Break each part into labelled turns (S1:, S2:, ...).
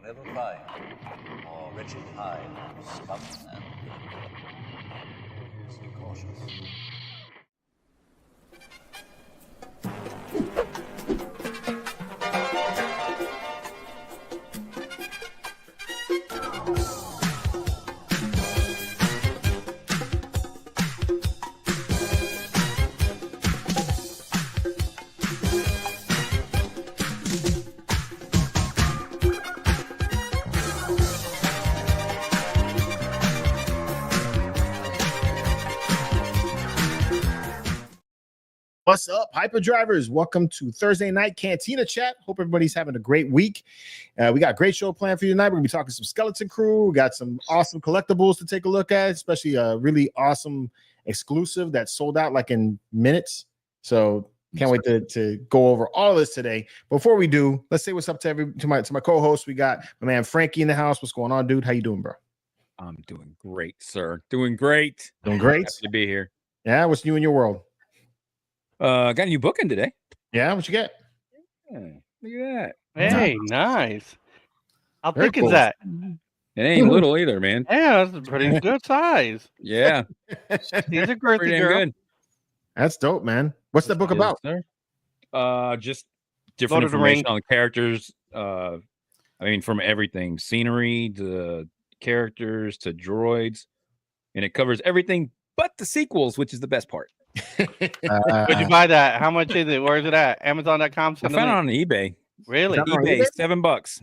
S1: never find more wretched hive of scum and be cautious.
S2: What's up, hyper drivers? Welcome to Thursday night Cantina Chat. Hope everybody's having a great week. We got a great show planned for you tonight. We're gonna be talking some Skeleton Crew. We got some awesome collectibles to take a look at, especially a really awesome exclusive that sold out like in minutes. So can't wait to go over all of this today. Before we do, let's say what's up to my co-host. We got my man Frankie in the house. What's going on, dude? How you doing, bro?
S3: I'm doing great, sir. Doing great.
S2: Doing great.
S3: Happy to be here.
S2: Yeah, what's new in your world?
S3: Got a new book in today.
S2: Yeah, what you get?
S3: Yeah, look at
S4: that. Hey, nice. How
S2: Very
S4: thick
S2: cool.
S4: is that?
S3: It ain't little either, man.
S4: Yeah, that's a pretty good size.
S3: Yeah.
S4: He's a girthy
S3: Pretty damn
S4: girl.
S3: good.
S2: That's dope, man. What's the book about?
S3: Just different information on the characters. I mean, from everything, scenery to characters to droids, and it covers everything but the sequels, which is the best part.
S4: Where'd you buy that? How much is it? Where is it at? Amazon.com?
S3: I found it on eBay.
S4: Really?
S3: eBay, $7.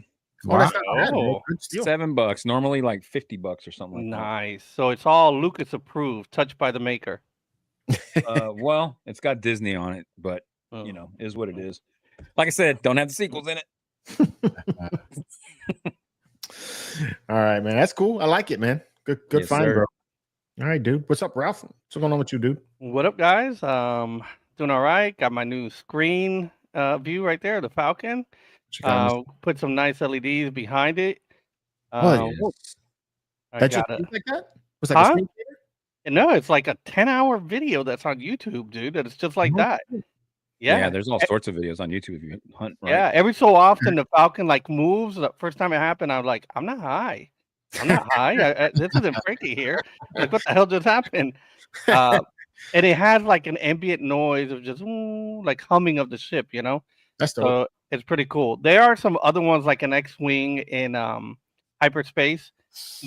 S2: Oh, that's not bad, man.
S4: Oh.
S2: Good steal.
S3: $7. Normally like $50 or something like
S4: Nice. So it's all Lucas approved, touched by the maker.
S3: that. Well, it's got Disney on it, but you know, is what it is. Like I said, don't have the sequels in it.
S2: All right, man. That's cool. I like it, man. Good
S3: Yes,
S2: find,
S3: sir.
S2: bro. All right, dude. What's up, Ralph? What's going on with you, dude?
S4: What up, guys? Doing all right. Got my new screen view right there, the Falcon. Put some nice LEDs behind it. I
S2: That
S4: got
S2: just
S4: it.
S2: like that? Was like a screen saver?
S4: No, it's like a 10-hour video that's on YouTube, dude. And it's just like that. Yeah.
S3: There's all sorts of videos on YouTube if you hunt. Right?
S4: Yeah. Every so often, the Falcon like moves. The first time it happened, I was like, I'm not high. I'm not high. This isn't Frankie here. Like, what the hell just happened? And it has like an ambient noise of just like humming of the ship, you know?
S2: That's dope.
S4: So it's pretty cool. There are some other ones like an X-Wing in hyperspace,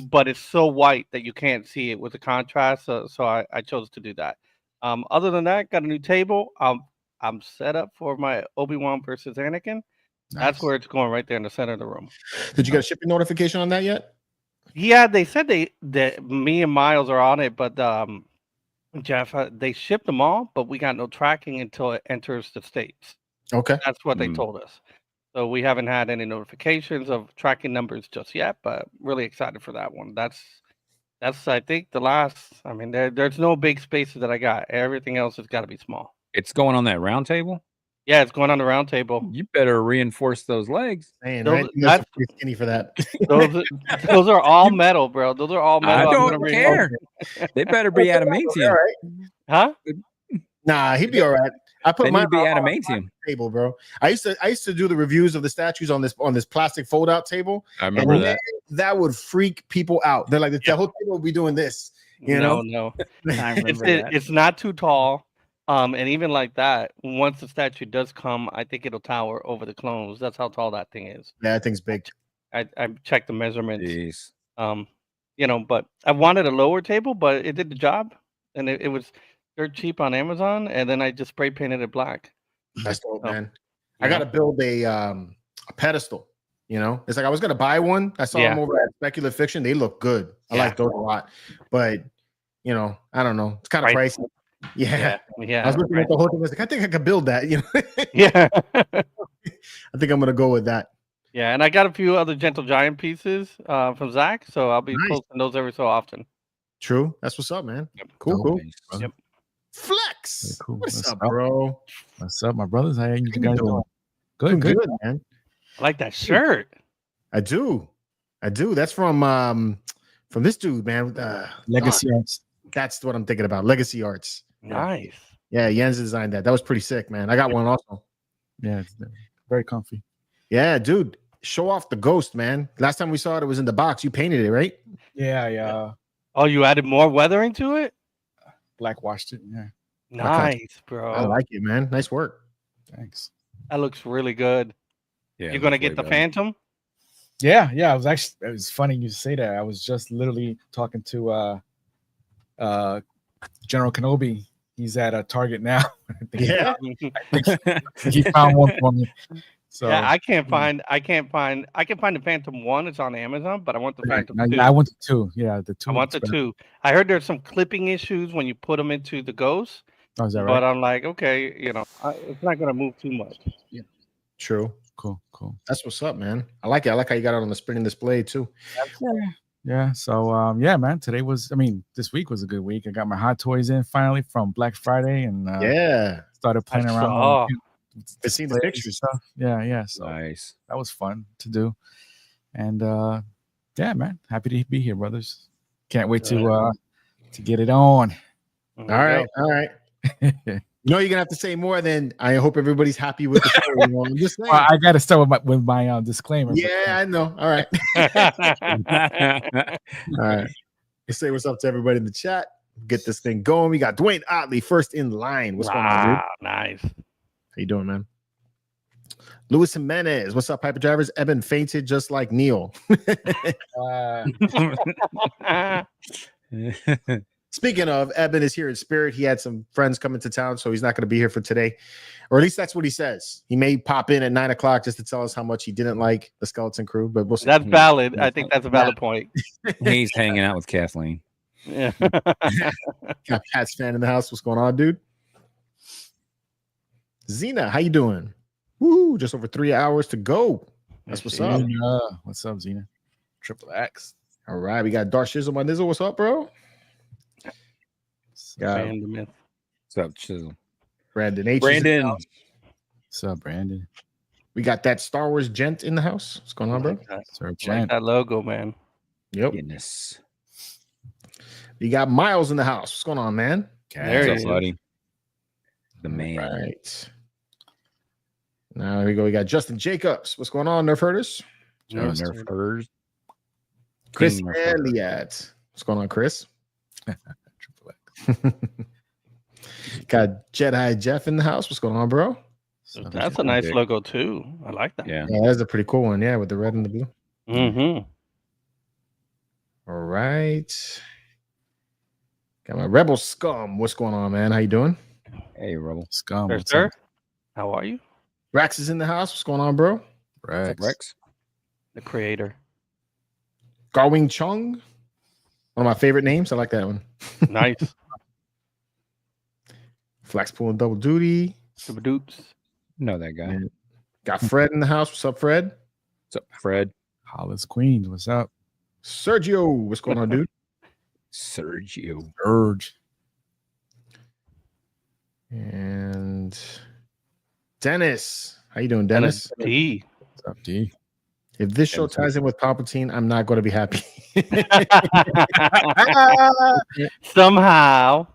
S4: but it's so white that you can't see it with the contrast. So I chose to do that. Other than that, got a new table. I'm set up for my Obi-Wan versus Anakin. That's where it's going, right there in the center of the room.
S2: Did you get a shipping notification on that yet?
S4: Yeah, they said that me and Miles are on it, but Jeff, they shipped them all, but we got no tracking until it enters the States.
S2: Okay.
S4: That's what they told us. So we haven't had any notifications of tracking numbers just yet, but really excited for that one. That's I think the last. I mean, there's no big spaces that I got. Everything else has got to be small.
S3: It's going on that round table.
S4: Yeah, it's going on the round table.
S3: You better reinforce those legs.
S2: Man,
S4: Those-
S2: right? That's pretty skinny for that.
S4: Those are all metal, bro. Those are all metal.
S3: I
S4: I'm
S3: don't
S4: gonna
S3: care. They better be adamantium.
S4: Huh?
S2: Nah, he'd be all right. I put
S3: They
S2: my
S3: need to be adamantium.
S2: table, bro. I used to do the reviews of the statues on this plastic fold out table.
S3: I remember that.
S2: That would freak people out. They're like, the whole table would be doing this. You know?
S4: No.
S5: I remember that.
S4: It's not too tall. And even like that, once the statue does come, I think it'll tower over the clones. That's how tall that thing is.
S2: Yeah, that thing's big.
S4: I checked the measurements.
S3: Jeez.
S4: You know, but I wanted a lower table, but it did the job, and it was dirt cheap on Amazon, and then I just spray painted it black.
S2: That's dope, man.
S4: Yeah.
S2: I gotta build a pedestal. You know, it's like I was gonna buy one. I saw them over at Speculative Fiction. They look good. I like those a lot, but you know, I don't know. It's kind of pricey. Yeah. I was looking at the whole thing. I was like, I think I could build that. You know.
S4: Yeah.
S2: I think I'm gonna go with that.
S4: Yeah, and I got a few other Gentle Giant pieces from Zach, so I'll be posting those every so often.
S2: True. That's what's up, man.
S4: Yep.
S2: Cool.
S4: Yep.
S2: Flex.
S5: Very cool.
S2: What's up, bro?
S5: What's up, my brothers? How you
S2: How
S5: guys
S2: you
S5: doing?
S2: doing?
S5: Good.
S2: man.
S4: I like that shirt.
S2: I do. That's from this dude, man.
S5: Legacy Arts.
S2: That's what I'm thinking about. Legacy Arts.
S4: Nice.
S2: Yeah, Jens designed that. That was pretty sick, man. I got one also.
S5: Yeah, it's very comfy.
S2: Yeah, dude. show off the ghost, man. Last time we saw it was in the box. You painted it, right?
S5: Yeah.
S4: Oh, you added more weathering to it?
S5: Black washed it. Yeah.
S4: Nice, bro.
S2: I like it, man. Nice work.
S5: Thanks.
S4: That looks really good.
S3: Yeah,
S4: You're gonna get the Phantom?
S5: Yeah. It was funny you say that. I was just literally talking to General Kenobi. He's at a Target now.
S2: Yeah.
S5: He found one for me. So
S4: Yeah, I can find the Phantom 1. It's on Amazon, but I want the Phantom 2.
S5: I want the 2. Yeah, the 2.
S4: I want the 2. I heard there's some clipping issues when you put them into the Ghost.
S5: Oh, is that right?
S4: But I'm like, okay, it's not gonna move too much.
S2: Yeah. True.
S5: Cool.
S2: That's what's up, man. I like it. I like how you got it on the spinning display too.
S5: Yeah. So man, this week was a good week. I got my Hot Toys in finally from Black Friday, and started playing around.
S2: I've seen the pictures.
S5: Stuff. Yeah. So
S3: nice.
S5: That was fun to do, and man, happy to be here, brothers. Can't wait to get it on.
S2: All right. You're gonna have to say more than I hope everybody's happy with the show. I'm just saying.
S5: Well, I got to start with my disclaimer.
S2: Yeah, I know. All right. All right. Let's say what's up to everybody in the chat. Get this thing going. We got Dwayne Otley first in line. What's going on, dude?
S4: Nice.
S2: How you doing, man? Luis Jimenez. What's up, Hyper Drivers? Eben fainted just like Neil. Speaking of, Eben is here in spirit. He had some friends coming to town, so he's not going to be here for today. Or at least that's what he says. He may pop in at 9 o'clock just to tell us how much he didn't like the Skeleton Crew, but we'll see.
S4: That's valid. I think that's a valid point.
S3: He's hanging out with Kathleen.
S4: Yeah.
S2: Got Pat's fan in the house. What's going on, dude? Zena, how you doing? Woo, just over 3 hours to go. That's what's up.
S5: What's up, Zena? Triple X.
S2: All right, we got Dark Shizzle, my nizzle. What's up, bro?
S3: What's up, Chisel?
S2: Brandon H.
S3: Brandon.
S5: What's up, Brandon?
S2: We got that Star Wars gent in the house. What's going on, bro?
S4: Like that logo, man.
S2: Yep.
S3: Goodness.
S2: We got Miles in the house. What's going on, man?
S3: There he is, buddy. The man.
S2: All right. Now here we go. We got Justin Jacobs. What's going on, Nerf Herders?
S3: Nerf Herders.
S2: Chris Elliott. What's going on, Chris? Got Jedi Jeff in the house. What's going on, bro?
S4: That's a nice logo too. I like that.
S3: Yeah,
S2: that's a pretty cool one. Yeah, with the red and the blue.
S4: Mm-hmm.
S2: All right. Got my Rebel Scum. What's going on, man? How you doing?
S3: Hey, Rebel
S5: Scum.
S4: Sir, how are you?
S2: Rax is in the house. What's going on, bro?
S3: Rex.
S4: The creator.
S2: Garwing Chung. One of my favorite names. I like that one.
S4: Nice.
S2: Flaxpool and Double Duty.
S4: Super Dupes.
S3: Know that guy.
S2: And got Fred in the house. What's up, Fred?
S3: What's up, Fred?
S5: Hollis Queens. What's up?
S2: Sergio. What's going on, dude?
S3: Sergio.
S5: Urge.
S2: And Dennis. How you doing, Dennis?
S4: D.
S5: What's up, D?
S2: If this show ties in with Palpatine, I'm not going to be happy.
S4: Somehow.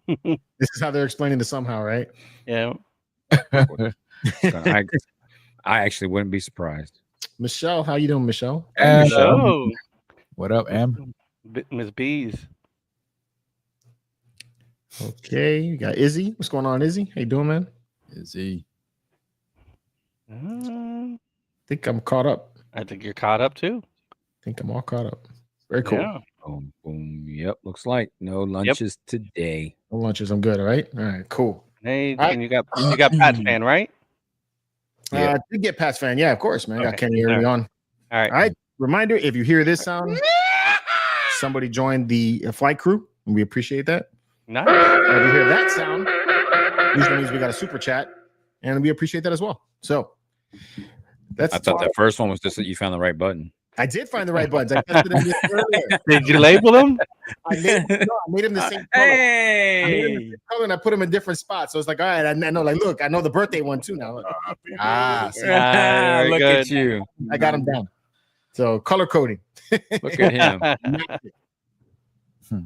S2: This is how they're explaining the somehow, right?
S4: Yeah.
S3: I actually wouldn't be surprised.
S2: Michelle, how you doing, Michelle?
S4: Hello.
S5: What up, Em?
S4: Miss Bees.
S2: Okay, you got Izzy. What's going on, Izzy? How you doing, man?
S5: Izzy.
S2: I think I'm caught up.
S4: I think you're caught up too.
S2: I think I'm all caught up. Very cool.
S4: Yeah.
S3: Boom, boom. Yep. Looks like no lunches today.
S2: No lunches. I'm good. All right. All right. Cool.
S4: Hey,
S2: All right.
S4: and you got Pat's fan, right?
S2: I did get Pat's fan. Yeah, of course, man. I got Kenny early on.
S4: All right.
S2: All right. Reminder: if you hear this sound, somebody joined the flight crew, and we appreciate that.
S4: Nice.
S2: If you hear that sound, usually means we got a super chat, and we appreciate that as well. So that's.
S3: I thought that first one was just that you found the right button.
S2: I did find the right buttons. I tested them earlier.
S4: Did you label them?
S2: I made them the same color.
S3: Hey,
S2: I made them the same color and I put them in different spots. So it's like, all right, I know. Like, look, I know the birthday one too now. See,
S4: Very
S3: look
S4: good.
S3: at you.
S2: I got them down. So color coding.
S3: Look at him.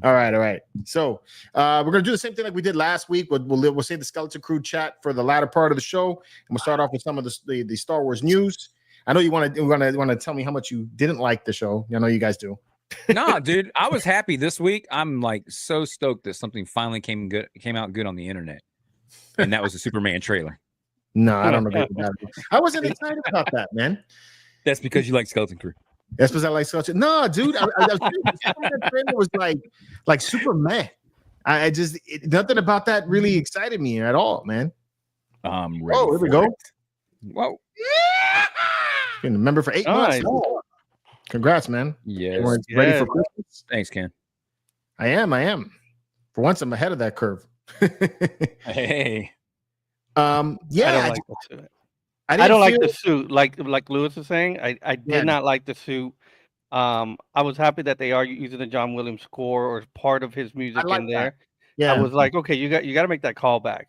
S2: All right. So we're gonna do the same thing like we did last week. We'll save the Skeleton Crew chat for the latter part of the show, and we'll start off with some of the Star Wars news. I know you want to tell me how much you didn't like the show. I know you guys do.
S3: Nah, dude, I was happy this week. I'm like so stoked that something finally came out good on the internet, and that was the Superman trailer.
S2: No, I don't agree with that. I wasn't excited about that, man.
S3: That's because you like Skeleton Crew.
S2: That's because I like Skeleton. No, dude, that trailer was like Superman. I just nothing about that really excited me at all, man.
S3: Oh,
S2: here we go.
S3: Whoa.
S2: Been a member for 8 months. Oh. Congrats, man.
S3: Yes.
S2: Ready for Christmas?
S3: Thanks, Ken.
S2: I am. For once, I'm ahead of that curve.
S3: Hey.
S2: Yeah.
S4: I don't like the suit. Like Lewis is saying, I did not like the suit. I was happy that they are using the John Williams score or part of his music in there.
S2: That. Yeah.
S4: I was like, okay, you got to make that callback.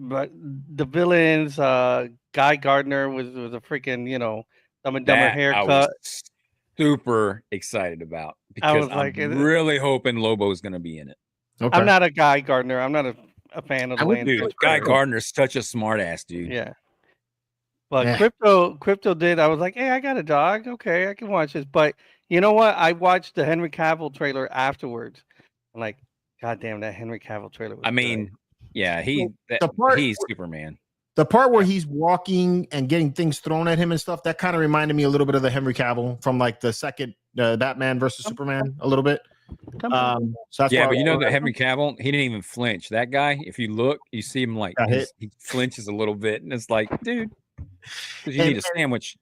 S4: But the villains, Guy Gardner was a freaking, Dumb and Dumber haircut.
S3: I was super excited about because I'm really hoping Lobo's going to be in it.
S4: Okay. I'm not a Guy Gardner. I'm not a fan of the land.
S3: Dude, Guy Gardner's such a smart ass dude.
S4: Yeah. But Crypto did. I was like, hey, I got a dog. Okay, I can watch this. But you know what? I watched the Henry Cavill trailer afterwards. I'm like, God damn, that Henry Cavill trailer was great.
S3: Yeah, he's Superman.
S2: The part where he's walking and getting things thrown at him and stuff, that kind of reminded me a little bit of the Henry Cavill from like the second Batman versus Superman a little bit.
S3: So that's but you know that Henry Cavill, he didn't even flinch. That guy, if you look, you see him like he flinches a little bit, and it's like, dude, because you need a sandwich.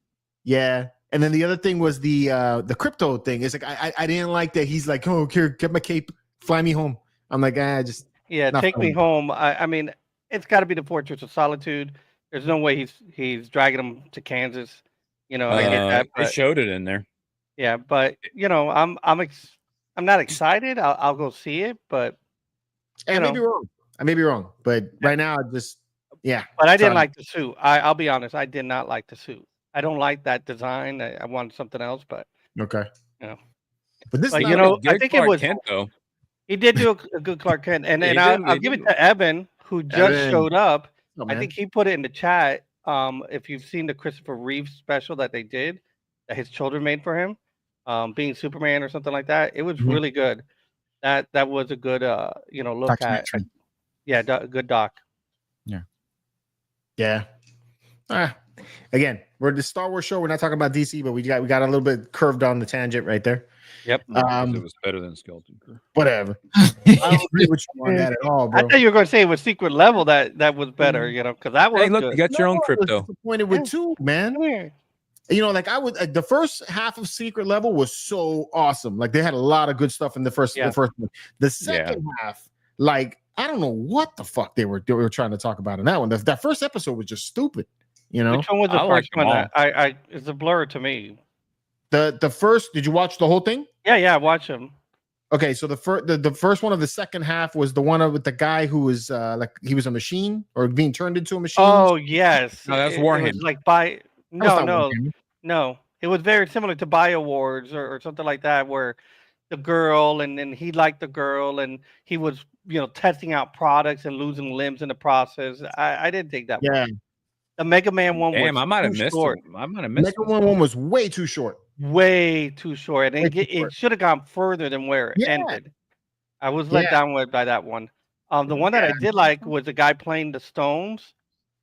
S2: Yeah. And then the other thing was the crypto thing. It's like I didn't like that he's like, oh, here, get my cape, fly me home. I'm like,
S4: take me home. I mean, it's got to be the Fortress of Solitude. There's no way he's dragging him to Kansas. I get that.
S3: They showed it in there.
S4: Yeah, but I'm not excited. I'll go see it, but
S2: I may be wrong. I may be wrong, but right now,
S4: But I didn't like the suit. I'll be honest. I did not like the suit. I don't like that design. I wanted something else, but
S2: okay.
S4: But this, I think it was Kent, though. He did do a good Clark Kent, and I'll give it to Evan, who just showed up. I think he put it in the chat. If you've seen the Christopher Reeve special that they did, that his children made for him, being Superman or something like that, it was really good. That was a good look at. Yeah, good doc.
S2: Yeah. Again, we're the Star Wars show. We're not talking about DC, but we got a little bit curved on the tangent right there.
S4: Yep.
S3: It was better than Skeleton Crew.
S2: Whatever. I don't agree with you on that at all, bro.
S4: I thought you were going to say it was Secret Level that was better, because that was.
S3: Hey, look, you got your own crypto.
S2: I was disappointed with two, man. I would. The first half of Secret Level was so awesome. Like they had a lot of good stuff in the first one. The second half, like I don't know what the fuck they were trying to talk about in that one. That first episode was just stupid.
S4: Which one was the first one? It's a blur to me.
S2: The first. Did you watch the whole thing?
S4: Yeah, I watched them.
S2: Okay, so the first one of the second half was the one with the guy who was like he was a machine or being turned into a machine.
S4: Oh yes,
S3: no, that's Warhammer.
S4: Like no. It was very similar to BioWars or something like that, where the girl and he liked the girl and he was testing out products and losing limbs in the process. I didn't take that one. The Mega Man one was
S3: I might have missed it. I might have missed
S2: it. Mega Man one was way too short.
S4: Way too short. And it should have gone further than where it ended. I was let down by that one. The one that I did like was the guy playing the Stones.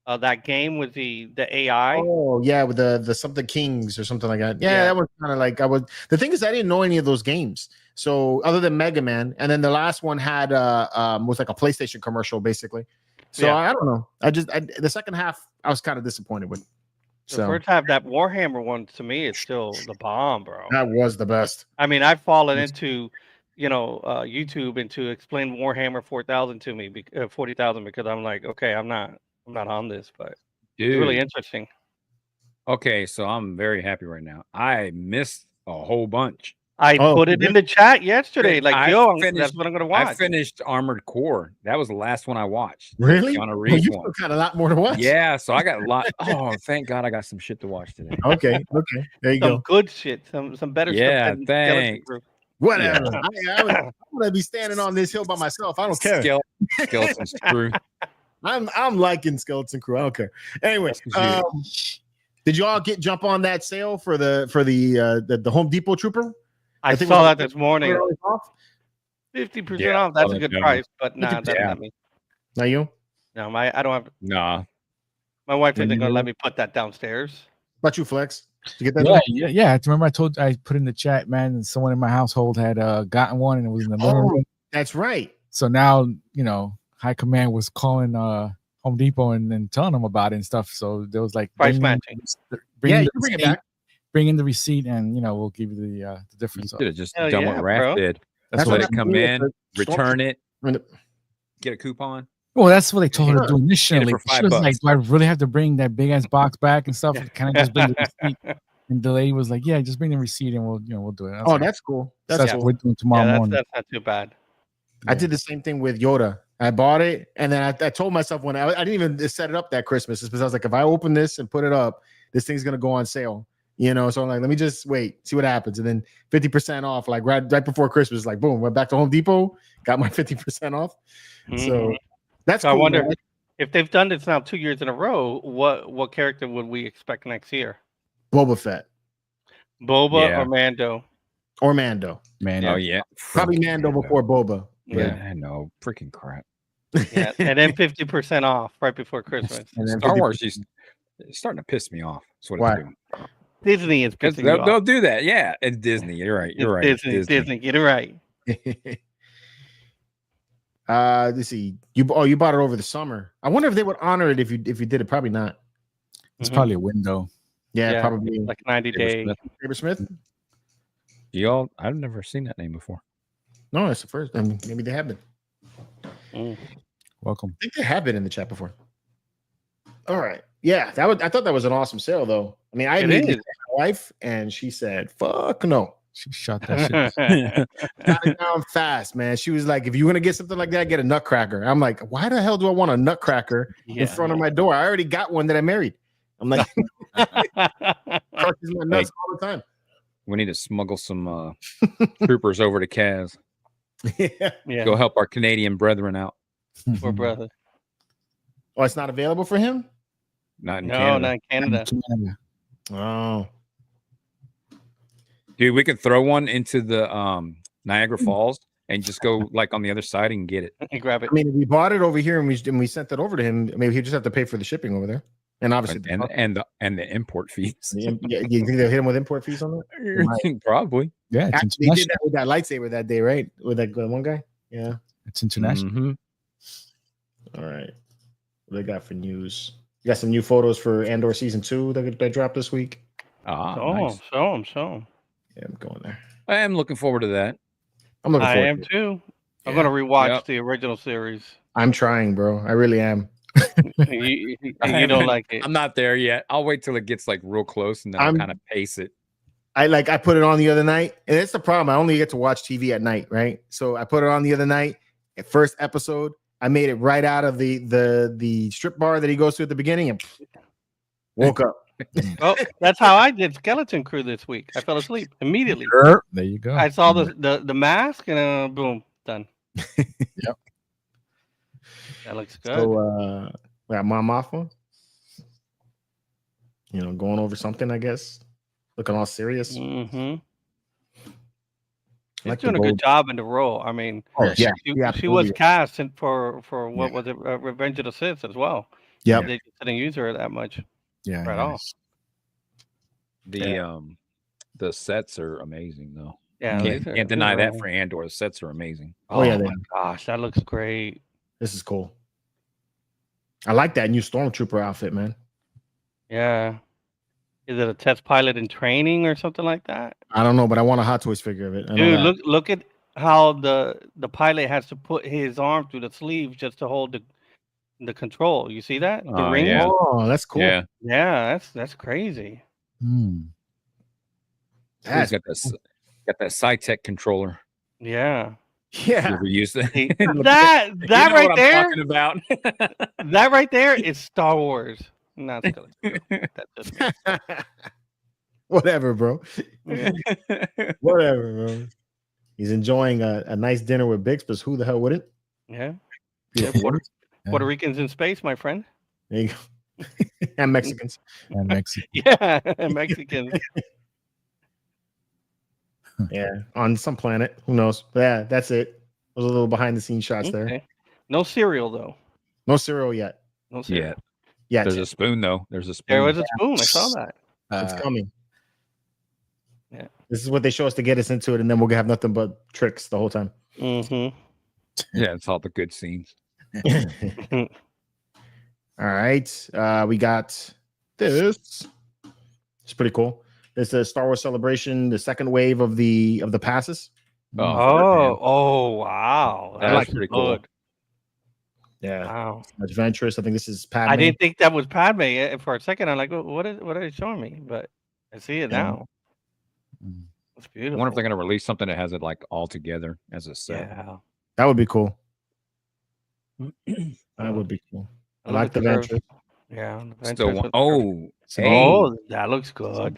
S4: That game with the AI.
S2: Oh yeah, with the something Kings or something like that. Yeah, that was kind of like the thing is I didn't know any of those games. So other than Mega Man, and then the last one had was like a PlayStation commercial basically. So I don't know. The second half I was kind of disappointed with.
S4: The first half, that Warhammer one to me is still the bomb, bro.
S2: That was the best.
S4: I mean, I've fallen into YouTube and to explain Warhammer 40,000 to me, 40,000 because I'm like, okay, I'm not on this, but it's really interesting.
S3: Okay, so I'm very happy right now. I missed a whole bunch.
S4: I put it in the chat yesterday. Like, that's what I'm gonna watch.
S3: I finished Armored Core. That was the last one I watched.
S2: Really?
S3: On a you
S2: still got a lot more to watch.
S3: Yeah, so I got a lot. Oh, thank God, I got some shit to watch today.
S2: Okay, there you go.
S4: Some good shit. Some better stuff.
S3: Yeah, thanks.
S2: Whatever. Yeah. I'm gonna be standing on this hill by myself. I don't care.
S3: Skeleton Crew.
S2: I'm liking Skeleton Crew. I don't care. Anyway, Did you all jump on that sale for the Home Depot Trooper?
S4: I saw that this morning. 50% off. That's a good price, but nah, that's not me.
S2: Not you?
S4: No, I don't have.
S3: Nah.
S4: My wife isn't gonna let me put that downstairs.
S2: About you, Flex? Did you get that?
S5: Yeah. Remember I put in the chat, man, and someone in my household had gotten one, and it was in the living room.
S2: That's right.
S5: So now High Command was calling Home Depot and telling them about it and stuff. So there was like
S4: price matching.
S2: Bring it back.
S5: Bring in the receipt, and we'll give you the difference.
S3: You could have just done what Raph did. That's let it come in, return it, get a coupon.
S5: Well, that's what they told her to do initially. She was like, "Do I really have to bring that big ass box back and stuff? Can I just bring the receipt?" And the lady was like, "Yeah, just bring the receipt and we'll do it."
S2: That's cool.
S5: That's cool. We're doing tomorrow morning.
S4: That's not too bad.
S2: I did the same thing with Yoda. I bought it, and then I told myself when I didn't even set it up that Christmas, because I was like, if I open this and put it up, this thing's gonna go on sale. So I'm like, let me just wait, see what happens, and then 50% off, like right before Christmas, like boom, went back to Home Depot, got my 50% off. So that's cool.
S4: I wonder if they've done this now 2 years in a row. What character would we expect next year?
S2: Boba Fett,
S4: or Mando,
S2: Mando.
S3: Oh yeah,
S2: probably Mando before Boba.
S3: Yeah, I know, freaking crap.
S4: Yeah, and then 50% off right before Christmas.
S2: And then
S3: Star Wars is starting to piss me off. That's what it's doing.
S4: Disney is pissing you off.
S3: They'll do that. Yeah, and Disney. You're right.
S4: Disney. Get it right.
S2: Let's see. You bought it over the summer. I wonder if they would honor it if you did it. Probably not.
S5: It's probably a window.
S2: Yeah, probably
S4: like 90 days.
S2: Saber Smith.
S3: I've never seen that name before.
S2: No, it's the first. I mean, maybe they have been.
S5: Welcome.
S2: I think they have been in the chat before. All right. Yeah, I thought that was an awesome sale, though. I mean, I admitted to my wife, and she said, "Fuck no."
S5: She shot that shit.
S2: Got it down fast, man. She was like, "If you're gonna get something like that, get a nutcracker." I'm like, "Why the hell do I want a nutcracker in front of my door? I already got one that I married." I'm like, "Crushes my nuts all the time."
S3: We need to smuggle some troopers over to Kaz.
S2: Yeah.
S3: Go help our Canadian brethren out.
S4: Poor brother.
S2: Oh, it's not available for him?
S3: Not in Canada.
S4: Not in Canada.
S2: Oh.
S3: Dude, we could throw one into the Niagara Falls and just go like on the other side and get it.
S4: And grab it.
S2: I mean, if we bought it over here and we sent it over to him, maybe he'd just have to pay for the shipping over there. And obviously
S3: and the import fees.
S2: Yeah, you think they'll hit him with import fees on that?
S3: Probably.
S5: Yeah,
S2: they did that with that lightsaber that day, right? With that one guy. Yeah,
S5: it's international.
S3: Mm-hmm.
S2: All right, what they got for news? You got some new photos for Andor season 2 that dropped this week.
S3: Nice.
S4: Show them.
S2: Yeah, I'm going there.
S3: I am looking forward to that.
S4: I am too. I'm gonna rewatch the original series.
S2: I'm trying, bro. I really am.
S4: you don't like it.
S3: I'm not there yet. I'll wait till it gets like real close and then I'll kind of pace it.
S2: I put it on the other night, and it's the problem. I only get to watch TV at night, right? So I put it on the other night. At first episode, I made it right out of the strip bar that he goes to at the beginning, and woke up.
S4: Oh, that's how I did Skeleton Crew this week. I fell asleep immediately.
S5: There you go.
S4: I saw the mask, and boom, done.
S2: Yep.
S4: That looks good.
S2: So we got Mom Mothma, going over something, I guess. Looking all serious.
S4: Mm-hmm. She's doing a good job in the role. I mean, she was cast for what was it, Revenge of the Sith as well.
S2: Yeah,
S4: they just didn't use her that much.
S5: Yeah,
S4: at all.
S3: The sets are amazing, though.
S4: Yeah,
S3: can't deny that for Andor. The sets are amazing.
S2: Oh yeah,
S4: my gosh, that looks great.
S2: This is cool. I like that new Stormtrooper outfit, man.
S4: Yeah. Is it a test pilot in training or something like that?
S2: I don't know, but I want a Hot Toys figure of it.
S4: Dude, look at how the pilot has to put his arm through the sleeve just to hold the control. You see that? The ring?
S3: Yeah.
S2: Oh, that's cool.
S4: Yeah, that's crazy.
S3: He's got that Sci-Tech controller.
S4: Yeah.
S2: Yeah.
S3: You ever use that?
S4: that right
S3: what
S4: there.
S3: I'm talking about.
S4: That right there is Star Wars. Not That's just me.
S2: Whatever, bro. Whatever, bro. He's enjoying a nice dinner with Bixby. Who the hell wouldn't?
S4: Yeah. Puerto Ricans in space, my friend.
S2: There you go. And Mexicans.
S5: And Mexico.
S4: Yeah, and Mexicans.
S2: Yeah, on some planet. Who knows? But yeah, that's it. Those are little behind the scenes shots there.
S4: No cereal though.
S2: No cereal yet.
S4: No cereal.
S2: Yeah.
S3: There's a spoon though. There's a spoon.
S4: There was a spoon. I saw that.
S2: It's coming.
S4: Yeah.
S2: This is what they show us to get us into it, and then we'll have nothing but tricks the whole time.
S4: Mm-hmm.
S3: Yeah, it's all the good scenes.
S2: All right. We got this. It's pretty cool. It's a Star Wars Celebration, the second wave of the passes.
S4: Oh, wow.
S3: That's pretty cool.
S2: Yeah.
S4: Wow.
S2: Adventurous. I think this is Padme.
S4: I didn't think that was Padme for a second. I'm like, what are they showing me? But I see it now. It's beautiful.
S3: I wonder if they're going to release something that has it like all together as a set.
S4: Yeah.
S2: That would be cool. That would be cool. I like the Ventress.
S4: Yeah.
S3: Still one.
S4: That looks good.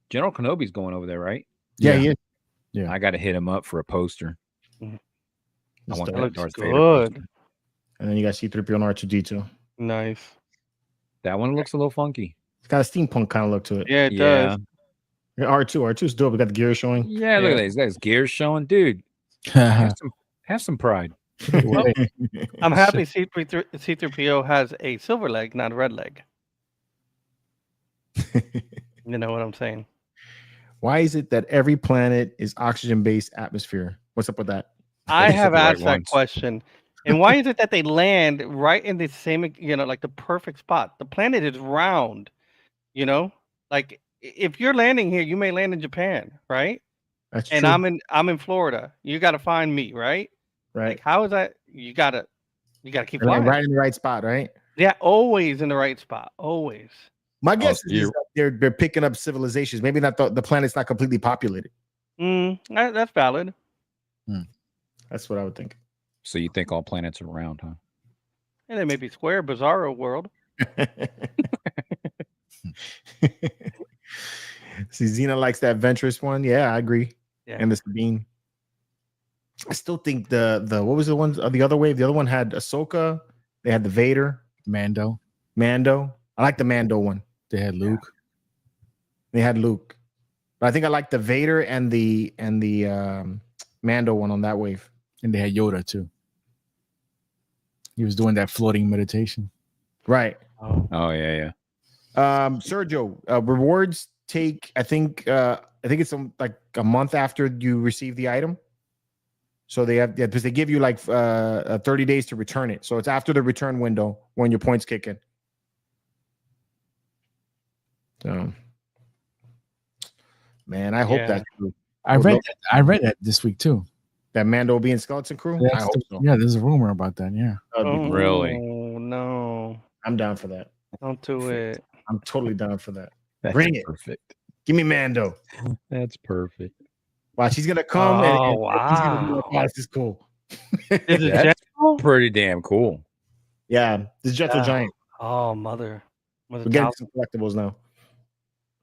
S3: General Kenobi's going over there, right?
S2: Yeah.
S3: I got to hit him up for a poster.
S4: Mm-hmm.
S3: I want
S4: that
S3: that
S4: looks
S3: Darth
S4: good.
S3: Vader poster.
S2: And then you got C-3PO and R2-D2.
S4: Nice.
S3: That one looks a little funky.
S2: It's got a steampunk kind of look to it.
S4: Yeah, it does.
S2: R2's dope. We got the gear showing.
S3: Yeah, look at these guys. Gears showing, dude. have some pride.
S4: I'm happy C-3PO has a silver leg, not a red leg. You know what I'm saying?
S2: Why is it that every planet is oxygen-based atmosphere? What's up with that?
S4: I have asked that question. And why is it that they land right in the same, like the perfect spot? The planet is round, like if you're landing here, you may land in Japan, right?
S2: That's
S4: and
S2: true.
S4: I'm in Florida. You got to find me, right?
S2: Right.
S4: Like, how is that? You gotta keep flying.
S2: Right in the right spot, right?
S4: Yeah, always in the right spot. Always.
S2: My guess is that they're picking up civilizations. Maybe not the planet's not completely populated.
S4: That's valid.
S2: That's what I would think.
S3: So you think all planets are round, huh?
S4: And they may be square, bizarro world.
S2: See, Xena likes that Ventress one. Yeah, I agree.
S4: Yeah.
S2: And the Sabine. I still think the what was the one the other wave? The other one had Ahsoka. They had the Vader.
S5: Mando.
S2: I like the Mando one.
S5: They had Luke.
S2: They had Luke. But I think I like the Vader and the Mando one on that wave.
S5: And they had Yoda too. He was doing that floating meditation.
S2: Right.
S3: Oh yeah.
S2: Sergio, rewards take I think it's like a month after you receive the item. So they have because they give you like 30 days to return it. So it's after the return window when your points kick in. So, man, I hope that's true.
S5: I read that this week too.
S2: That Mando will be in Skeleton Crew?
S5: Yeah,
S2: I hope so.
S5: Yeah, there's a rumor about that. Yeah.
S3: Really?
S4: Oh no.
S2: I'm down for that.
S4: Don't do it.
S2: I'm totally down for that.
S3: That's
S2: Bring it.
S3: Perfect.
S2: Give me Mando.
S3: That's perfect.
S2: Watch, he's gonna come and
S4: wow.
S2: he's gonna be like, oh, this is cool.
S4: Is it
S3: That's
S4: General?
S3: pretty damn cool.
S2: Yeah, this is Gentle Giant.
S4: Oh, mother.
S2: We're getting some collectibles now.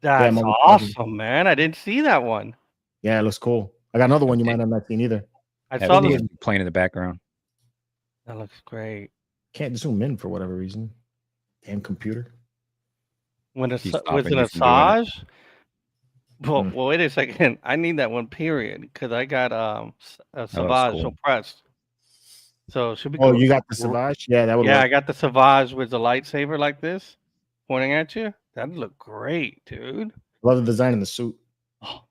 S4: That's awesome, man. I didn't see that one.
S2: Yeah, it looks cool. I got another one you might have not seen either.
S4: I saw
S3: the
S4: this
S3: playing in the background.
S4: That looks great.
S2: Can't zoom in for whatever reason. Damn computer.
S4: When was it Asajj? Well, wait a second. I need that one period because I got a Savage suppressed. So should we?
S2: Oh, you got the Savage? Yeah, that would.
S4: Yeah,
S2: work.
S4: I got the Savage with the lightsaber like this, pointing at you. That'd look great, dude.
S2: Love the design in the suit.
S4: Oh.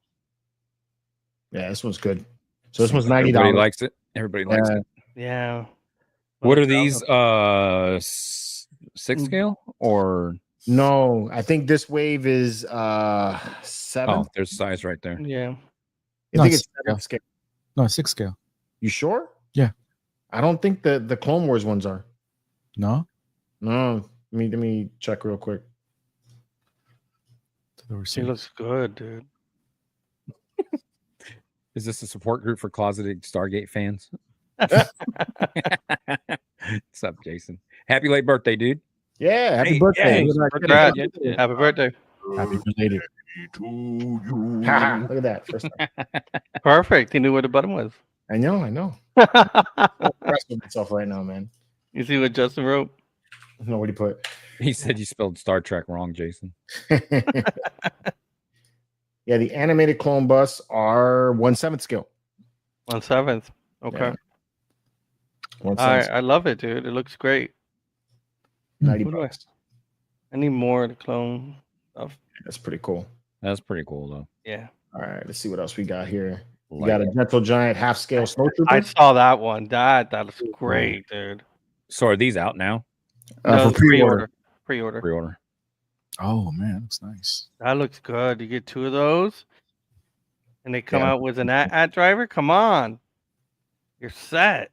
S2: Yeah, this one's good. So this one's $90.
S3: Everybody likes it. Everybody likes it.
S4: Yeah.
S3: What are these? 6 scale or?
S2: No, I think this wave is 7.
S3: Oh, there's size right there.
S4: Yeah.
S2: I think it's 7 scale.
S5: No, 6 scale.
S2: You sure?
S5: Yeah.
S2: I don't think the Clone Wars ones are.
S5: No.
S2: Let me check real quick.
S4: He looks good, dude.
S3: Is this a support group for closeted Stargate fans? What's up, Jason? Happy late birthday, dude.
S2: Yeah, happy birthday.
S4: Happy birthday.
S5: Happy belated.
S2: Look at that. First time.
S4: Perfect. He knew where the button was.
S2: I know. I'm impressed with myself right now, man.
S4: You see what Justin wrote?
S2: No, what do you put?
S3: He said you spelled Star Trek wrong, Jason.
S2: Yeah, the animated clone busts are 1/7 scale.
S4: 1/7. Okay.
S2: Yeah. 1/7.
S4: I love it, dude. It looks great.
S2: $90.
S4: I need more of the clone stuff.
S2: That's pretty cool.
S3: That's pretty cool, though.
S4: Yeah.
S2: All right, let's see what else we got here. We got a Gentle Giant half scale snow trooper.
S4: I saw that one. That looks great, dude.
S3: So are these out now?
S2: For pre-order.
S4: Pre-order.
S5: Oh man, looks nice.
S4: That looks good. You get 2 of those, and they come out with an at driver. Come on, you're set.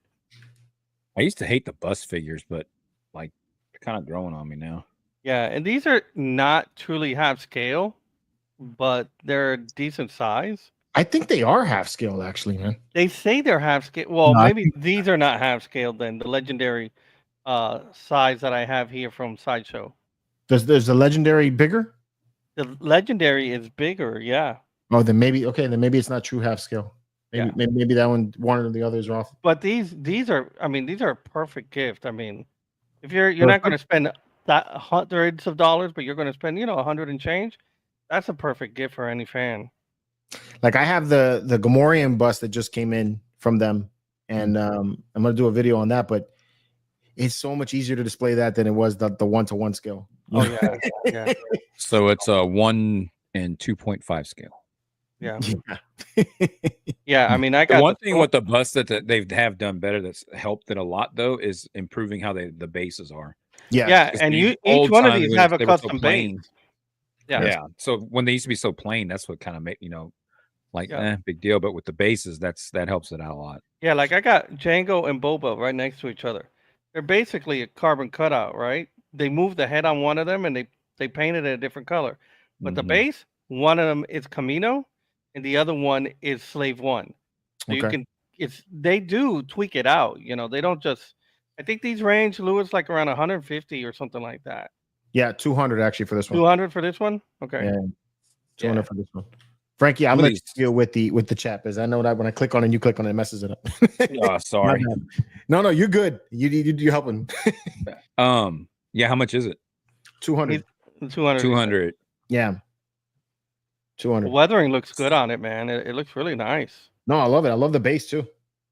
S3: I used to hate the bust figures, but like they're kind of growing on me now.
S4: Yeah, and these are not truly half scale, but they're decent size.
S2: I think they are half scale, actually, man.
S4: They say they're half scale. Well, maybe these are not half scale then. The legendary size that I have here from Sideshow.
S2: There's the legendary bigger?
S4: The legendary is bigger, yeah.
S2: Oh, then maybe it's not true half scale. Maybe that one of the others are off.
S4: But these are a perfect gift. I mean, if you're not going to spend that hundreds of dollars, but you're going to spend, $100 and change, that's a perfect gift for any fan.
S2: Like I have the Gamorrean bust that just came in from them, and I'm gonna do a video on that, but it's so much easier to display that than it was the 1-to-1 scale.
S4: Oh yeah.
S3: So it's a 1 and 2.5 scale.
S4: Yeah. Yeah, I mean, I got
S3: the one thing with the bust that they have done better that's helped it a lot though is improving how the bases are.
S4: Yeah, and each one of these have a custom base.
S3: Yeah. So when they used to be so plain, that's what kind of made big deal. But with the bases, that helps it out a lot.
S4: Yeah, like I got Django and Boba right next to each other. They're basically a carbon cutout, right? They moved the head on one of them and they painted it a different color. But the base, one of them is Camino and the other one is Slave One. So they do tweak it out. They don't just. I think these range, Lewis, like around 150 or something like that.
S2: Yeah, 200 actually for this one.
S4: 200 for this one? Okay.
S2: Yeah, 200 for this one. Frankie, I'm going to deal with the chat because I know that when I click on it, you click on it, it messes it up.
S3: Oh, sorry.
S2: No, you're good. You're helping.
S3: Yeah, how much is it?
S2: 200.
S4: 200.
S2: Yeah. 200.
S4: The weathering looks good on it, man. It looks really nice.
S2: No, I love it. I love the base too.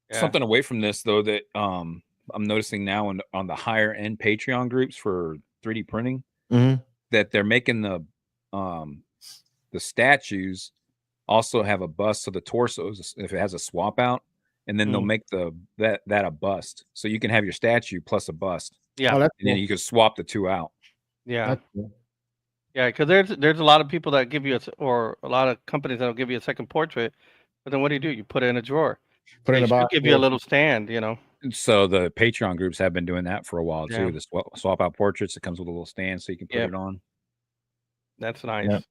S3: Yeah. Something away from this though that I'm noticing now on the higher end Patreon groups for 3D printing that they're making the statues also have a bust, so the torsos if it has a swap out, and then they'll make that a bust, so you can have your statue plus a bust.
S4: Yeah,
S3: and then you can swap the two out.
S4: Yeah, yeah, because there's a lot of people that give you or a lot of companies that'll give you a second portrait, but then what do? You put it in a drawer.
S2: Put it in a box.
S4: Give you a little stand,
S3: So the Patreon groups have been doing that for a while too. The swap out portraits, it comes with a little stand so you can put it on.
S4: That's nice.
S2: Yeah.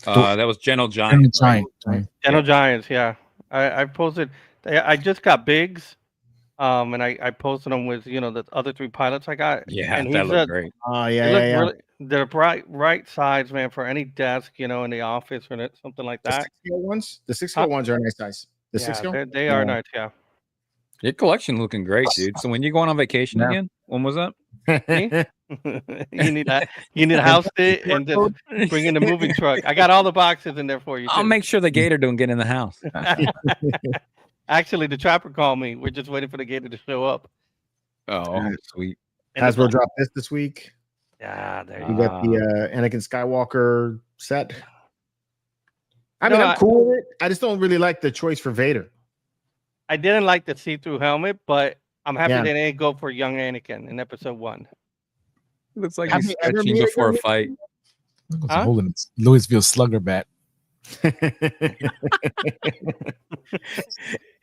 S3: That was Gentle Giant.
S4: Gentle Giants, yeah. I posted. I just got bigs, and I posted them with the other 3 pilots I got.
S3: Yeah,
S4: and
S3: that looked great.
S2: Oh yeah.
S4: Really, they're right size, man, for any desk, in the office or something like that.
S2: The 6-scale ones are a nice size. The 6-scale,
S4: they are nice. Yeah.
S3: Your collection looking great, dude. So when you going on vacation again? When was that?
S4: you need a house sit and just bring in the moving truck. I got all the boxes in there for you.
S3: I'll make sure the gator don't get in the house.
S4: Actually, the trapper called me. We're just waiting for the gator to show up.
S3: Oh, sweet.
S2: Hasbro dropped this week.
S4: Yeah, there
S2: you got the Anakin Skywalker set. I mean, I'm cool with it. I just don't really like the choice for Vader.
S4: I didn't like the see-through helmet, but I'm happy they didn't go for young Anakin in episode 1.
S3: It looks like he's stretching before a fight.
S5: Holding Louisville Slugger bat.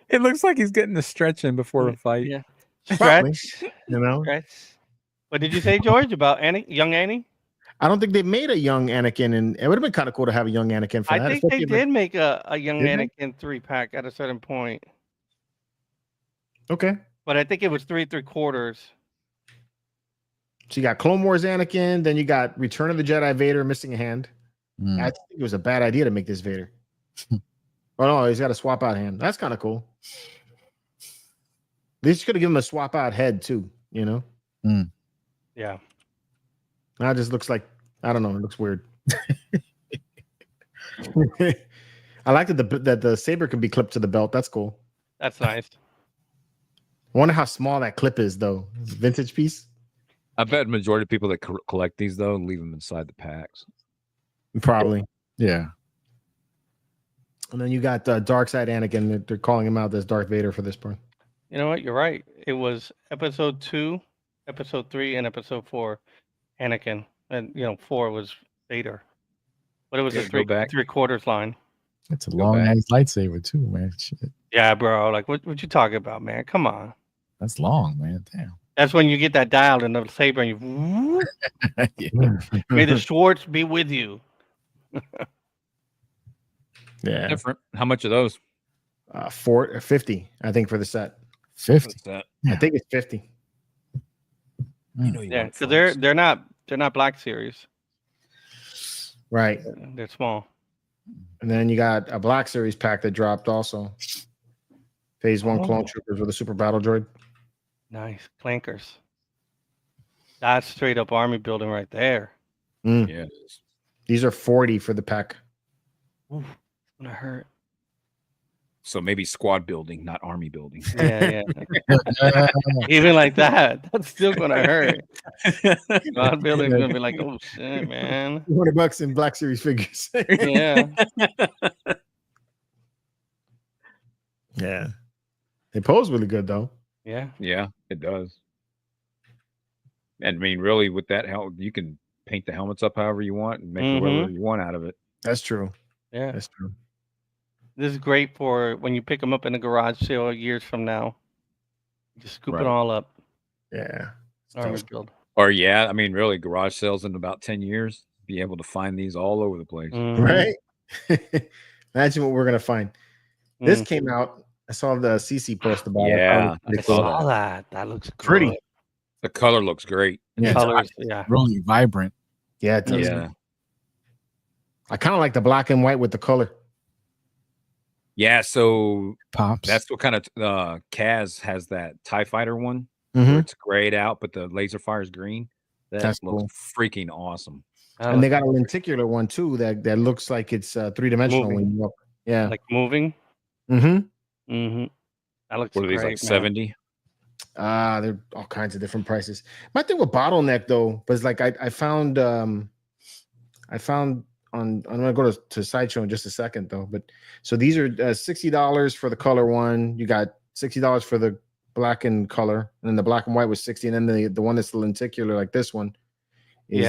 S3: It looks like he's getting the stretch in before a fight.
S4: Yeah, stretch. Stretch. What did you say, George, about young Annie?
S2: I don't think they made a young Anakin, and it would have been kind of cool to have a young Anakin for that.
S4: I think they did make a young Anakin 3-pack at a certain point.
S2: Okay.
S4: But I think it was 3 3/4.
S2: So you got Clone Wars Anakin, then you got Return of the Jedi Vader missing a hand. I think it was a bad idea to make this Vader. Oh no, he's got a swap out hand. That's kind of cool. They just could have given him a swap out head too,
S4: Yeah.
S2: Now it just looks like, I don't know. It looks weird. I like that the saber can be clipped to the belt. That's cool.
S4: That's nice.
S2: I wonder how small that clip is, though. It's a vintage piece.
S3: I bet majority of people that collect these though leave them inside the packs.
S2: Probably.
S5: Yeah.
S2: And then you got Dark Side Anakin. They're calling him out as Darth Vader for this part.
S4: You know what? You're right. It was episode 2, episode 3, and episode 4. Anakin, and 4 was Vader, but it was a three-quarters line.
S5: It's a long ass lightsaber too, man. Shit.
S4: Yeah, bro. Like, what you talking about, man? Come on.
S5: That's long, man. Damn.
S4: That's when you get that dial in the saber and you. May the Schwartz be with you.
S2: Yeah.
S3: Different. How much are those?
S2: 50, I think, for the set.
S5: 50.
S2: Yeah. I think it's 50.
S4: Yeah, because they're not Black Series.
S2: Right.
S4: They're small.
S2: And then you got a Black Series pack that dropped also. Phase 1 clone troopers with a super battle droid.
S4: Nice. Clankers. That's straight up army building right there.
S3: Yeah.
S2: These are 40 for the pack.
S4: Ooh, it's gonna hurt.
S3: So maybe squad building, not army building.
S4: Yeah. Even like that, that's still gonna hurt. Squad building's gonna be like, oh shit, man.
S2: $200 in Black Series figures.
S4: Yeah.
S2: Yeah. They pose really good though.
S4: Yeah.
S3: Yeah, it does. And I mean, really, with that helmet, you can paint the helmets up however you want and make whatever you want out of it.
S2: That's true.
S4: Yeah.
S2: That's true.
S4: This is great for when you pick them up in a garage sale years from now. Just scoop it all up.
S2: Yeah.
S4: Armor build.
S3: Or I mean, really, garage sales in about 10 years, be able to find these all over the place.
S2: Right? Imagine what we're gonna find. This came out. I saw the CC post about it.
S3: Yeah,
S4: I saw that. That looks
S2: pretty.
S4: good.
S3: The color looks great.
S2: Yeah,
S4: Colors,
S5: really vibrant.
S2: Yeah, it does.
S3: Yeah.
S2: I kind of like the black and white with the color.
S3: Yeah, so
S5: Pops.
S3: that's what kind of Kaz has that TIE fighter one where it's grayed out, but the laser fire is green. That's looks freaking awesome.
S2: And they got a lenticular one too that looks like it's 3-dimensional when you look. Yeah.
S4: Like moving.
S2: Mm-hmm.
S4: That looks
S3: What are these,
S4: great,
S3: like 70?
S2: They're all kinds of different prices. My thing with bottleneck though was like I found I'm gonna go to Sideshow in just a second though. But so these are $60 for the color one. You got $60 for the black and color, and then the black and white was 60, and then the one that's the lenticular like this one is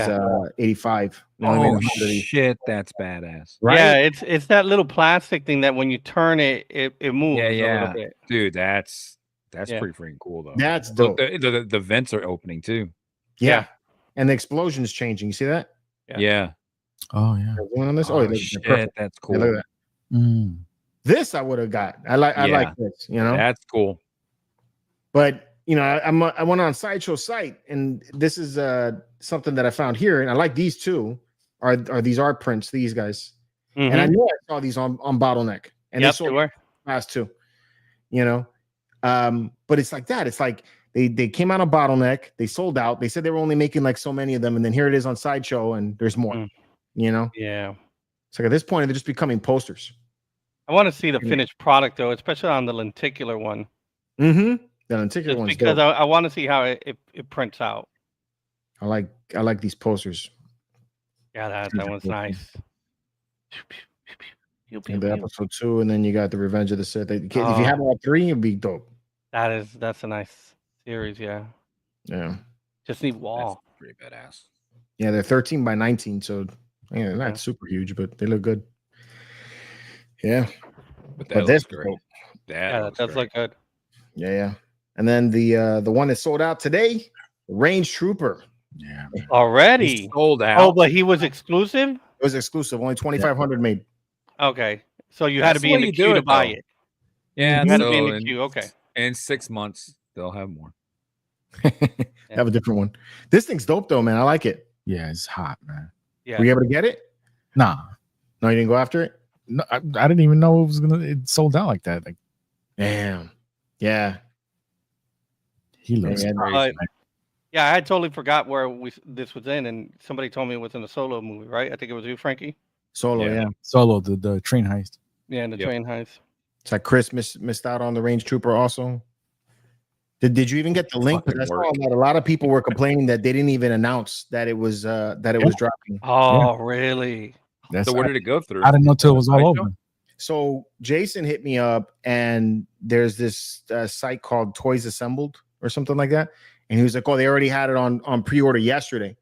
S2: 85.
S3: Oh shit, that's badass.
S4: Right? Yeah, it's that little plastic thing that when you turn it, it moves.
S3: Yeah. Dude, that's pretty freaking cool though.
S2: That's dope.
S3: The vents are opening too.
S2: Yeah. And the explosion is changing. You see that?
S3: Yeah.
S5: Oh yeah.
S2: On this?
S3: Oh shit, that's cool.
S2: Yeah, look at that. This I would have got. I like this,
S3: That's cool.
S2: But I went on Sideshow site, and this is something that I found here, and I like these too. Are these art prints? These guys, and I knew I saw these on Bottleneck, and they sold fast too. But it's like that. It's like they came out on Bottleneck, they sold out. They said they were only making like so many of them, and then here it is on Sideshow, and there's more.
S4: Yeah.
S2: It's like at this point they're just becoming posters.
S4: I want to see the finished product though, especially on the lenticular one.
S2: The lenticular one
S4: because I want to see how it prints out.
S2: I like these posters.
S4: Yeah, that one's nice.
S2: And the episode 2, and then you got the Revenge of the Sith. If you have all 3, it'd be dope.
S4: That's a nice series. Yeah. Just need wall.
S3: That's pretty badass.
S2: Yeah, they're 13 by 19, so they're not super huge, but they look good. Yeah,
S3: but that looks great.
S4: That does look good.
S2: Yeah. And then the one that sold out today, Range Trooper.
S5: Yeah,
S4: already
S3: he sold out.
S4: Oh, but he was exclusive.
S2: It was exclusive. Only 2,500 made.
S4: Okay, so you had to be in the queue to buy it.
S3: Yeah,
S4: you had to be in the queue. Okay.
S3: In 6 months, they'll have more.
S2: Have a different one. This thing's dope though, man. I like it.
S5: Yeah, it's hot, man.
S4: Yeah.
S2: Were you able to get it?
S5: Nah.
S2: No, you didn't go after it?
S5: No, I didn't even know it sold out like that. Like,
S2: damn. Yeah.
S5: He looks crazy.
S4: Yeah, I totally forgot where this was in, and somebody told me it was in a Solo movie, right? I think it was you, Frankie.
S2: Solo, yeah.
S5: Solo, the train heist.
S4: Yeah, and the train heist.
S2: It's like Chris missed out on the Range Trooper also. Did you even get the link? Because I saw that a lot of people were complaining that they didn't even announce that it was was dropping.
S4: Oh, really?
S3: So where did it go through?
S5: I didn't know till it was all over.
S2: So Jason hit me up, and there's this site called Toys Assembled or something like that, and he was like, "Oh, they already had it on pre-order yesterday."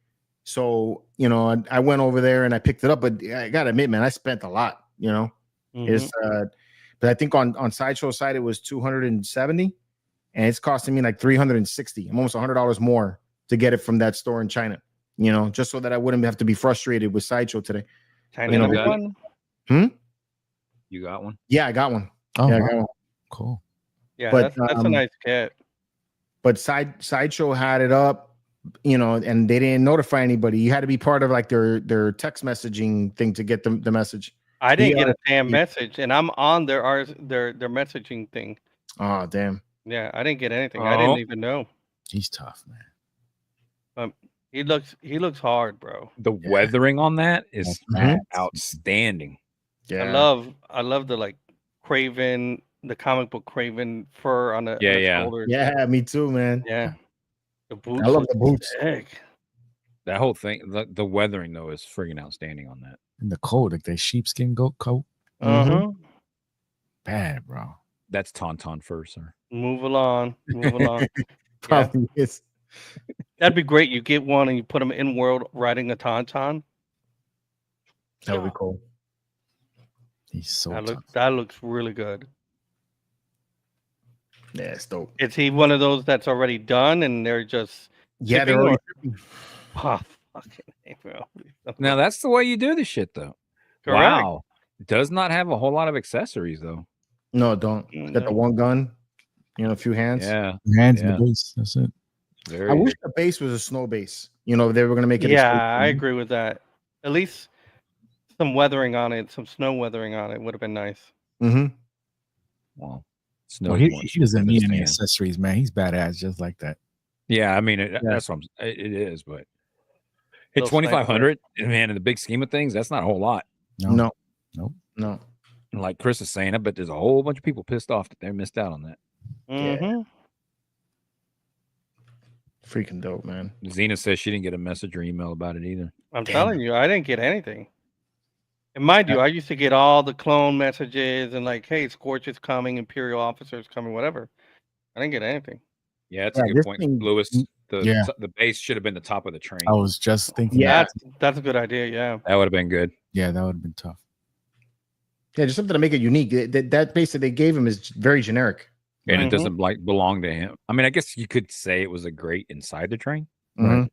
S2: So I went over there and I picked it up, but I gotta admit, man, I spent a lot. It's but I think on Sideshow side it was $270, and it's costing me like $360. I'm almost $100 more to get it from that store in China. Just so that I wouldn't have to be frustrated with Sideshow today.
S4: China one?
S3: You got one?
S2: Yeah, I got one.
S5: Oh,
S2: yeah,
S5: wow.
S2: I got one.
S5: Cool.
S4: Yeah, but, that's a nice kit.
S2: But Sideshow had it up, and they didn't notify anybody. You had to be part of like their text messaging thing to get the message.
S4: I didn't get a damn message, and I'm on their messaging thing.
S2: Oh, damn.
S4: Yeah, I didn't get anything. I didn't even know.
S5: He's tough, man.
S4: He looks hard, bro.
S3: The weathering on that is outstanding.
S4: Yeah, I love the like Craven, the comic book Craven fur on the shoulders.
S2: Yeah, me too, man.
S4: Yeah, the boots.
S2: I love the boots.
S3: That whole thing, the weathering though is freaking outstanding on that.
S5: And the coat, like the sheepskin goat coat. Bad, bro.
S3: That's Tauntaun fur, sir.
S4: Move along.
S2: Probably is.
S4: That'd be great. You get one and you put them in world riding a Tauntaun.
S2: That would be cool.
S5: He's so
S4: that looks really good.
S2: Yeah, it's dope.
S4: Is he one of those that's already done and they're just
S2: they're already
S4: oh, fucking hey, bro.
S3: Now that's the way you do this shit though.
S4: Correct.
S3: Wow. Does not have a whole lot of accessories though.
S2: No, don't. Got the one gun, a few hands.
S3: Yeah.
S5: Hands in the base. That's it.
S2: I wish the base was a snow base. They were gonna make it.
S4: Yeah, I agree with that. At least some weathering on it, some snow weathering on it would have been nice.
S3: Well,
S5: he doesn't need any accessories, man. He's badass just like that.
S3: Yeah, I mean that's what it is, but at 2,500, man, in the big scheme of things, that's not a whole lot.
S2: No.
S3: And like Chris is saying, I bet there's a whole bunch of people pissed off that they missed out on that.
S2: Yeah. Freaking dope, man.
S3: Xena says she didn't get a message or email about it either.
S4: I'm telling you, I didn't get anything. And mind you, I used to get all the clone messages and like, hey, Scorch is coming, Imperial officers coming, whatever. I didn't get anything.
S3: Yeah, that's a good point, Lewis. The base should have been the top of the train.
S5: I was just thinking.
S4: Yeah, that's a good idea. Yeah,
S3: that would have been good.
S5: Yeah, that would have been tough.
S2: Yeah, just something to make it unique. That base that they gave him is very generic,
S3: and it doesn't belong to him. I mean, I guess you could say it was a grate inside the train,
S5: right?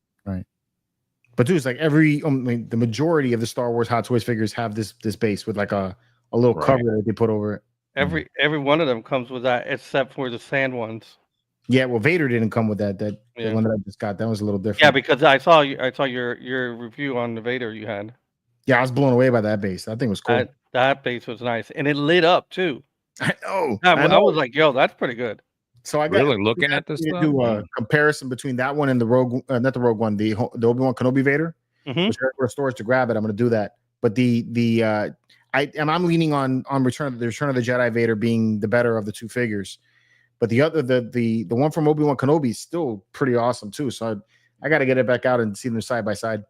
S2: But dude, it's like the majority of the Star Wars Hot Toys figures have this base with like a little cover that they put over it.
S4: Every one of them comes with that, except for the sand ones.
S2: Yeah, well, Vader didn't come with that. The one that I just got, that was a little different.
S4: Yeah, because I saw your review on the Vader you had.
S2: Yeah, I was blown away by that base. That thing was cool.
S4: That base was nice, and it lit up too.
S2: I know.
S4: I was like, yo, that's pretty good.
S2: So I
S3: got looking at this stuff.
S2: Do a comparison between that one and the Rogue, not the Rogue One, the Obi-Wan Kenobi Vader. Which are stores to grab it. I'm going to do that. But I'm leaning on the Return of the Jedi Vader being the better of the two figures. But the one from Obi-Wan Kenobi is still pretty awesome too. So I got to get it back out and see them side by side.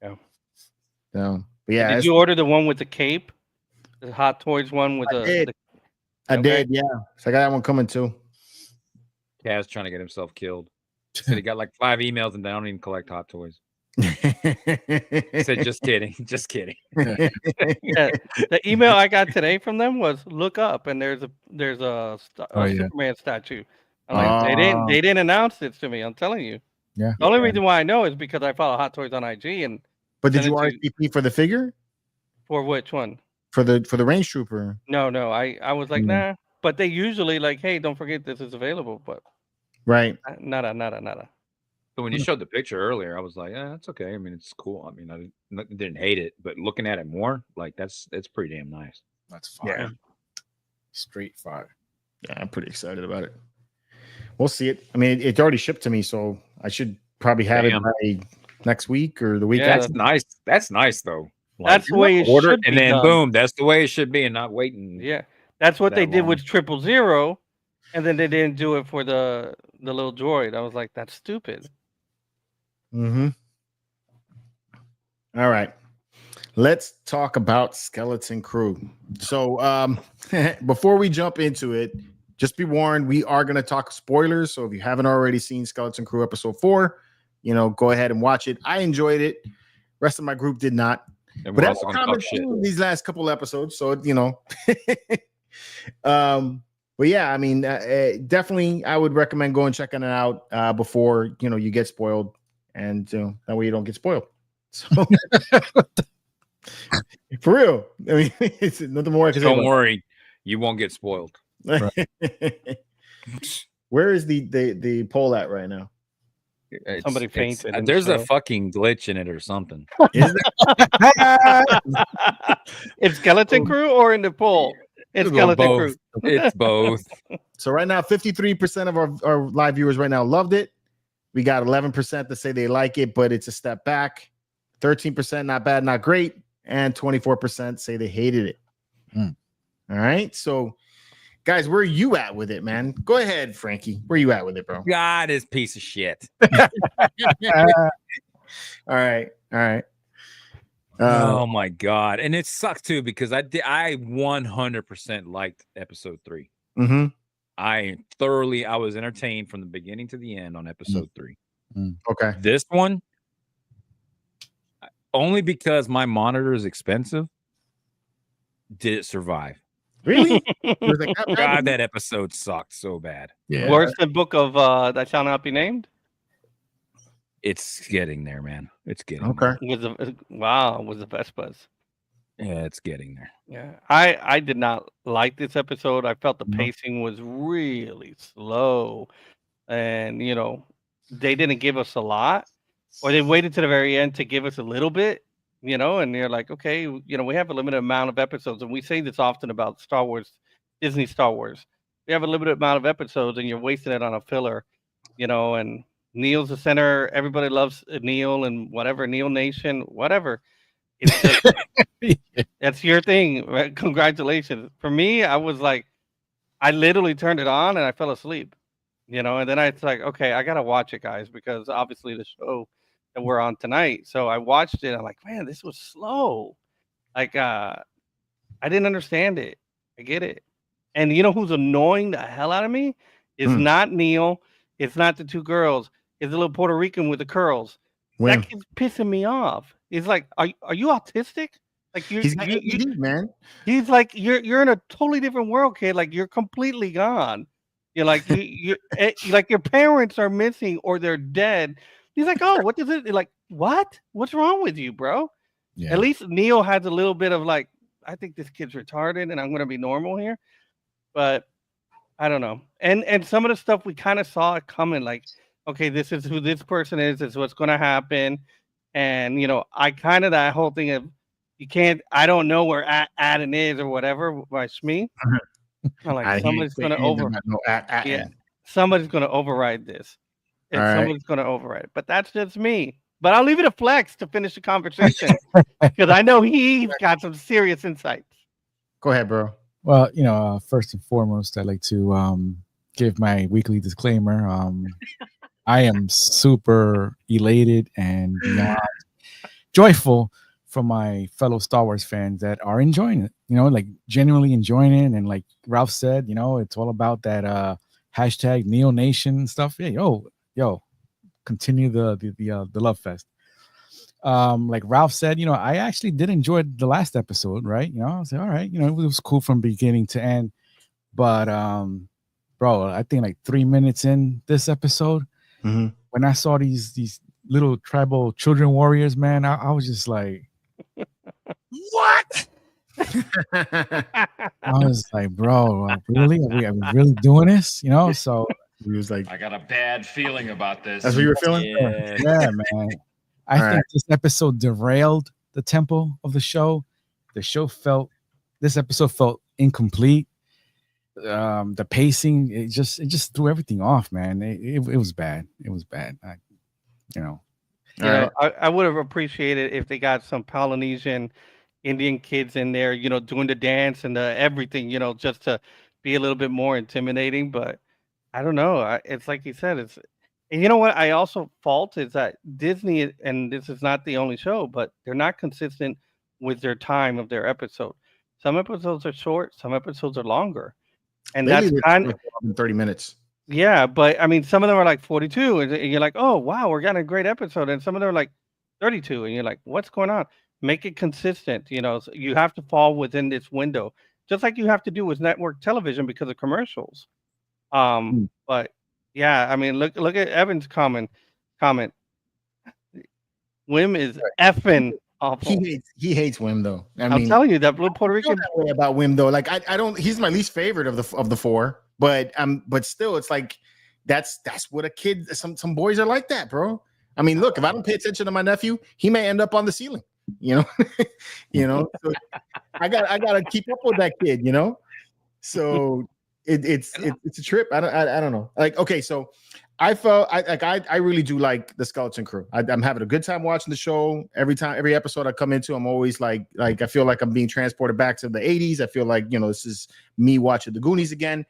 S4: Yeah.
S2: So, but yeah.
S4: Did you order the one with the cape? The Hot Toys one with
S2: I did, yeah. So I got that one coming too.
S3: Kaz trying to get himself killed. He said he got like 5 emails and they don't even collect Hot Toys. He said, just kidding.
S4: Yeah, the email I got today from them was look up and there's a Superman statue. I'm like, they didn't announce this to me. I'm telling you.
S5: Yeah.
S4: The only reason why I know is because I follow Hot Toys on IG
S2: But did you RSVP for the figure?
S4: For which one?
S2: For the Range Trooper.
S4: No. I was like, nah. But they usually like, hey, don't forget this is available. But
S2: right.
S4: Nada.
S3: So when you showed the picture earlier, I was like, that's okay. I mean, it's cool. I mean, I didn't hate it, but looking at it more, like that's pretty damn nice.
S5: That's fine.
S2: Yeah.
S5: Straight fire.
S2: Yeah, I'm pretty excited about it. We'll see it. I mean, it already shipped to me, so I should probably have it by next week or the week.
S3: Yeah, that's nice. That's nice though.
S4: Like, that's the way it should be.
S3: And then
S4: done.
S3: Boom, that's the way it should be, and not waiting.
S4: Yeah, that's what they did with 000, and then they didn't do it for the little droid. I was like, that's stupid.
S2: Mm-hmm. All right. Let's talk about Skeleton Crew. So before we jump into it, just be warned, we are going to talk spoilers. So if you haven't already seen Skeleton Crew episode 4, go ahead and watch it. I enjoyed it. Rest of my group did not.
S3: And
S2: but that's a common theme these last couple episodes. So, but yeah, I mean, definitely I would recommend going and checking it out before, you get spoiled. And that way you don't get spoiled. So for real. I mean, it's nothing more.
S3: Don't worry, you won't get spoiled.
S2: Right. Where is the poll at right now?
S4: Somebody fainted.
S3: There's a fucking glitch in it or something.
S2: Is
S4: there? It's Skeleton Crew or in the poll? It's Skeleton Crew.
S3: It's both.
S2: So right now, 53% of our live viewers right now loved it. We got 11% that say they like it, but it's a step back. 13% not bad, not great, and 24% say they hated it. All right, so guys, where are you at with it, man? Go ahead, Frankie. Where are you at with it, bro?
S3: God, this piece of shit.
S2: All right.
S3: Oh my god, and it sucks too because I 100% liked episode 3.
S2: Mm-hmm.
S3: I was entertained from the beginning to the end on episode 3.
S2: Okay,
S3: this one, only because my monitor is expensive, did it survive?
S2: Really?
S3: God, that episode sucked so bad.
S4: Yeah. Worse than Book of That Shall Not Be Named?
S3: It's getting there, man. It's getting
S2: there.
S4: Was the best buzz.
S3: Yeah, it's getting there.
S4: Yeah. I did not like this episode. I felt the pacing was really slow. And, they didn't give us a lot. Or they waited to the very end to give us a little bit, and they're like, okay, we have a limited amount of episodes. And we say this often about Star Wars, Disney Star Wars. We have a limited amount of episodes and you're wasting it on a filler, and Neil's the center. Everybody loves Neil and whatever, Neil Nation, whatever. It's just, that's your thing. Right? Congratulations. For me, I was like, I literally turned it on and I fell asleep, and then it's like, okay, I got to watch it, guys, because obviously the show that we're on tonight. So I watched it. I'm like, man, this was slow. Like, I didn't understand it. I get it. And who's annoying the hell out of me? It's not Neil. It's not the two girls. It's the little Puerto Rican with the curls. That kid's pissing me off. He's like, are you autistic? Like
S2: he's ADD, man.
S4: He's like, you're in a totally different world, kid. Like you're completely gone. You're like you're like your parents are missing or they're dead. He's like, oh, what does it like? What? What's wrong with you, bro? Yeah. At least Neil has a little bit of like, I think this kid's retarded and I'm gonna be normal here. But I don't know. And some of the stuff we kind of saw it coming, like, okay, this is who this person is, this is what's gonna happen. And I kind of that whole thing of I don't know where Adam is or whatever by Shmi. I'm like, somebody's gonna somebody's gonna override this. And somebody's going to override it. But that's just me. But I'll leave it to Flex to finish the conversation because I know he's got some serious insights.
S2: Go ahead, bro.
S5: Well, first and foremost, I'd like to give my weekly disclaimer. I am super elated and beyond joyful for my fellow Star Wars fans that are enjoying it, like genuinely enjoying it. And like Ralph said, it's all about that hashtag Neo Nation stuff. Yeah, yo, continue the love fest. Like Ralph said, I actually did enjoy the last episode, right? I was like, all right, it was cool from beginning to end. But bro, I think like 3 minutes in this episode, when I saw these little tribal children warriors, man, I was just like, what? I was like, bro, really? Are we really doing this? So
S2: he was like,
S1: I got a bad feeling about this.
S2: That's what you were feeling?
S5: Yeah, man. I think this episode derailed the tempo of the show. This episode felt incomplete. The pacing, it just threw everything off, man. It was bad. It was bad. You know,
S4: I would have appreciated if they got some Polynesian Indian kids in there, doing the dance and the everything, just to be a little bit more intimidating. But I don't know. It's like you said, and you know what? I also fault is that Disney, and this is not the only show, but they're not consistent with their time of their episode. Some episodes are short, some episodes are longer, and
S2: Lately,
S4: that's kind of
S2: 30 minutes.
S4: yeah. But I mean, some of them are like 42, and you're like, oh wow, we're getting a great episode, and some of them are like 32, and you're like, what's going on? Make it consistent. So you have to fall within this window, just like you have to do with network television because of commercials. But yeah, I mean, look at Evan's comment. Wim is effing awful.
S2: He hates Wim though.
S4: I'm telling you, that little Puerto
S2: I feel
S4: Rican
S2: that way about Wim though. Like I don't. He's my least favorite of the four. But still, it's like that's what a kid. Some boys are like that, bro. I mean, look, if I don't pay attention to my nephew, he may end up on the ceiling. So I gotta keep up with that kid. So it's a trip. I don't know. Like, okay, so I felt I really do like the Skeleton Crew. I'm having a good time watching the show. Every episode I come into, I'm always like I feel like I'm being transported back to the 80s. I feel like this is me watching the Goonies again.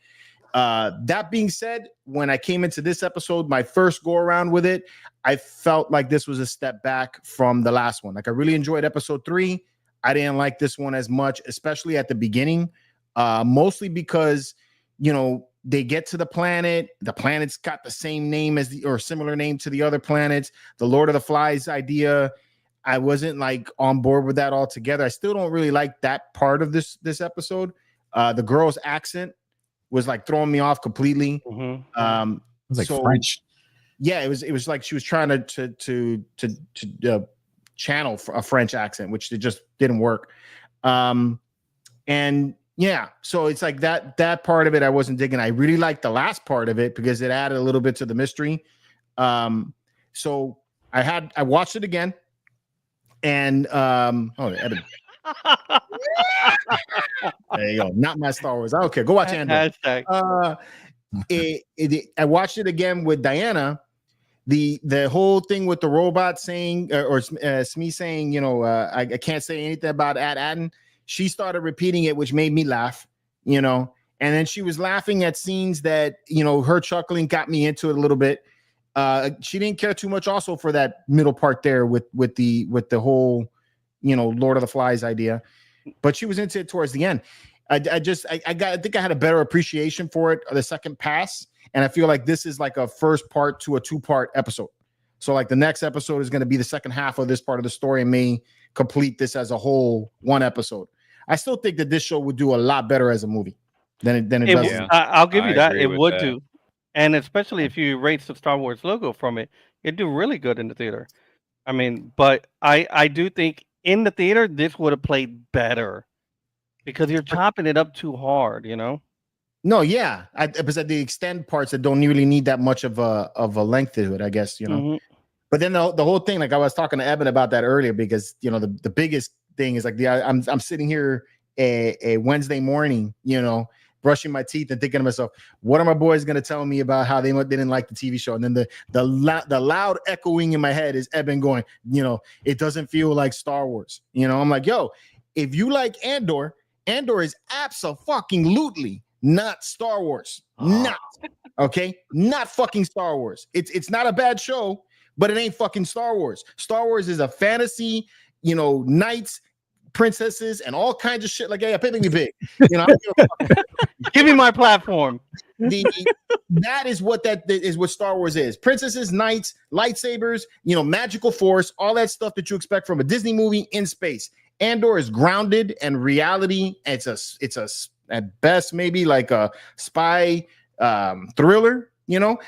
S2: That being said, when I came into this episode, my first go around with it, I felt like this was a step back from the last one. Like I really enjoyed episode 3. I didn't like this one as much, especially at the beginning, mostly because they get to the planet. The planet's got the same name or similar name to the other planets. The Lord of the Flies idea, I wasn't like on board with that altogether. I still don't really like that part of this episode. The girl's accent was like throwing me off completely.
S5: It was like French.
S2: Yeah, it was like she was trying to channel a French accent, which it just didn't work. And yeah, so it's like that part of it I wasn't digging. I really liked the last part of it because it added a little bit to the mystery. So I watched it again, and Evan. There you go. Not my Star Wars. I don't care. Go watch Andor. I watched it again with Diana. The whole thing with the robot saying or Smee saying, I can't say anything about Aden. She started repeating it, which made me laugh, and then she was laughing at scenes that, her chuckling got me into it a little bit. She didn't care too much also for that middle part there with the whole, Lord of the Flies idea, but she was into it towards the end. I think I had a better appreciation for it the second pass. And I feel like this is like a first part to a 2-part episode. So like the next episode is going to be the second half of this part of the story and may complete this as a whole one episode. I still think that this show would do a lot better as a movie than it does.
S4: Yeah. I'll give you that. It would do. And especially if you erase the Star Wars logo from it, it'd do really good in the theater. I mean, but I do think in the theater, this would have played better because you're chopping it up too hard,
S2: No, yeah, because they extend parts that don't really need that much of a length to it, I guess,
S4: Mm-hmm.
S2: But then the whole thing, like I was talking to Evan about that earlier, because the biggest thing is like I'm sitting here a Wednesday morning, brushing my teeth and thinking to myself, what are my boys going to tell me about how they didn't like the TV show? And then the loud echoing in my head is Evan going, it doesn't feel like Star Wars. I'm like, yo, if you like Andor is absolutely not Star Wars. Not okay. Not fucking Star Wars. It's not a bad show, but it ain't fucking Star Wars. Star Wars is a fantasy, knights, princesses, and all kinds of shit. Like, hey, pay me big.
S4: Give me my platform.
S2: That is what what Star Wars is. Princesses, knights, lightsabers, magical force, all that stuff that you expect from a Disney movie in space. Andor is grounded and reality. It's a at best maybe like a spy thriller,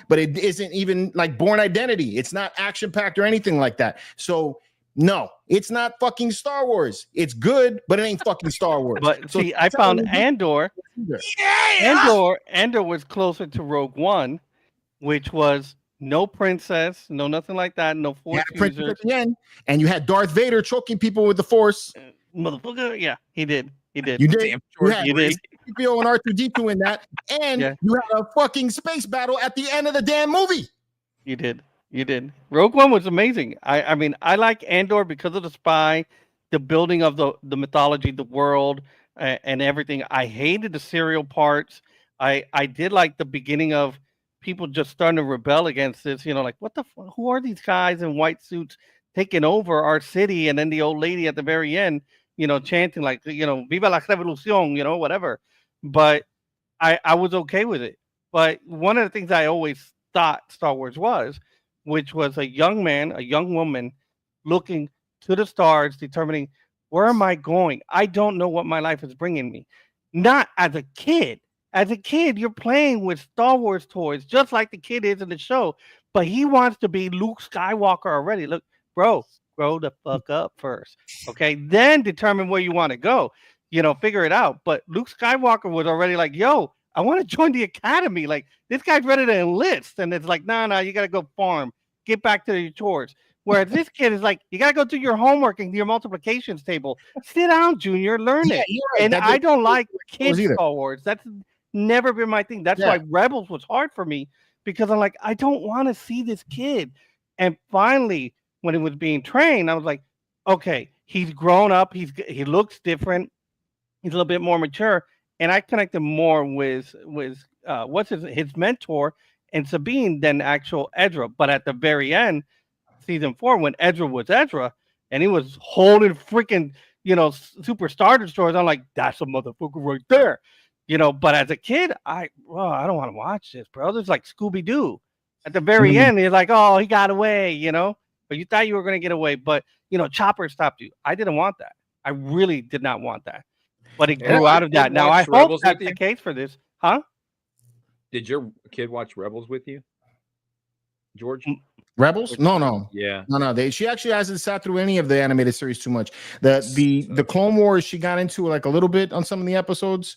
S2: but it isn't even like Born Identity. It's not action packed or anything like that. So no, it's not fucking Star Wars. It's good, but it ain't fucking Star Wars.
S4: But see, I found Andor. Yeah! Andor was closer to Rogue One, which was no princess, no nothing like that, no force users.
S2: At the end, and you had Darth Vader choking people with the force.
S4: Motherfucker, yeah, he did.
S2: You did.
S4: You did.
S2: C-3PO and R2-D2 in that, and you had a fucking space battle at the end of the damn movie.
S4: You did. You did. Rogue One was amazing. I mean, I like Andor because of the spy, the building of the mythology, the world, and everything. I hated the serial parts. I did like the beginning of people just starting to rebel against this. Like what who are these guys in white suits taking over our city? And then the old lady at the very end, chanting like, "Viva la revolución," whatever. But I was okay with it. But one of the things I always thought Star Wars was, which was a young man, a young woman looking to the stars, determining where am I going? I don't know what my life is bringing me. Not as a kid. As a kid, you're playing with Star Wars toys, just like the kid is in the show. But he wants to be Luke Skywalker already. Look, bro, grow the fuck up first. Okay. Then determine where you want to go. Figure it out. But Luke Skywalker was already like, yo, I want to join the academy. Like, this guy's ready to enlist. And it's like, no, you got to go farm. Get back to your chores. Whereas this kid is like, you got to go do your homework and your multiplications table. Sit down, Junior, learn it.
S2: Right.
S4: And I don't like kids Star Wars. That's never been my thing. That's why Rebels was hard for me, because I'm like, I don't want to see this kid. And finally, when it was being trained, I was like, okay, he's grown up. He looks different. He's a little bit more mature, and I connected more with what's his mentor and Sabine than actual Ezra. But at the very end, season 4, when Ezra was Ezra, and he was holding freaking super Star Destroyers, I'm like, that's a motherfucker right there, But as a kid, I don't want to watch this, bro. This is like Scooby Doo. At the very end, he's like, oh, he got away, But you thought you were gonna get away, but Chopper stopped you. I didn't want that. I really did not want that. But it grew out of that. Now I hope that's the case for this, huh?
S3: Did your kid watch Rebels with you, George?
S2: Rebels? No.
S3: Yeah.
S2: No. She actually hasn't sat through any of the animated series too much. The Clone Wars, she got into like a little bit on some of the episodes.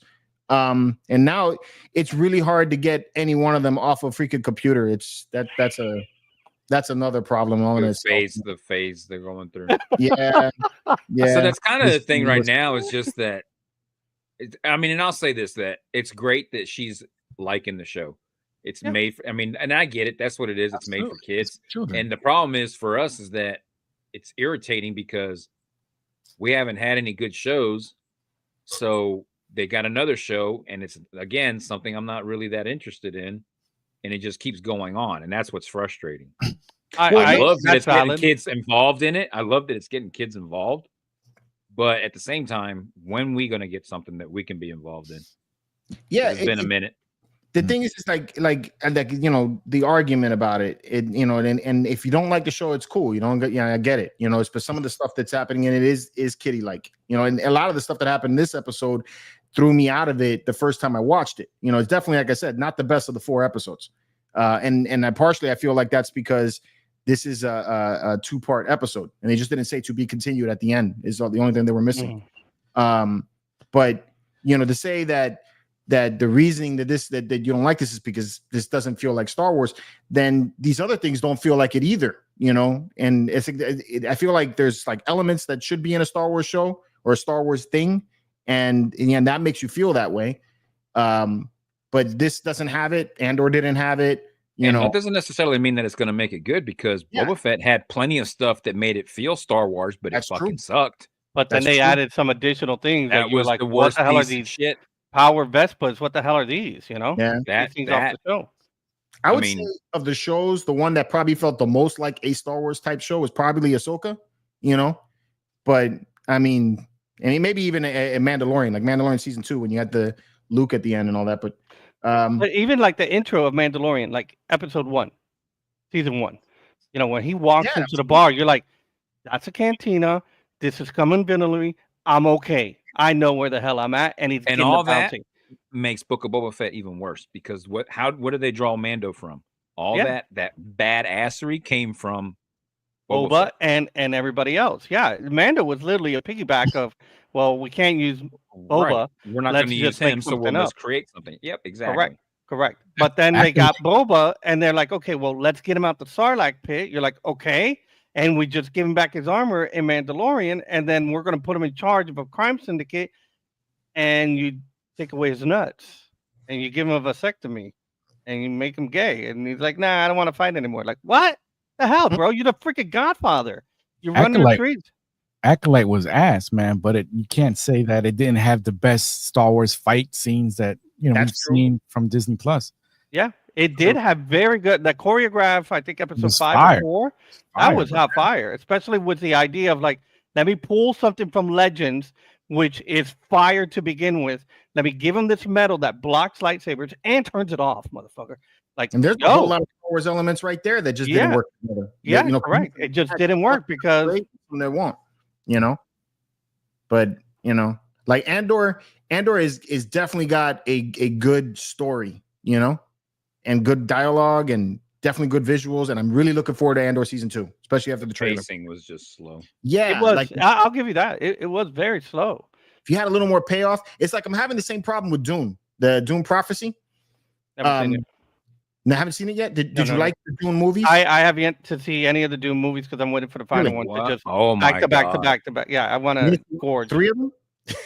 S2: And now it's really hard to get any one of them off a freaking computer. That's another problem on
S3: the phase they're going through.
S2: Yeah.
S3: So that's kind of the thing right now, is just that. And I'll say this, that it's great that she's liking the show. It's made for, and I get it. That's what it is. It's made for kids. And the problem is for us is that it's irritating because we haven't had any good shows. So they got another show, and it's, again, something I'm not really that interested in. And it just keeps going on. And that's what's frustrating. I love that it's getting kids involved in it. I love that it's getting kids involved. But at the same time, when are we going to get something that we can be involved in?
S2: Yeah.
S3: It's been a minute.
S2: The thing is, it's like the argument about it, and if you don't like the show, it's cool. You don't get, I get it. But some of the stuff that's happening in it is kiddie like, and a lot of the stuff that happened in this episode threw me out of it the first time I watched it. It's definitely, like I said, not the best of the 4 episodes. And I feel like that's because this is a 2-part episode, and they just didn't say to be continued at the end is the only thing they were missing. But to say that the reasoning that you don't like this is because this doesn't feel like Star Wars, then these other things don't feel like it either. And I feel like there's like elements that should be in a Star Wars show or a Star Wars thing, and that makes you feel that way. But this doesn't have it. Andor didn't have it.
S3: That doesn't necessarily mean that it's going to make it good, because Boba Fett had plenty of stuff that made it feel Star Wars, but it fucking sucked.
S4: But then they added some additional things that was like, what the hell are these
S3: shit?
S4: Power Vespas? What the hell are these?
S2: Yeah,
S3: that
S4: off the show.
S2: I would say of the shows, the one that probably felt the most like a Star Wars type show was probably Ahsoka. But and maybe even a Mandalorian, like Mandalorian season 2, when you had the Luke at the end and all that. But
S4: even like the intro of Mandalorian, like episode 1, season 1, when he walks into the bar, you're like, that's a cantina. This is coming vinily. I'm okay. I know where the hell I'm at, and he's
S3: all that makes Book of Boba Fett even worse, because what did they draw Mando from? All that badassery came from
S4: Boba and everybody else. Yeah, Mando was literally a piggyback of, well, we can't use Boba.
S3: Right. We're not going to use him, so we'll just create something. Yep, exactly.
S4: Correct. But then they got Boba, and they're like, okay, well, let's get him out the Sarlacc pit. You're like, okay. And we just give him back his armor in Mandalorian, and then we're going to put him in charge of a crime syndicate, and you take away his nuts, and you give him a vasectomy, and you make him gay. And he's like, nah, I don't want to fight anymore. Like, what? The hell, bro? You're the freaking Godfather. You're running the
S5: Acolyte.
S4: streets.
S5: Acolyte was ass, man, but you can't say that it didn't have the best Star Wars fight scenes that we've seen from Disney Plus.
S4: Yeah, it did have very good. The choreograph, I think episode 5
S5: fire.
S4: or 4,
S5: Fire,
S4: that was hot fire, especially with the idea of like, let me pull something from Legends, which is fire to begin with. Let me give him this metal that blocks lightsabers and turns it off, motherfucker. Like,
S2: And there's a whole lot of Star Wars elements right there that just didn't work together.
S4: Yeah, correct. It just didn't work because
S2: they won't, But like Andor is definitely got a good story, and good dialogue and definitely good visuals. And I'm really looking forward to Andor season 2, especially after the trailer.
S3: Pacing was just slow.
S2: Yeah,
S4: it was. I'll give you that. It was very slow.
S2: If you had a little more payoff, it's like I'm having the same problem with Dune, the Dune Prophecy.
S4: Never seen it.
S2: No, haven't seen it yet. Did you like the Dune movies?
S4: I have yet to see any of the Dune movies because I'm waiting for the final one to just back to back to back. Yeah, I want to gorge
S2: 3 of them.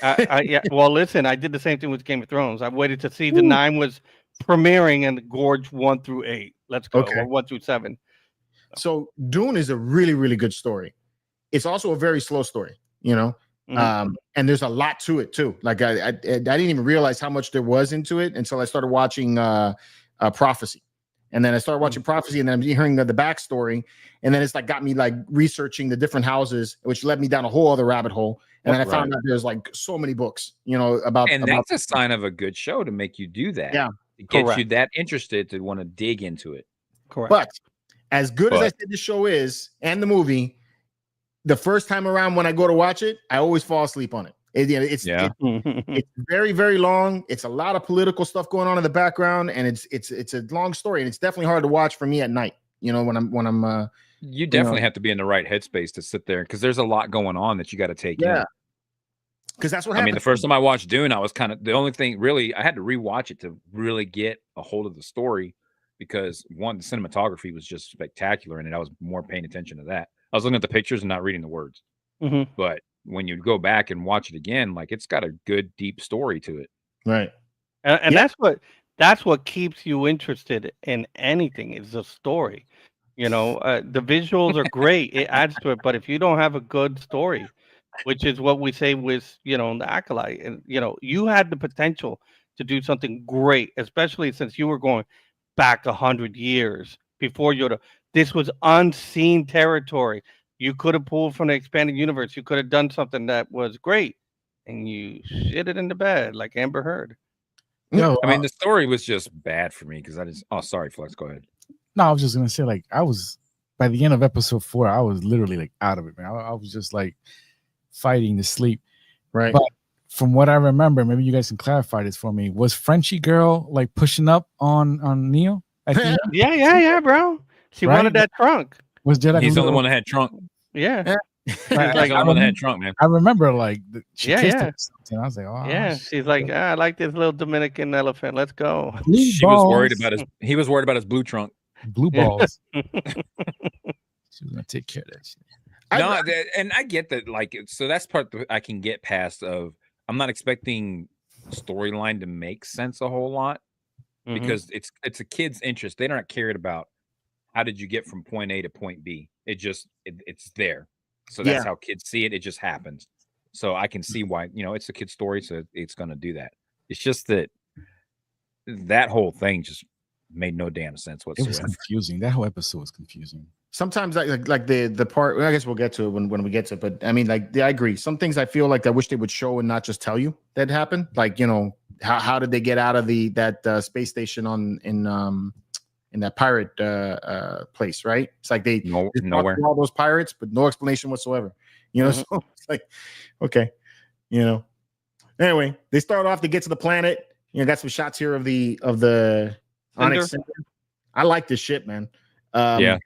S4: Yeah. Well, listen, I did the same thing with Game of Thrones. I waited to see the 9 was premiering and gorge 1 through 8. Let's go. Or 1 through 7. So
S2: Dune is a really, really good story. It's also a very slow story, and there's a lot to it too. Like I didn't even realize how much there was into it until I started watching Prophecy. And then I started watching Prophecy, and then I'm hearing the backstory, and then it's like got me like researching the different houses, which led me down a whole other rabbit hole. And then I found out there's like so many books, about.
S3: And that's a sign of a good show to make you do that.
S2: Yeah,
S3: it gets you that interested to want to dig into it.
S4: Correct.
S2: But as good as I said the show is, and the movie, the first time around when I go to watch it, I always fall asleep on it. It's very, very long. It's a lot of political stuff going on in the background, and it's a long story, and it's definitely hard to watch for me at night. When I'm
S3: you definitely have to be in the right headspace to sit there because there's a lot going on that you got to take in.
S2: Because that's what happened.
S3: I mean, the first time I watched Dune, I was kind of the only thing really I had to rewatch it to really get a hold of the story because one, the cinematography was just spectacular, and I was more paying attention to that. I was looking at the pictures and not reading the words, but when you go back and watch it again, like it's got a good deep story to it.
S2: Right.
S4: And that's what keeps you interested in anything is the story. The visuals are great. It adds to it. But if you don't have a good story, which is what we say with, the Acolyte, and, you had the potential to do something great, especially since you were going back 100 years before Yoda. This was unseen territory. You could have pulled from the expanded universe. You could have done something that was great, and you shit it in the bed like Amber Heard.
S5: No,
S3: I mean the story was just bad for me because I just. Oh, sorry, Flex. Go ahead.
S5: No, I was just gonna say like I was by the end of episode 4, I was literally like out of it, man. I was just like fighting to sleep.
S2: Right.
S5: But from what I remember, maybe you guys can clarify this for me. Was Frenchie girl like pushing up on Neo?
S4: Yeah, bro. She wanted that trunk.
S5: Was Jedi?
S3: He's the only one that had trunk.
S4: Yeah.
S3: He's the only one that had trunk, man.
S5: I remember like she kissed
S4: yeah.
S5: him or something. I was like, oh
S4: yeah. She's like, I like this little Dominican elephant. Let's go.
S3: She was worried about he was worried about his blue trunk.
S5: Blue balls. She was gonna take care of that shit.
S3: No, and I get that. Like, so that's part that I can get past. Of I'm not expecting storyline to make sense a whole lot because it's a kid's interest. They're not cared about how did you get from point A to point B. It's there. So that's how kids see it. It just happens. So I can see why, it's a kid's story, so it's going to do that. It's just that whole thing just made no damn sense whatsoever.
S5: It was confusing. That whole episode was confusing.
S2: Sometimes like the part, I guess we'll get to it when we get to it, but I mean, like, I agree. Some things I feel like I wish they would show and not just tell you that happened. Like, how did they get out of that space station in that pirate place, right? It's like they nowhere all those pirates, but no explanation whatsoever. So it's like, okay, Anyway, they start off to get to the planet. Got some shots here of the Onyx Cinder. I like this shit, man.
S3: I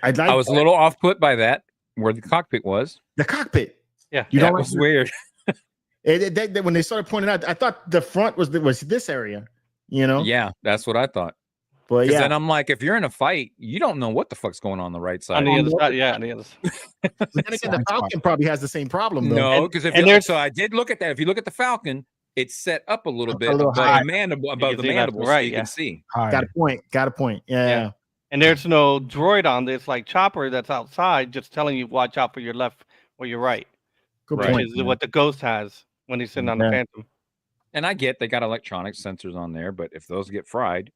S3: was a little off put by that where the cockpit was.
S2: The cockpit,
S3: That was weird.
S2: When they started pointing out, I thought the front was this area.
S3: Yeah, that's what I thought.
S2: But
S3: then I'm like, if you're in a fight, you don't know what the fuck's going on the right side.
S4: On the other side, on the other side.
S2: But then again, the Falcon probably has the same problem, though.
S3: No, because so I did look at that. If you look at the Falcon, it's set up a little bit above the mandible, so you can see.
S2: Got a point. Yeah.
S4: And there's no droid on this like Chopper that's outside, just telling you watch out for your left or your right,
S2: Good
S4: which
S2: point.
S4: is what the Ghost has when he's sitting on the
S2: Yeah.
S4: Phantom.
S3: And I get they got electronic sensors on there, but if those get fried,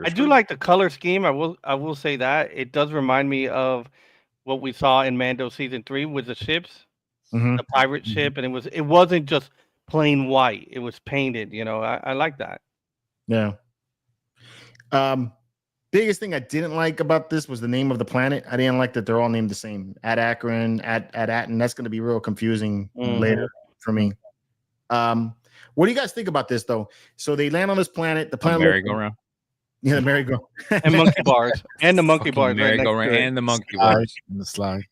S4: I do like the color scheme. I will say that it does remind me of what we saw in Mando season 3 with the ships,
S2: Mhm.
S4: the pirate ship, and it wasn't just plain white. It was painted. I like that.
S2: Yeah. Biggest thing I didn't like about this was the name of the planet. I didn't like that they're all named the same. At Akron, at Atten. That's going to be real confusing later for me. What do you guys think about this though? So they land on this planet. The planet
S3: merry-go-round.
S2: Yeah, the merry-go.
S4: And monkey bars. And the monkey bars right next
S3: merry-go-round
S4: to it.
S3: and the monkey bars.
S5: The slide.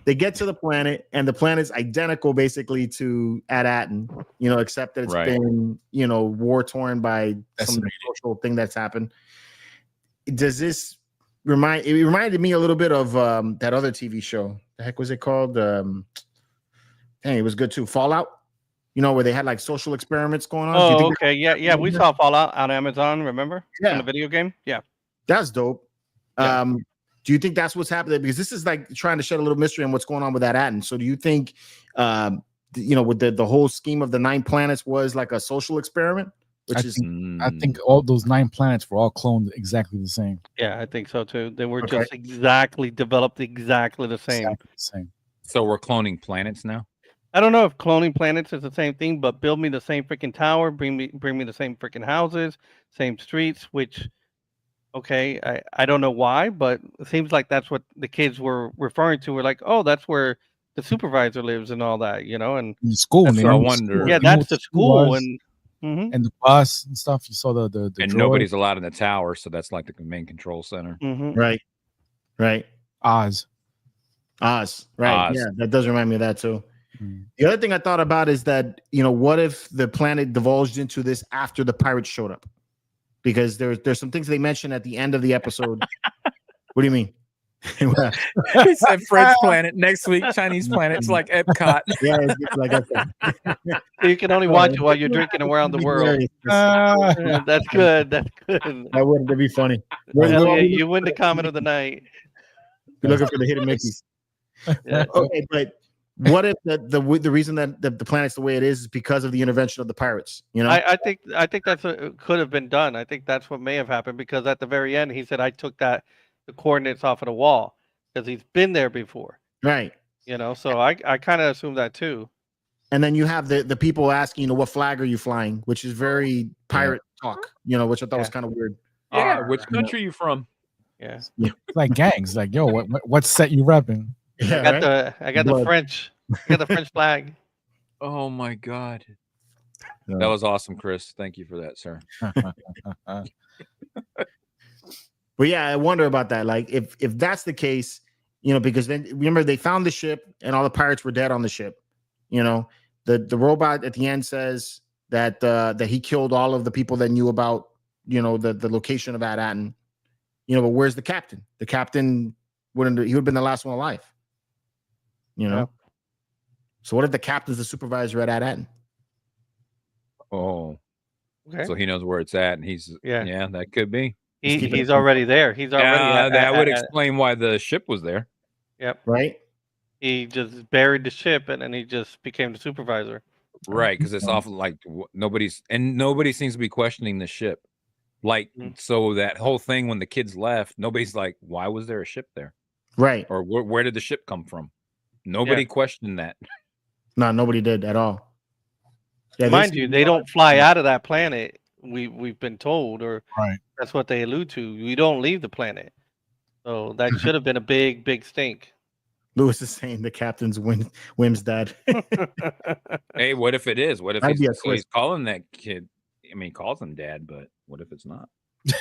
S2: They get to the planet, and the planet's identical basically to at Atten, except that it's been, war torn by some social thing that's happened. Does this it reminded me a little bit of that other TV show. The heck was it called? Dang, it was good too. Fallout, where they had like social experiments going on.
S4: Oh, okay. Yeah. We saw Fallout on Amazon, remember?
S2: Yeah.
S4: In the video game? Yeah.
S2: That's dope.
S4: Yeah.
S2: Do you think that's what's happening? Because this is like trying to shed a little mystery on what's going on with that Atten. So do you think, with the whole scheme of the 9 planets was like a social experiment?
S5: I think all those 9 planets were all cloned exactly the same.
S4: Yeah, I think so too. They were just developed exactly the same.
S5: Exactly the same.
S3: So we're cloning planets now?
S4: I don't know if cloning planets is the same thing, but build me the same freaking tower, bring me the same freaking houses, same streets, which I don't know why, but it seems like that's what the kids were referring to. We're like, oh, that's where the supervisor lives and all that, and
S5: in the school.
S3: That's what I wonder.
S4: Yeah, that's the school
S5: and the bus and stuff. You saw the
S3: and
S5: droid.
S3: nobody's allowed in the tower, so that's like the main control center.
S2: Right.
S5: Oz.
S2: Right.
S3: Oz.
S2: Yeah, that does remind me of that too. The other thing I thought about is that, what if the planet divulged into this after the pirates showed up? Because there's some things they mentioned at the end of the episode. What do you mean?
S3: He said Fred's planet next week. Chinese planet's like Epcot.
S2: Yeah, it's like Epcot.
S4: You can only watch it while you're drinking around the world. That's good. That's good.
S2: That wouldn't be funny.
S4: You win the comment of the night.
S2: You're looking for the hidden Mickeys.
S4: Yeah.
S2: Okay, but what if the reason that the planet's the way it is because of the intervention of the pirates?
S4: I think that's could have been done. I think that's what may have happened, because at the very end he said, I took the coordinates off of the wall, because he's been there before.
S2: Right.
S4: So I kind of assume that too.
S2: And then you have the people asking, what flag are you flying? Which is very pirate talk, which I thought was kind of weird.
S3: Yeah, which country are you from?
S4: Yeah.
S5: It's like gangs. Like, yo, what set you repping?
S2: Yeah,
S4: I got the French. I got the French flag.
S3: Oh my God. That was awesome, Chris. Thank you for that, sir.
S2: But yeah, I wonder about that. Like, if that's the case, because then remember they found the ship and all the pirates were dead on the ship. The robot at the end says that he killed all of the people that knew about the location of Atten. But where's the captain? The captain he would have been the last one alive.
S4: Yeah.
S2: So what if the captain's the supervisor at Atten?
S3: Oh,
S4: okay.
S3: So he knows where it's at, and yeah, that could be.
S4: He's already there. He's already
S3: that would explain why the ship was there.
S4: Yep.
S2: Right.
S4: He just buried the ship, and then he just became the supervisor.
S3: Right, because it's awful. Like nobody seems to be questioning the ship. Like, so that whole thing when the kids left, nobody's like, why was there a ship there?
S2: Right.
S3: Or where did the ship come from? Nobody questioned that.
S2: No, nobody did at all. Yeah,
S4: mind you, they don't fly out of that planet. We've been told, or that's what they allude to. We don't leave the planet, so that should have been a big stink.
S2: Lewis is saying the captain's Wim's dad.
S3: Hey, what if it is? What if he's calling that kid? I mean, he calls him dad, but what if it's not?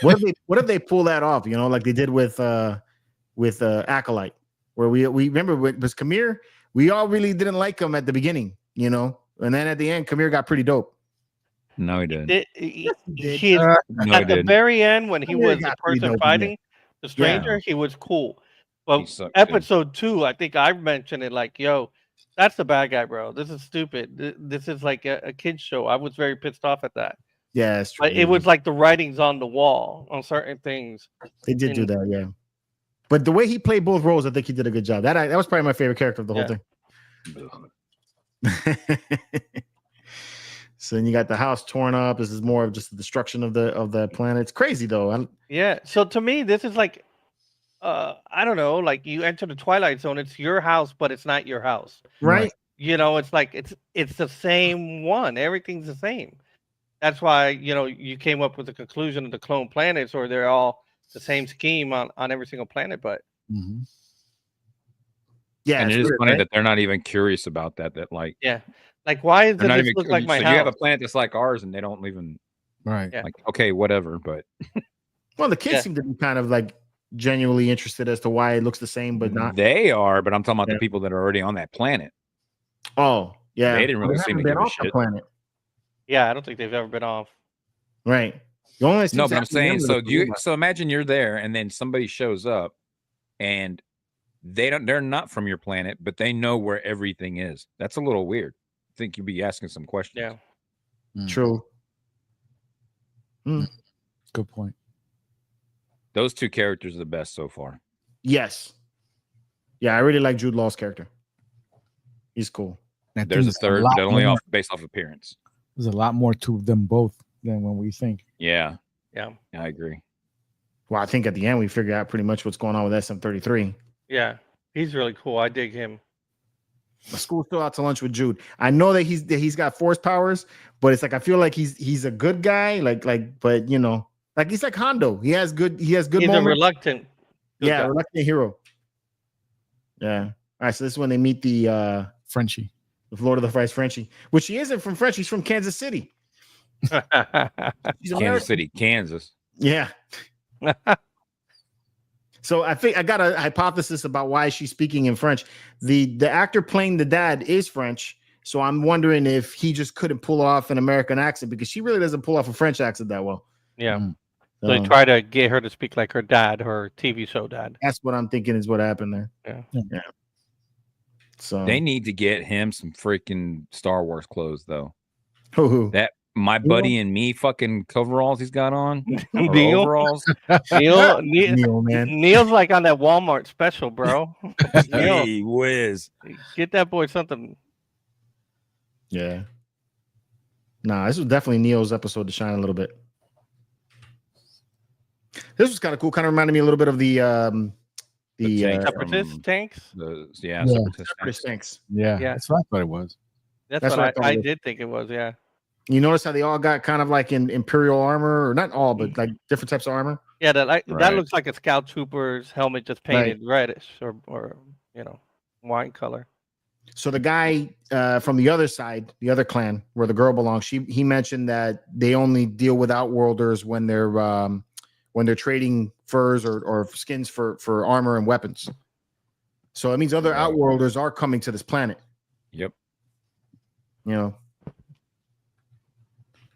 S2: What if they pull that off? Like they did with Acolyte, where we remember it was Kamir. We all really didn't like him at the beginning, and then at the end, Kamir got pretty dope.
S3: No, he didn't.
S4: At the very end, when he was the person fighting the stranger, he was cool. Well, episode 2, I think I mentioned it like, yo, that's the bad guy, bro. This is stupid. This is like a kid's show. I was very pissed off at that.
S2: Yeah, it's true.
S4: But it was like the writings on the wall on certain things.
S2: They did do that, yeah. But the way he played both roles, I think he did a good job. That was probably my favorite character of the whole thing. So then you got the house torn up. This is more of just the destruction of the planet. It's crazy though.
S4: Yeah. So to me, this is like, I don't know, like you enter the Twilight Zone. It's your house, but it's not your house,
S2: right?
S4: It's like it's the same one. Everything's the same. That's why you came up with the conclusion of the clone planets, or they're all the same scheme on every single planet. But
S2: yeah,
S3: and it is funny that they're not even curious about that. That like
S4: why does this look like my house?
S3: You have a planet that's like ours, and they don't even like okay, whatever. But
S2: well, the kids seem to be kind of like genuinely interested as to why it looks the same, but not.
S3: They are, but I'm talking about the people that are already on that planet.
S2: Oh yeah,
S3: they didn't really seem to give a shit.
S2: Planet.
S4: Yeah, I don't think they've ever been off.
S2: Right. No,
S3: but I'm saying so imagine you're there and then somebody shows up and they're not from your planet, but they know where everything is. That's a little weird. I think you'd be asking some questions.
S4: Yeah.
S2: True.
S5: Good point.
S3: Those two characters are the best so far.
S2: Yes. Yeah, I really like Jude Law's character. He's cool.
S3: There's a third, but only based off appearance.
S5: There's a lot more to them both than when we think.
S3: Yeah,
S4: I
S3: agree.
S2: Well, I think at the end we figure out pretty much what's going on with SM-33.
S4: Yeah, he's really cool. I dig him.
S2: The school's still out to lunch with Jude. I know that he's got force powers, but it's like I feel like he's a good guy. But like he's like Hondo. He has good. He's
S4: moments. A reluctant.
S2: Reluctant hero. Yeah. All right. So this is when they meet the
S5: Frenchie.
S2: The Lord of the Fries Frenchie, which he isn't from French. He's from Kansas City.
S3: Kansas City, Kansas.
S2: Yeah. So I think I got a hypothesis about why she's speaking in French. The actor playing the dad is French, so I'm wondering if he just couldn't pull off an American accent because she really doesn't pull off a French accent that well.
S4: Yeah. So they try to get her to speak like her dad, her TV show dad.
S2: That's what I'm thinking is what happened there.
S4: Yeah.
S3: So they need to get him some freaking Star Wars clothes, though.
S2: Who?
S3: That my buddy and me fucking coveralls he's got on.
S4: Neil?
S3: Overalls.
S2: Neil, man.
S4: Neil's like on that Walmart special, bro.
S3: Hey, whiz.
S4: Get that boy something.
S2: Yeah. Nah, this was definitely Neil's episode to shine a little bit. This was kind of cool. Kind of reminded me a little bit of the
S4: Separatist tanks.
S2: Separatist tanks.
S5: Yeah, that's what I thought it was.
S4: That's what I did think it was. Yeah.
S2: You notice how they all got kind of like in Imperial armor, or not all, but like different types of armor.
S4: Yeah, that looks like a scout trooper's helmet just painted reddish or wine color.
S2: So the guy from the other side, the other clan where the girl belongs, he mentioned that they only deal with outworlders when they're trading furs or skins for armor and weapons. So it means other outworlders are coming to this planet.
S3: Yep.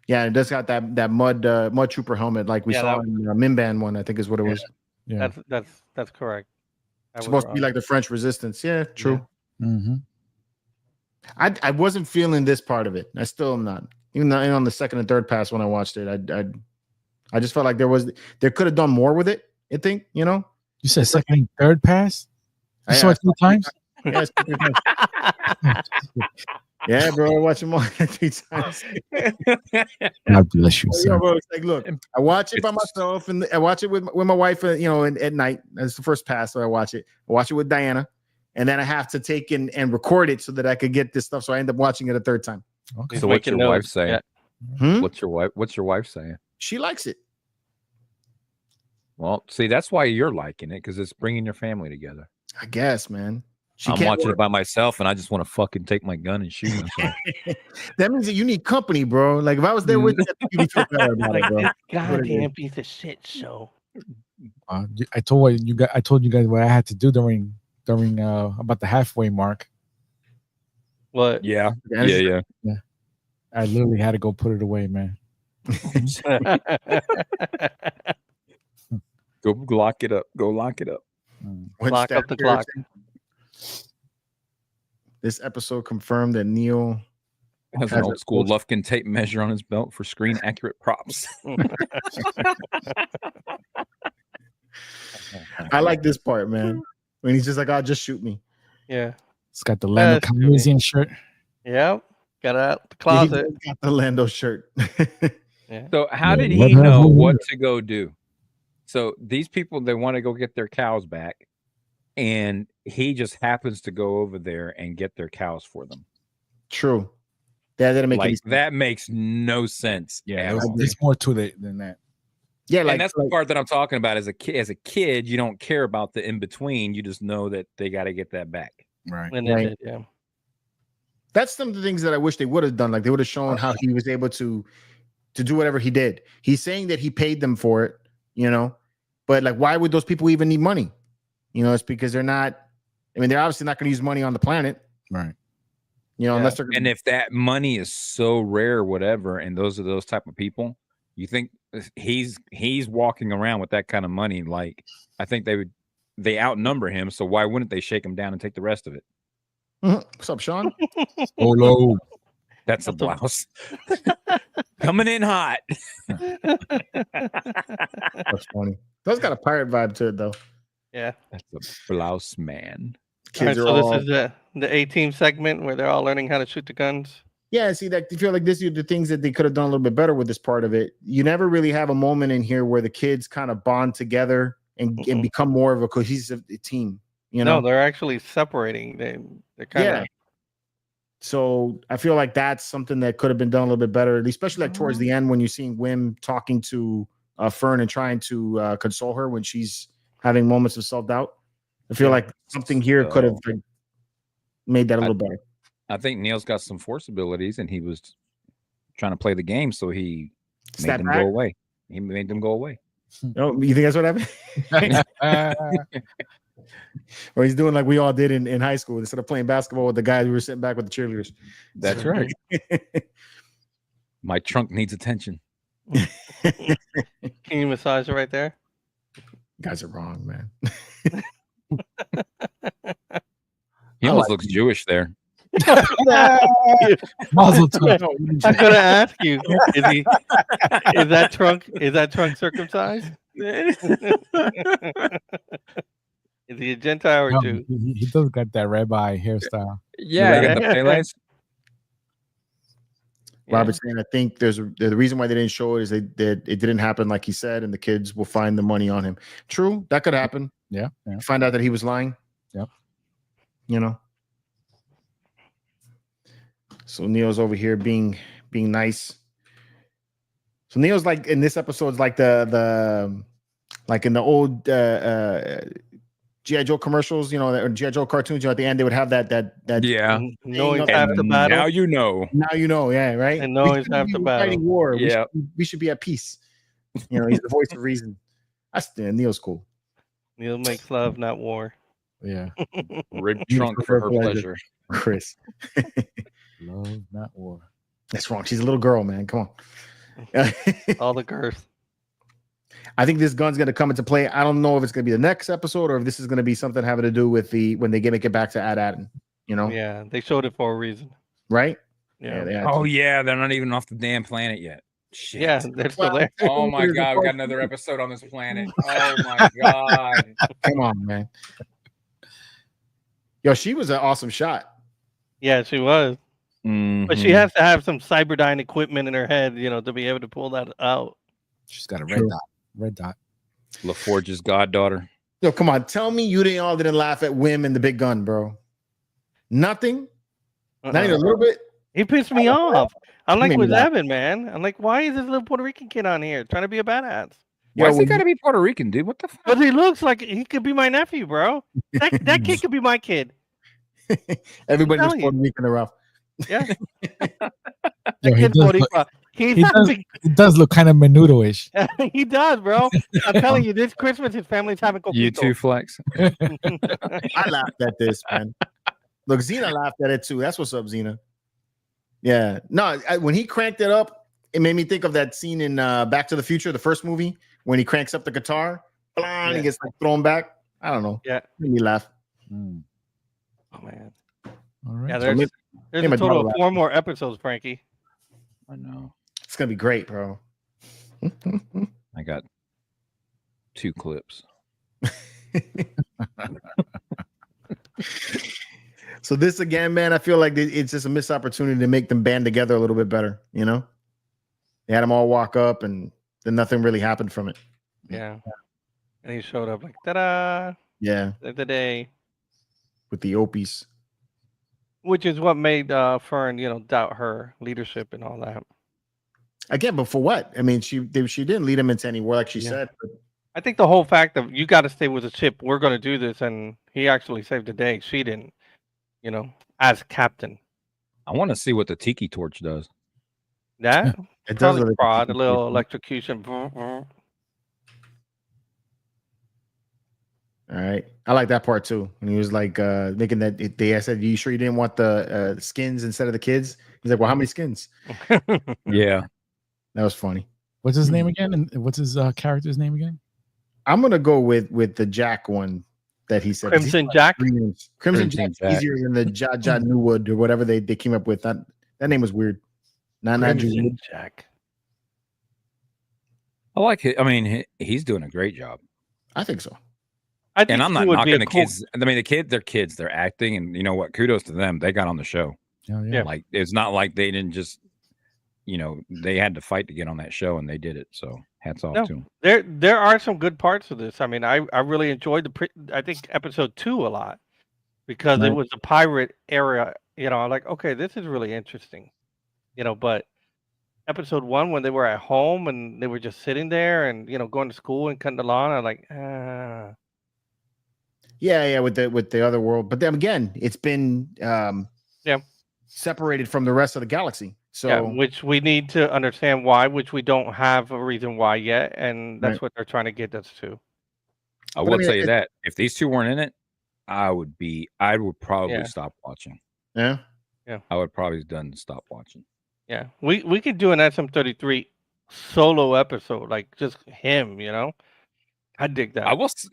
S2: Yeah, it does got that mud trooper helmet like we saw in the Minban one, I think is what it was.
S5: Yeah.
S4: That's correct.
S2: It's supposed to be like the French resistance. Yeah, true.
S5: Yeah. Mm-hmm.
S2: I wasn't feeling this part of it. I still am not. Even though on the second and third pass when I watched it, I just felt like there could have done more with it. I think,
S5: You said second and third pass? You saw it 2 times?
S2: Yeah, yeah, bro. I watch them all 3 times.
S5: God bless you, sir.
S2: Bro, it's like, look, I watch it by myself, and I watch it with my wife. At night. That's the first pass, so I watch it. I watch it with Diana, and then I have to take and record it so that I could get this stuff. So I end up watching it a third time.
S3: Okay. So what's your wife saying?
S2: Yeah.
S3: What's your wife saying?
S2: She likes it.
S3: Well, see, that's why you're liking it, because it's bringing your family together.
S2: I guess, man.
S3: I'm watching it by myself, and I just want to fucking take my gun and shoot myself.
S2: That means that you need company, bro. Like if I was there with you, you'd feel better about it, bro.
S4: This goddamn piece of shit show.
S5: I told you guys what I had to do during about the halfway mark.
S4: What?
S3: Yeah.
S5: I literally had to go put it away, man.
S3: Go lock it up. Go lock it up.
S4: Lock up the clock.
S2: This episode confirmed that Neil
S3: Has an old school Lufkin tape measure on his belt for screen accurate props.
S2: I like this part, man. When he's just like, "Oh, just shoot me."
S4: Yeah.
S5: It's got the Lando Calrissian shirt.
S4: Yep. Got out the closet.
S2: He got the Lando shirt.
S4: Yeah.
S3: So how did he know what to go do? So these people, they want to go get their cows back, and he just happens to go over there and get their cows for them.
S2: True. That didn't make any sense.
S3: That makes no sense.
S5: Yeah, there's more to it than that.
S2: Yeah,
S3: and that's the part that I'm talking about. As a kid, you don't care about the in between. You just know that they got to get that back.
S5: Right.
S4: And they did, yeah.
S2: That's some of the things that I wish they would have done. Like they would have shown how he was able to do whatever he did. He's saying that he paid them for it, you know, but like, why would those people even need money? You know, it's because they're not. I mean, they're obviously not going to use money on the planet,
S5: right?
S2: You know, unless they're.
S3: And if that money is so rare, whatever, and those are those type of people, you think he's walking around with that kind of money? Like, I think they outnumber him, so why wouldn't they shake him down and take the rest of it?
S2: What's up, Sean?
S5: Olo.
S3: That's a blouse. Coming in hot.
S2: That's funny. Those got a pirate vibe to it, though.
S4: Yeah.
S3: That's a blouse man.
S2: Kids
S4: all right, so this is the A-team segment where they're all learning how to shoot the guns.
S2: Yeah, see, that I feel like this is the things that they could have done a little bit better with this part of it. You never really have a moment in here where the kids kind of bond together and become more of a cohesive team. You know,
S4: no, they're actually separating. They're kind of.
S2: So I feel like that's something that could have been done a little bit better, especially like towards the end when you're seeing Wim talking to Fern and trying to console her when she's having moments of self-doubt. I feel like something here could have made that a little better. I
S3: think Neil's got some force abilities, and he was trying to play the game, so he made them go away. He made them go away.
S2: Oh, you think that's what happened? Or he's doing like we all did in high school. Instead of playing basketball with the guys, we were sitting back with the cheerleaders.
S3: That's right. My trunk needs attention.
S4: Can you massage it right there?
S2: You guys are wrong, man.
S3: He almost looks Jewish there.
S5: Mazel tov.
S4: I'm gonna ask you: is that trunk circumcised? Is he a Gentile or Jew?
S5: He does got that rabbi hairstyle.
S3: Yeah, he got the Peles.
S2: Robert's saying, I think the reason why they didn't show it is that it didn't happen like he said, and the kids will find the money on him. True, that could happen.
S5: Yeah.
S2: Find out that he was lying.
S5: Yep.
S2: You know. So Neil's over here being nice. So Neil's like in this episode is like the like in the old G.I. Joe commercials, you know, or G.I. Joe cartoons, you know, at the end they would have that
S3: yeah.
S4: Knowing half the battle.
S3: Now you know.
S2: Now you know, yeah, right.
S4: And knowing half the battle.
S2: Fighting war.
S3: Yeah.
S2: We should be at peace. You know, he's the voice of reason. Neil's cool.
S4: Neil makes love, not war.
S5: Yeah.
S3: Rib trunk for her pleasure.
S2: Chris.
S5: Love, not war.
S2: That's wrong. She's a little girl, man. Come on.
S4: All the girth.
S2: I think this gun's going to come into play. I don't know if it's going to be the next episode or if this is going to be something having to do with when they make it back to Ad-Adden, you know?
S4: Yeah, they showed it for a reason.
S2: Right?
S4: Yeah.
S3: Oh, yeah. They're not even off the damn planet yet. Shit.
S4: Yeah, they're still there.
S3: Oh, my God. We got another episode on this planet. Oh, my God.
S2: Come on, man. Yo, she was an awesome shot.
S4: Yeah, she was.
S3: Mm-hmm.
S4: But she has to have some Cyberdyne equipment in her head, you know, to be able to pull that out.
S5: She's got a red dot. Red dot.
S3: LaForge's goddaughter.
S2: Yo, come on. Tell me you didn't laugh at Wim and the big gun, bro. Nothing? Not even a little bit?
S4: He pissed me off. I'm like with Evan, man. I'm like, why is this little Puerto Rican kid on here trying to be a badass?
S3: Why's he gotta be Puerto Rican, dude? What the fuck?
S4: But he looks like he could be my nephew, bro. That kid could be my kid.
S2: Everybody was Puerto Rican or Ralph.
S4: Yeah.
S5: Yo, he does look kind of menudo-ish.
S4: He does, bro. I'm telling you, this Christmas his family's having coquito.
S3: You too, Flex.
S2: I laughed at this, man. Look, Xena laughed at it too. That's what's up, Xena. Yeah. No, when he cranked it up, it made me think of that scene in Back to the Future, the first movie, when he cranks up the guitar, and he gets like thrown back. I don't know.
S4: Yeah.
S2: Made me laugh.
S5: Mm.
S4: Oh man.
S5: All right.
S4: Yeah, There's a total of 4 more episodes, Frankie.
S3: I know.
S2: It's gonna be great, bro.
S3: I got 2 clips.
S2: So this again, man, I feel like it's just a missed opportunity to make them band together a little bit better. You know, they had them all walk up, and then nothing really happened from it.
S4: Yeah, and he showed up like ta-da.
S2: Yeah,
S4: The day,
S2: with the Opies.
S4: which is what made Fern, doubt her leadership and all that.
S2: Again, but for what? I mean, she didn't lead him into any war, like she said. But...
S4: I think the whole fact of you got to stay with the ship. We're going to do this, and he actually saved the day. She didn't, as captain.
S3: I want to see what the tiki torch does.
S4: That
S2: it does
S4: probably fraud, a little electrocution.
S2: All right, I like that part too. And he was like making that. I said, "You sure you didn't want the skins instead of the kids?" He's like, "Well, how many skins?"
S3: Yeah,
S2: that was funny.
S5: What's his name again? And what's his character's name again?
S2: I'm gonna go with the Jack one that he said.
S4: Crimson Jack.
S2: Crimson Jack's easier than the Ja Newwood or whatever they came up with. That name was weird.
S4: Crimson Jack.
S3: I like it. I mean, he's doing a great job.
S2: I think so.
S3: And I'm not knocking the kids. I mean, they're kids. They're acting, and you know what? Kudos to them. They got on the show.
S5: Oh, yeah.
S3: Like it's not like they didn't just, they had to fight to get on that show, and they did it. So hats off to them.
S4: There are some good parts of this. I mean, I really enjoyed I think episode 2 a lot because it was a pirate era. I'm like, okay, this is really interesting. But episode 1 when they were at home and they were just sitting there and going to school and cutting the lawn, I'm like,
S2: Yeah, with the other world, but then again, it's been separated from the rest of the galaxy. So
S4: which we need to understand why, which we don't have a reason why yet, and that's what they're trying to get us to.
S3: I will tell you that if these 2 weren't in it, I would probably stop watching.
S2: Yeah.
S3: I would probably done stop watching.
S4: Yeah, we could do an SM33 solo episode, like just him. I dig that.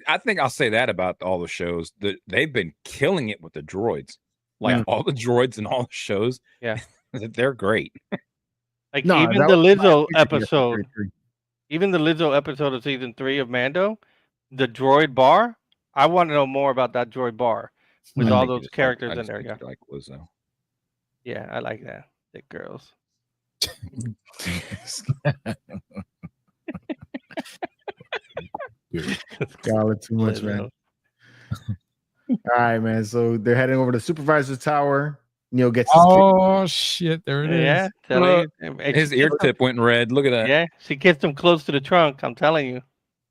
S3: I think I'll say that about all the shows that they've been killing it with the droids. Like all the droids and all the shows.
S4: Yeah.
S3: They're great.
S4: Like even the Lizzo episode. Even the Lizzo episode of season 3 of Mando, the droid bar. I want to know more about that droid bar with all those characters in there. Yeah.
S3: Like Lizzo.
S4: Yeah, I like that. Thick girls.
S2: God, too much, man. All right, man. So they're heading over to Supervisor's Tower. Neil gets
S5: shit, there it is.
S4: Yeah,
S3: his ear tip went red. Look at that.
S4: Yeah, she gets him close to the trunk. I'm telling you.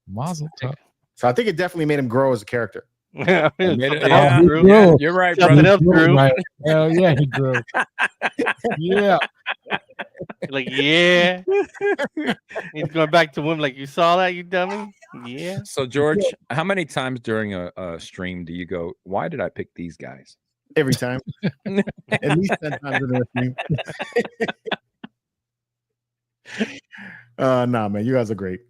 S5: Mazel tov.
S2: So I think it definitely made him grow as a character.
S3: Yeah, you're right, brother.
S5: Right. Hell yeah, he grew. Yeah.
S4: Like, yeah. He's going back to women like, you saw that, you dummy? Yeah.
S3: So, George, how many times during a stream do you go, why did I pick these guys?
S2: Every time. At least 10 times in a stream. Nah, man, you guys are great.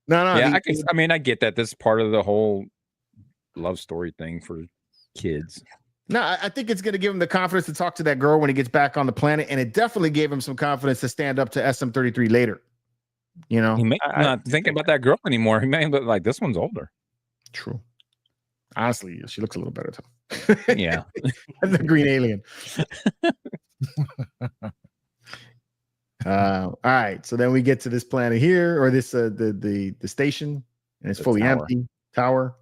S2: No.
S3: Yeah, I get that. This is part of the whole love story thing for kids.
S2: No, I think it's going to give him the confidence to talk to that girl when he gets back on the planet, and it definitely gave him some confidence to stand up to SM33 later. He
S3: may not think about that girl anymore. He may look like this one's older.
S2: True. Honestly, she looks a little better too.
S3: Yeah,
S2: the green alien. All right, so then we get to this planet here, or this the station, and it's fully empty tower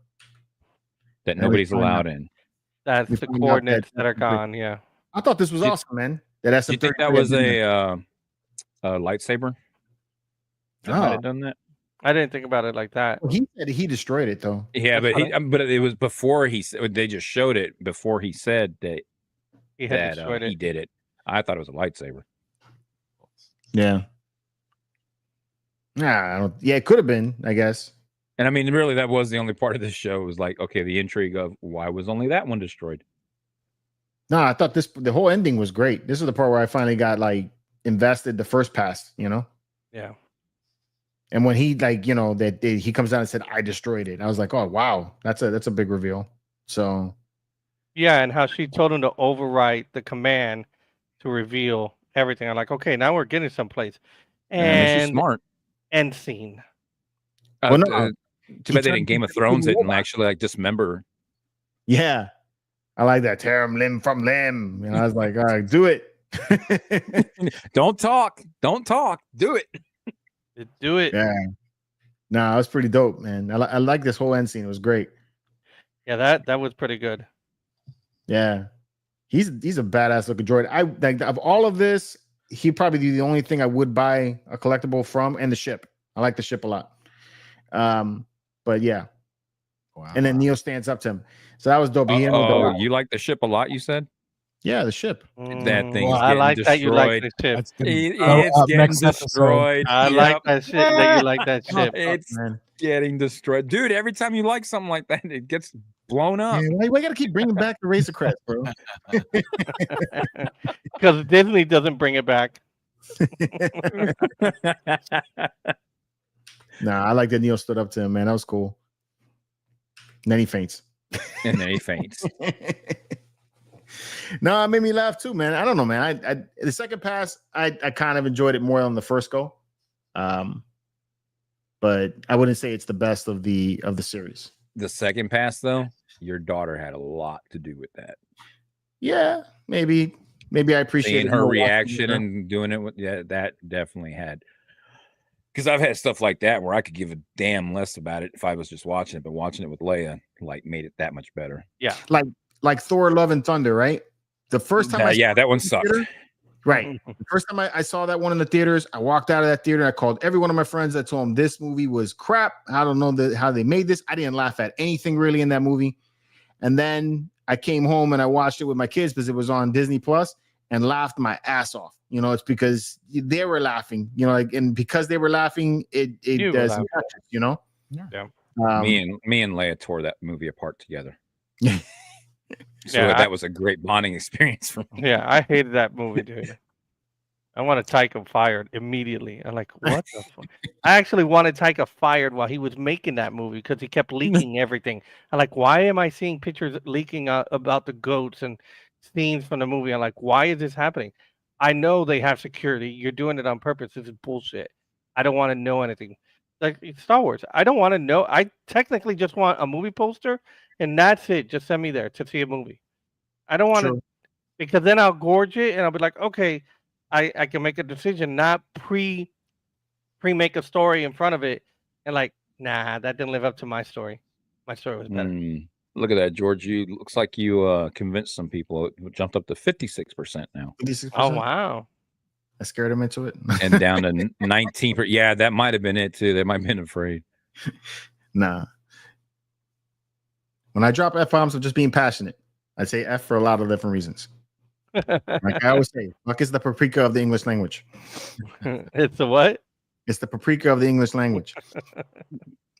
S3: that nobody's allowed in.
S4: That's the coordinates that are gone. Yeah,
S2: I thought this was awesome, man. That
S3: you think that was a lightsaber? That might have done that.
S4: I didn't think about it like that.
S2: Well, he said he destroyed it though.
S3: Yeah, but it was before they just showed it before he said that he did it. I thought it was a lightsaber.
S2: Yeah. Yeah, it could have been, I guess.
S3: And I mean, really, that was the only part of this show. It was like, okay, the intrigue of why was only that one destroyed?
S2: No, I thought the whole ending was great. This is the part where I finally got like invested the first pass,
S4: Yeah.
S2: And when he he comes down and said, I destroyed it. I was like, oh wow, that's a big reveal. So
S4: yeah, and how she told him to overwrite the command to reveal everything. I'm like, okay, now we're getting someplace.
S3: Man, she's
S4: And
S3: smart.
S4: end scene.
S2: Well, no,
S3: Too bad they didn't Game of Thrones it and actually like dismember her.
S2: Yeah, I like that. Tear him limb from limb. You know, I was like, all right, do it.
S3: Don't talk. Do it.
S4: Do it.
S2: Yeah. No, it was pretty dope, man. I like this whole end scene. It was great.
S4: Yeah, that was pretty good.
S2: Yeah, he's a badass looking droid. I like of all of this, he probably be the only thing I would buy a collectible from, and the ship. I like the ship a lot. But yeah.
S5: Wow.
S2: And then Neo stands up to him. So that was dope.
S3: Oh, you like the ship a lot, you said?
S2: Yeah, the ship.
S3: That thing's
S4: I like
S3: getting
S4: that you like
S3: destroyed.
S4: the ship.
S5: That's gonna
S3: It's getting
S5: next episode.
S3: destroyed.
S4: I like that shit that you like that ship.
S3: It's
S2: Man.
S3: getting destroyed. Dude, every time you like something like that, it gets blown up.
S2: Man, why gotta keep bringing back the Razor Crest, bro?
S4: Because Disney doesn't bring it back.
S2: Nah, I like that Neo stood up to him, man. That was cool. And then he faints.
S3: And then he faints.
S2: No, it made me laugh too, man. I don't know, man. I the second pass, I kind of enjoyed it more on the first go. But I wouldn't say it's the best of the series.
S3: The second pass, though, your daughter had a lot to do with that.
S2: Yeah, maybe I appreciate
S3: Seeing her reaction and doing it with that definitely had. Because I've had stuff like that where I could give a damn less about it if I was just watching it, but watching it with Leia like made it that much better.
S4: Yeah,
S2: like Thor: Love and Thunder, right? The first time
S3: that one sucked.
S2: Right. The first time I saw that one in the theaters, I walked out of that theater. I called every one of my friends. I told them this movie was crap. I don't know how they made this. I didn't laugh at anything really in that movie. And then I came home and I watched it with my kids because it was on Disney Plus and laughed my ass off. You know, it's because they were laughing, you know, like, and because they were laughing, it does, you know?
S4: Yeah.
S3: Me and Leia tore that movie apart together. So that was a great bonding experience for me.
S4: Yeah, I hated that movie, dude. I wanted Taika fired immediately. I'm like, what the fuck? I actually wanted Taika fired while he was making that movie because he kept leaking everything. I'm like, why am I seeing pictures leaking about the goats and scenes from the movie? I'm like, why is this happening? I know they have security. You're doing it on purpose. This is bullshit. I don't want to know anything. Like Star Wars, I don't want to know. I technically just want a movie poster, and that's it. Just send me there to see a movie. I don't want to, because then I'll gorge it, and I'll be like, okay, I can make a decision, not pre-make a story in front of it, and like, nah, that didn't live up to my story. My story was better.
S3: Look at that, George. You looks like you convinced some people. It jumped up to 56% now.
S2: 56%?
S4: Oh wow!
S2: I scared him into it.
S3: And down to 19%. Yeah, that might have been it too. They might have been afraid.
S2: Nah. When I drop F-bombs, I'm just being passionate. I say F for a lot of different reasons. Like I always say, fuck is the paprika of the English language.
S4: It's the what?
S2: It's the paprika of the English language.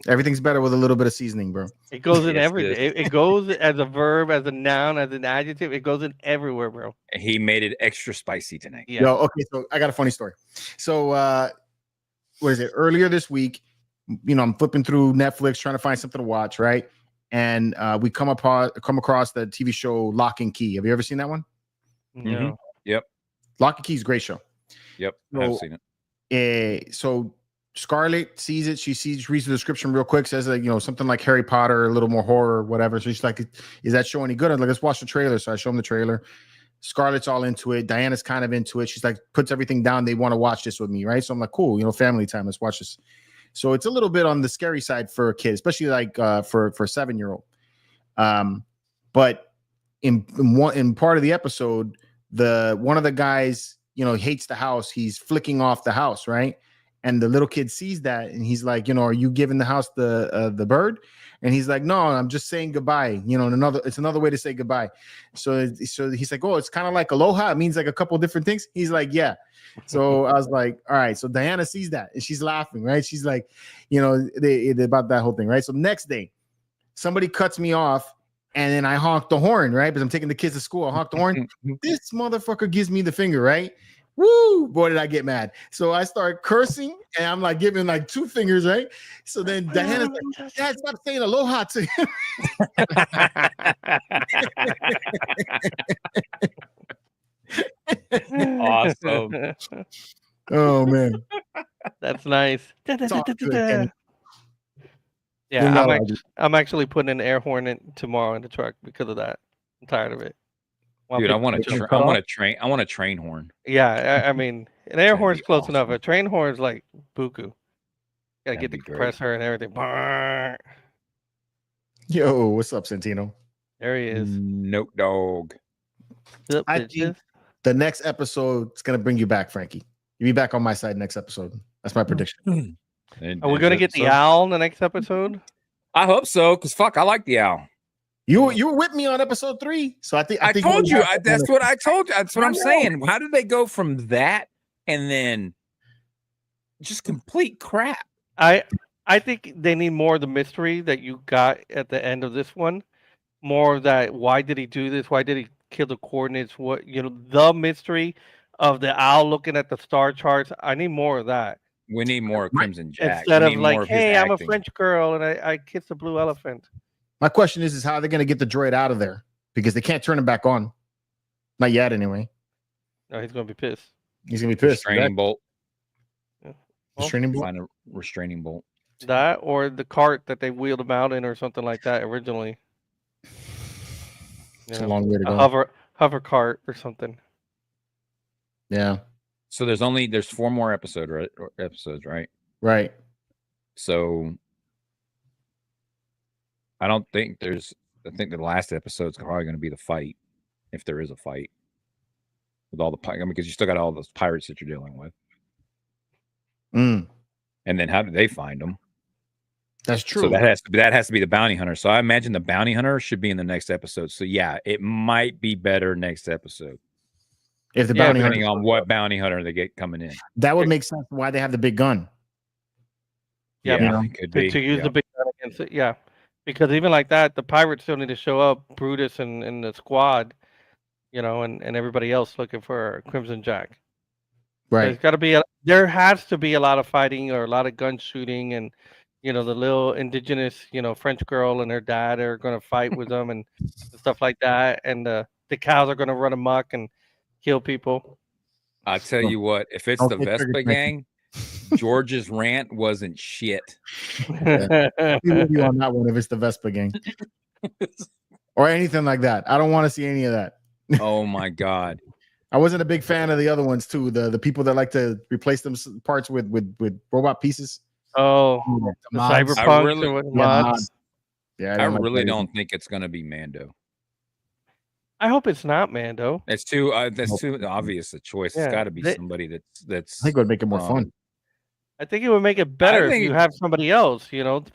S2: Everything's better with a little bit of seasoning, bro.
S4: It goes in everything. It goes as a verb, as a noun, as an adjective. It goes in everywhere, bro.
S3: He made it extra spicy tonight.
S4: Yeah.
S2: Yo, okay, so I got a funny story. So what is it? Earlier this week, you know, I'm flipping through Netflix trying to find something to watch, right? And we come across the TV show Lock and Key. Have you ever seen that one?
S4: No.
S3: Yep.
S2: Lock and Key is a great show.
S3: Yep.
S2: So,
S3: I've seen it.
S2: So Scarlett sees it. She reads the description real quick. Says like, you know, something like Harry Potter, a little more horror, whatever. So she's like, "Is that show any good?" I'm like, "Let's watch the trailer." So I show them the trailer. Scarlett's all into it. Diana's kind of into it. She's like, puts everything down. They want to watch this with me, right? So I'm like, cool, you know, family time. Let's watch this. So it's a little bit on the scary side for a kid, especially like for a 7-year-old. But in part of the episode, one of the guys, you know, hates the house. He's flicking off the house, right? And the little kid sees that, and he's like, you know, "Are you giving the house the bird?" And he's like, "No, I'm just saying goodbye." You know, it's another way to say goodbye. So he's like, "Oh, it's kind of like aloha. It means like a couple different things." He's like, "Yeah." So I was like, "All right." So Diana sees that, and she's laughing, right? She's like, you know, they about that whole thing, right? So next day, somebody cuts me off, and then I honk the horn, right? Because I'm taking the kids to school. I honk the horn. This motherfucker gives me the finger, right? Woo, boy, did I get mad. So I start cursing, and I'm like giving like 2 fingers, right? So then Diana's like, "Dad, stop saying aloha to him."
S3: Awesome.
S2: Oh man,
S4: That's nice.
S2: it's all good, Kenny.
S4: Yeah, I'm actually putting an air horn in tomorrow in the truck because of that. I'm tired of it.
S3: Dude, I want a train horn.
S4: Yeah, I mean, an air horn's close
S3: awesome.
S4: enough. A train horn's like buku. Gotta
S3: That'd
S4: get the
S3: be great.
S4: compressor and everything. Brrr.
S2: Yo, what's up, Santino?
S4: There he is.
S3: Nope, dog.
S4: What's up,
S2: I
S4: bitches?
S2: think the next episode is gonna bring you back, Frankie. You'll be back on my side next episode. That's my prediction.
S4: Are we gonna get the owl in the next episode?
S3: I hope so, because fuck, I like the owl.
S2: You were with me on episode 3, so I think
S3: told you. That's what I told you. That's what I'm saying. How did they go from that and then just complete crap?
S4: I think they need more of the mystery that you got at the end of this one. More of that. Why did he do this? Why did he kill the coordinates? What the mystery of the owl looking at the star charts. I need more of that.
S3: We need more Crimson Jack.
S4: Instead of like, hey, I'm a French girl and I kissed a blue elephant.
S2: My question is how are they going to get the droid out of there? Because they can't turn him back on. Not yet, anyway.
S4: No, he's going to be pissed.
S2: He's going to be pissed.
S3: Restraining bolt.
S2: Restraining bolt?
S3: Find a restraining bolt.
S4: That or the cart that they wheeled him out in or something like that originally.
S2: It's a long way to go.
S4: Hover cart or something.
S2: Yeah.
S3: So there's 4 more episodes, right?
S2: Right.
S3: So I think the last episode's probably going to be the fight, if there is a fight, with all the because you still got all those pirates that you're dealing with.
S2: Mm.
S3: And then how do they find them?
S2: That's true.
S3: So that has to be the bounty hunter. So I imagine the bounty hunter should be in the next episode. So yeah, it might be better next episode.
S2: If the bounty
S3: depending on what bounty hunter they get coming in.
S2: That would make sense why they have the big gun.
S4: Yeah,
S3: it could be.
S4: To use the big gun against it. Yeah. Because even like that, the pirates still need to show up, Brutus and the squad, and everybody else looking for Crimson Jack.
S2: Right.
S4: There has to be a lot of fighting or a lot of gun shooting, and the little indigenous, French girl and her dad are going to fight with them and stuff like that, and the cows are going to run amok and kill people.
S3: I tell you what, if it's the Vespa gang, George's rant wasn't shit.
S2: Yeah. With you on that one if it's the Vespa gang or anything like that. I don't want to see any of that.
S3: Oh my god.
S2: I wasn't a big fan of the other ones too. The people that like to replace them parts with robot pieces.
S4: Oh, the cyberpunk mods.
S2: Yeah,
S3: I really don't think it's gonna be Mando.
S4: I hope it's not Mando.
S3: It's too obvious a choice. It's got to be somebody that's.
S2: I think it would make it more fun.
S4: I think it would make it better if you have somebody else.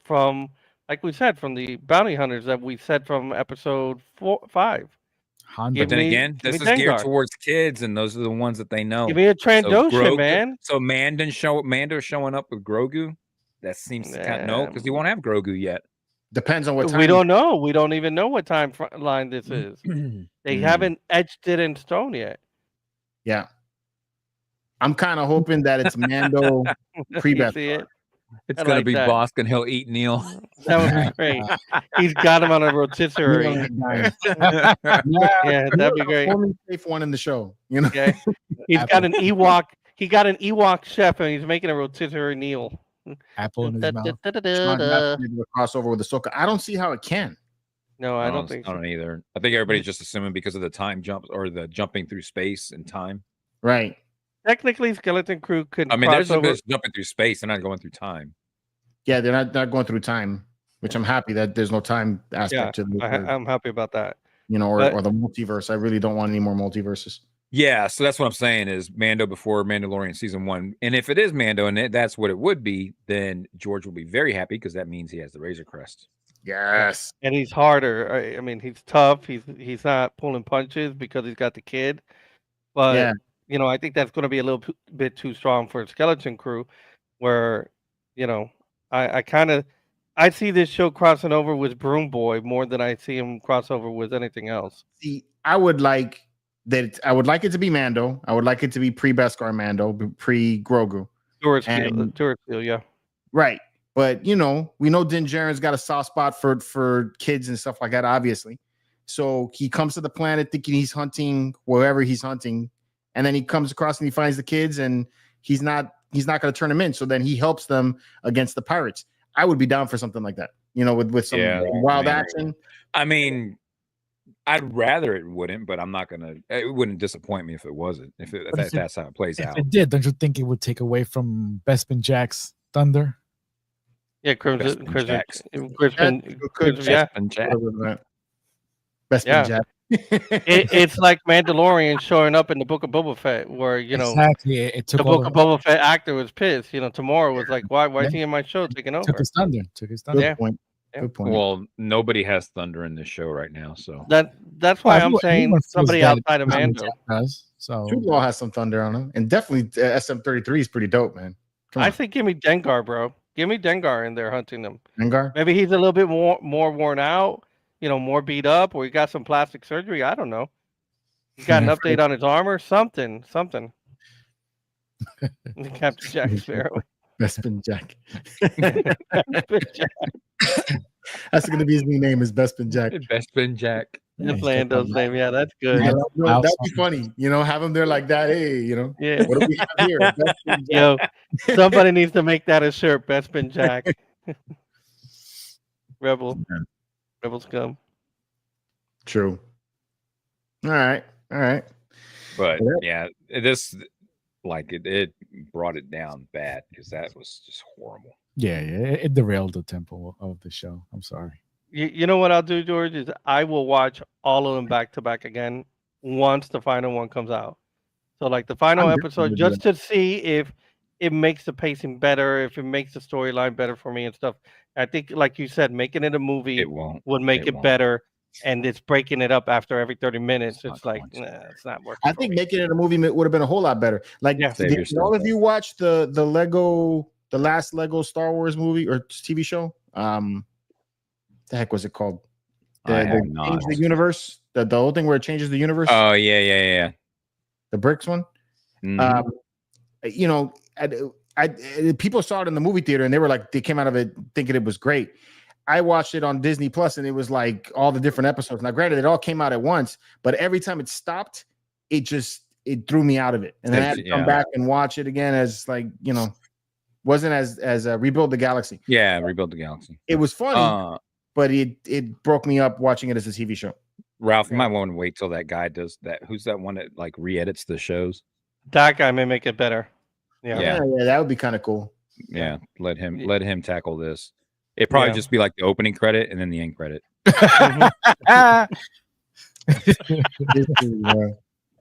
S4: From like we said, from the bounty hunters that we said from episode 5.
S3: But then again, this is geared towards kids, and those are the ones that they know.
S4: Give me a Trandoshan, man.
S3: So Mando showing up with Grogu. That seems to kind of no, because he won't have Grogu yet.
S2: Depends on what time.
S4: We don't know. We don't even know what time line this is. They haven't etched it in stone yet.
S2: Yeah. I'm kind of hoping that it's Mando pre-Beskar.
S3: It's going to be Bosk and he'll eat Neil.
S4: That would be great. He's got him on a rotisserie. Yeah, that'd be great.
S2: Only safe one in the show.
S4: Okay. He's got an Ewok. He got an Ewok chef and he's making a rotisserie Neil.
S5: Apple in his mouth.
S2: Crossover with Ahsoka. I don't see how it can.
S4: No, I don't think so.
S3: I don't either. I think everybody's just assuming because of the time jumps or the jumping through space and time.
S2: Right.
S4: Technically, Skeleton Crew could.
S3: I mean, there's jumping through space. They're not going through time.
S2: Yeah, they're not going through time, which I'm happy that there's no time aspect to it.
S4: I'm happy about that.
S2: Or the multiverse. I really don't want any more multiverses.
S3: Yeah, so that's what I'm saying is Mando before Mandalorian season 1. And if it is Mando and that's what it would be, then George will be very happy because that means he has the Razor Crest.
S2: Yes.
S4: And he's harder. I mean, he's tough. He's not pulling punches because he's got the kid. But, I think that's going to be a little bit too strong for Skeleton Crew where, I see this show crossing over with Broom Boy more than I see him cross over with anything else.
S2: See, I would like it to be Mando. I would like it to be pre-Beskar Mando, pre-Grogu.
S4: Tourist field, yeah.
S2: Right. But, we know Din Djarin's got a soft spot for kids and stuff like that, obviously. So he comes to the planet thinking he's hunting wherever he's hunting. and then he comes across and he finds the kids, and he's not going to turn them in. So then he helps them against the pirates. I would be down for something like that, with some wild action.
S3: I mean, I'd rather it wouldn't, but I'm not gonna. It wouldn't disappoint me if it wasn't. If that's how it plays out.
S5: If it did, don't you think it would take away from Bespin Jack's thunder?
S4: Yeah, Crimson Jack.
S2: Bespin Jack.
S4: It's like Mandalorian showing up in the Book of Boba Fett, where
S5: exactly it took
S4: the Book of Boba Fett actor was pissed. Tomorrow was like, why is he in my show taking over?
S5: Took his thunder.
S2: Good point. Good point.
S3: Well, nobody has thunder in this show right now, so
S4: that's why I'm saying somebody outside of Mando.
S5: So
S2: Jude Law has some thunder on him, and definitely SM-33 is pretty dope, man.
S4: I think give me Dengar, bro. Give me Dengar in there hunting them.
S2: Dengar?
S4: Maybe he's a little bit more worn out, more beat up, or he got some plastic surgery. I don't know. He got an update on his armor, something. Captain Jack Sparrow.
S2: Bespin Jack. That's going to be his new name, is Bespin Jack.
S3: Bespin Jack.
S4: That's Lando's name. Yeah, that's good.
S2: Yeah, that'd be funny. Have him there like that. Hey,
S4: Yeah.
S2: What do we have here? Bespin Jack.
S4: Yo, somebody needs to make that a shirt. Bespin Jack. Rebel scum.
S2: True. All right.
S3: But it brought it down bad because that was just horrible.
S5: Yeah, it derailed the tempo of the show. I'm sorry.
S4: You know what I'll do, George, is I will watch all of them back to back again once the final one comes out. So like the final episode, just to see if it makes the pacing better, if it makes the storyline better for me and stuff. I think, like you said, making it a movie would make it better, and it's breaking it up after every 30 minutes. It's like, it's not working.
S2: I think making it a movie would have been a whole lot better. Like, did all of you watch the last Lego Star Wars movie or TV show? The heck was it called? Change the universe. The whole thing where it changes the universe.
S3: Oh yeah.
S2: The bricks one.
S3: Mm-hmm.
S2: People saw it in the movie theater and they came out of it thinking it was great. I watched it on Disney Plus and it was like all the different episodes. Now, granted, it all came out at once, but every time it stopped, it threw me out of it, and then I had to come back and watch it again as wasn't as Rebuild the Galaxy.
S3: Yeah, Rebuild the Galaxy.
S2: It was funny, but it broke me up watching it as a TV show.
S3: Ralph, you might want to wait till that guy does that. Who's that one that re-edits the shows?
S4: That guy may make it better.
S2: Yeah, that would be kind of cool.
S3: Yeah, let him tackle this. It'd probably just be like the opening credit and then the end credit.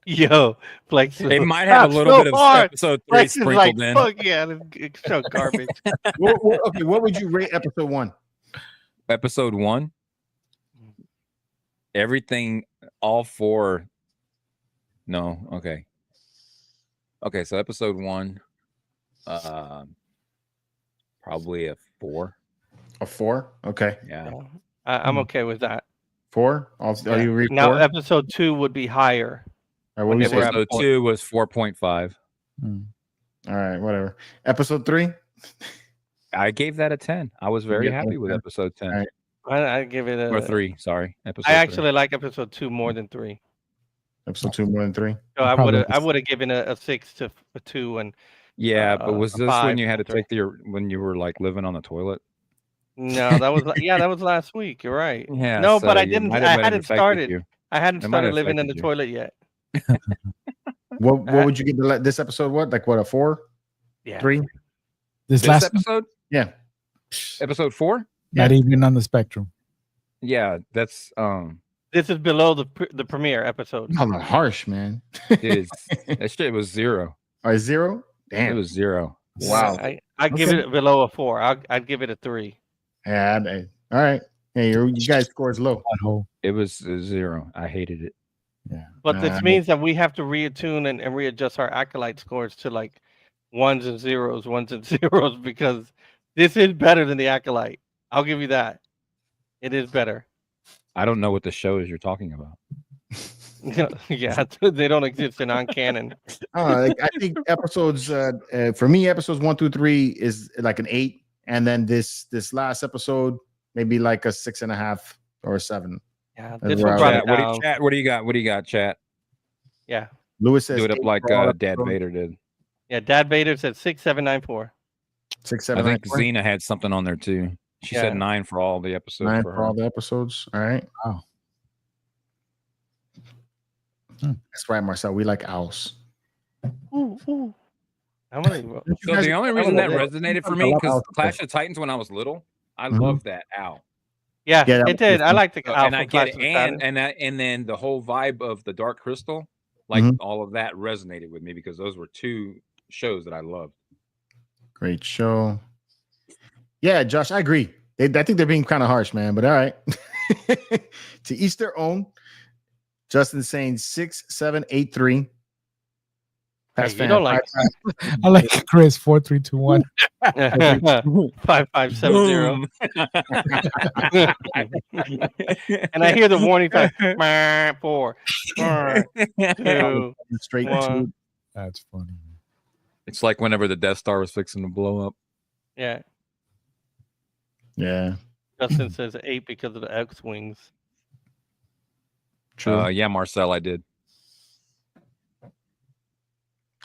S4: Yo, Flex.
S3: It might have a little bit of episode 3 sprinkled in.
S4: Fuck yeah, it's so garbage.
S2: Okay, what would you rate episode 1?
S3: Episode 1? Everything, all 4. No, okay. Okay, so episode 1, probably a 4.
S2: A 4? Okay.
S3: Yeah.
S4: I'm okay with that.
S2: 4? Are you read
S4: now
S2: 4?
S4: episode 2 would be higher.
S2: All right,
S3: episode 2 was 4.5.
S2: All right, whatever. Episode 3?
S3: I gave that a 10. I was very happy with episode 10.
S2: Right.
S4: I give it a
S3: 3. Sorry, episode.
S4: I actually like episode 2 more than 3.
S2: Episode 2 more than 3.
S4: So I would have given a 6 to a 2 and.
S3: But was this when you had to take when you were living on the toilet?
S4: No, that was last week. You're right.
S3: Yeah.
S4: No, but I didn't. I hadn't started. I hadn't started living in the toilet yet.
S2: What would you give this episode? What, a 4?
S4: Yeah.
S2: 3?
S3: This last episode?
S2: Yeah.
S3: Episode 4?
S5: Not even on the spectrum.
S3: Yeah, that's
S4: This is below the premiere episode.
S2: Oh, harsh, man.
S3: That shit was 0.
S2: All right, 0? Damn.
S3: It was 0.
S2: Wow.
S4: I give it below a 4. I'd give it a 3.
S2: Yeah. All right. Hey, you guys scores low.
S3: It was 0. I hated it.
S2: Yeah.
S4: But this means that we have to reattune and readjust our acolyte scores to 1s and 0s, because this is better than the acolyte. I'll give you that. It is better.
S3: I don't know what the show is you're talking about.
S4: Yeah, they don't exist in non-canon.
S2: I think episodes for me, episodes 1 through 3 is an 8, and then this last episode maybe a 6.5 or a 7.
S4: Yeah,
S3: this one brought it down. What do you got? What do you got, chat?
S4: Yeah,
S2: Lewis says
S3: Do it up
S2: 8
S3: like
S2: for all
S3: Dad
S2: episodes.
S3: Vader did.
S4: Yeah, Dad Vader said 6794.
S2: 6,
S3: I
S2: 7,
S3: think
S2: 9, 4.
S3: Xena had something on there too. She
S4: Yeah.
S3: said 9 for all the episodes
S2: 9
S3: for
S2: for
S3: her.
S2: all the episodes. All right.
S5: Wow.
S2: That's right, Marcel. We like owls.
S4: Ooh. How many?
S3: So the only reason that resonated for me, because
S2: owls.
S3: Clash of Titans when I was little, I
S2: Mhm.
S3: loved that owl.
S4: Yeah,
S2: Yeah, that
S4: it
S2: was
S4: did. I
S2: fun.
S4: like the owl
S3: And I
S4: from
S3: get
S4: Clash
S3: it.
S4: of the Titans.
S3: And then the whole vibe of the Dark Crystal, like
S2: Mhm.
S3: all of that resonated with me because those were two shows that I loved.
S2: Great show. Yeah, Josh, I agree. I think they're being kind of harsh, man, but all right. To each their own. Justin saying 6, 7, 8, 3. Pass
S4: Hey, you don't like
S5: I like Chris 4, 3, 2, 1.
S4: 5570. And I hear the warning sign. 4, 2,
S2: straight
S4: 1.
S5: That's funny.
S3: It's like whenever the Death Star was fixing to blow up.
S4: Yeah.
S2: Yeah.
S4: Justin says 8 because of the X-Wings.
S2: True.
S3: Yeah, Marcel, I did.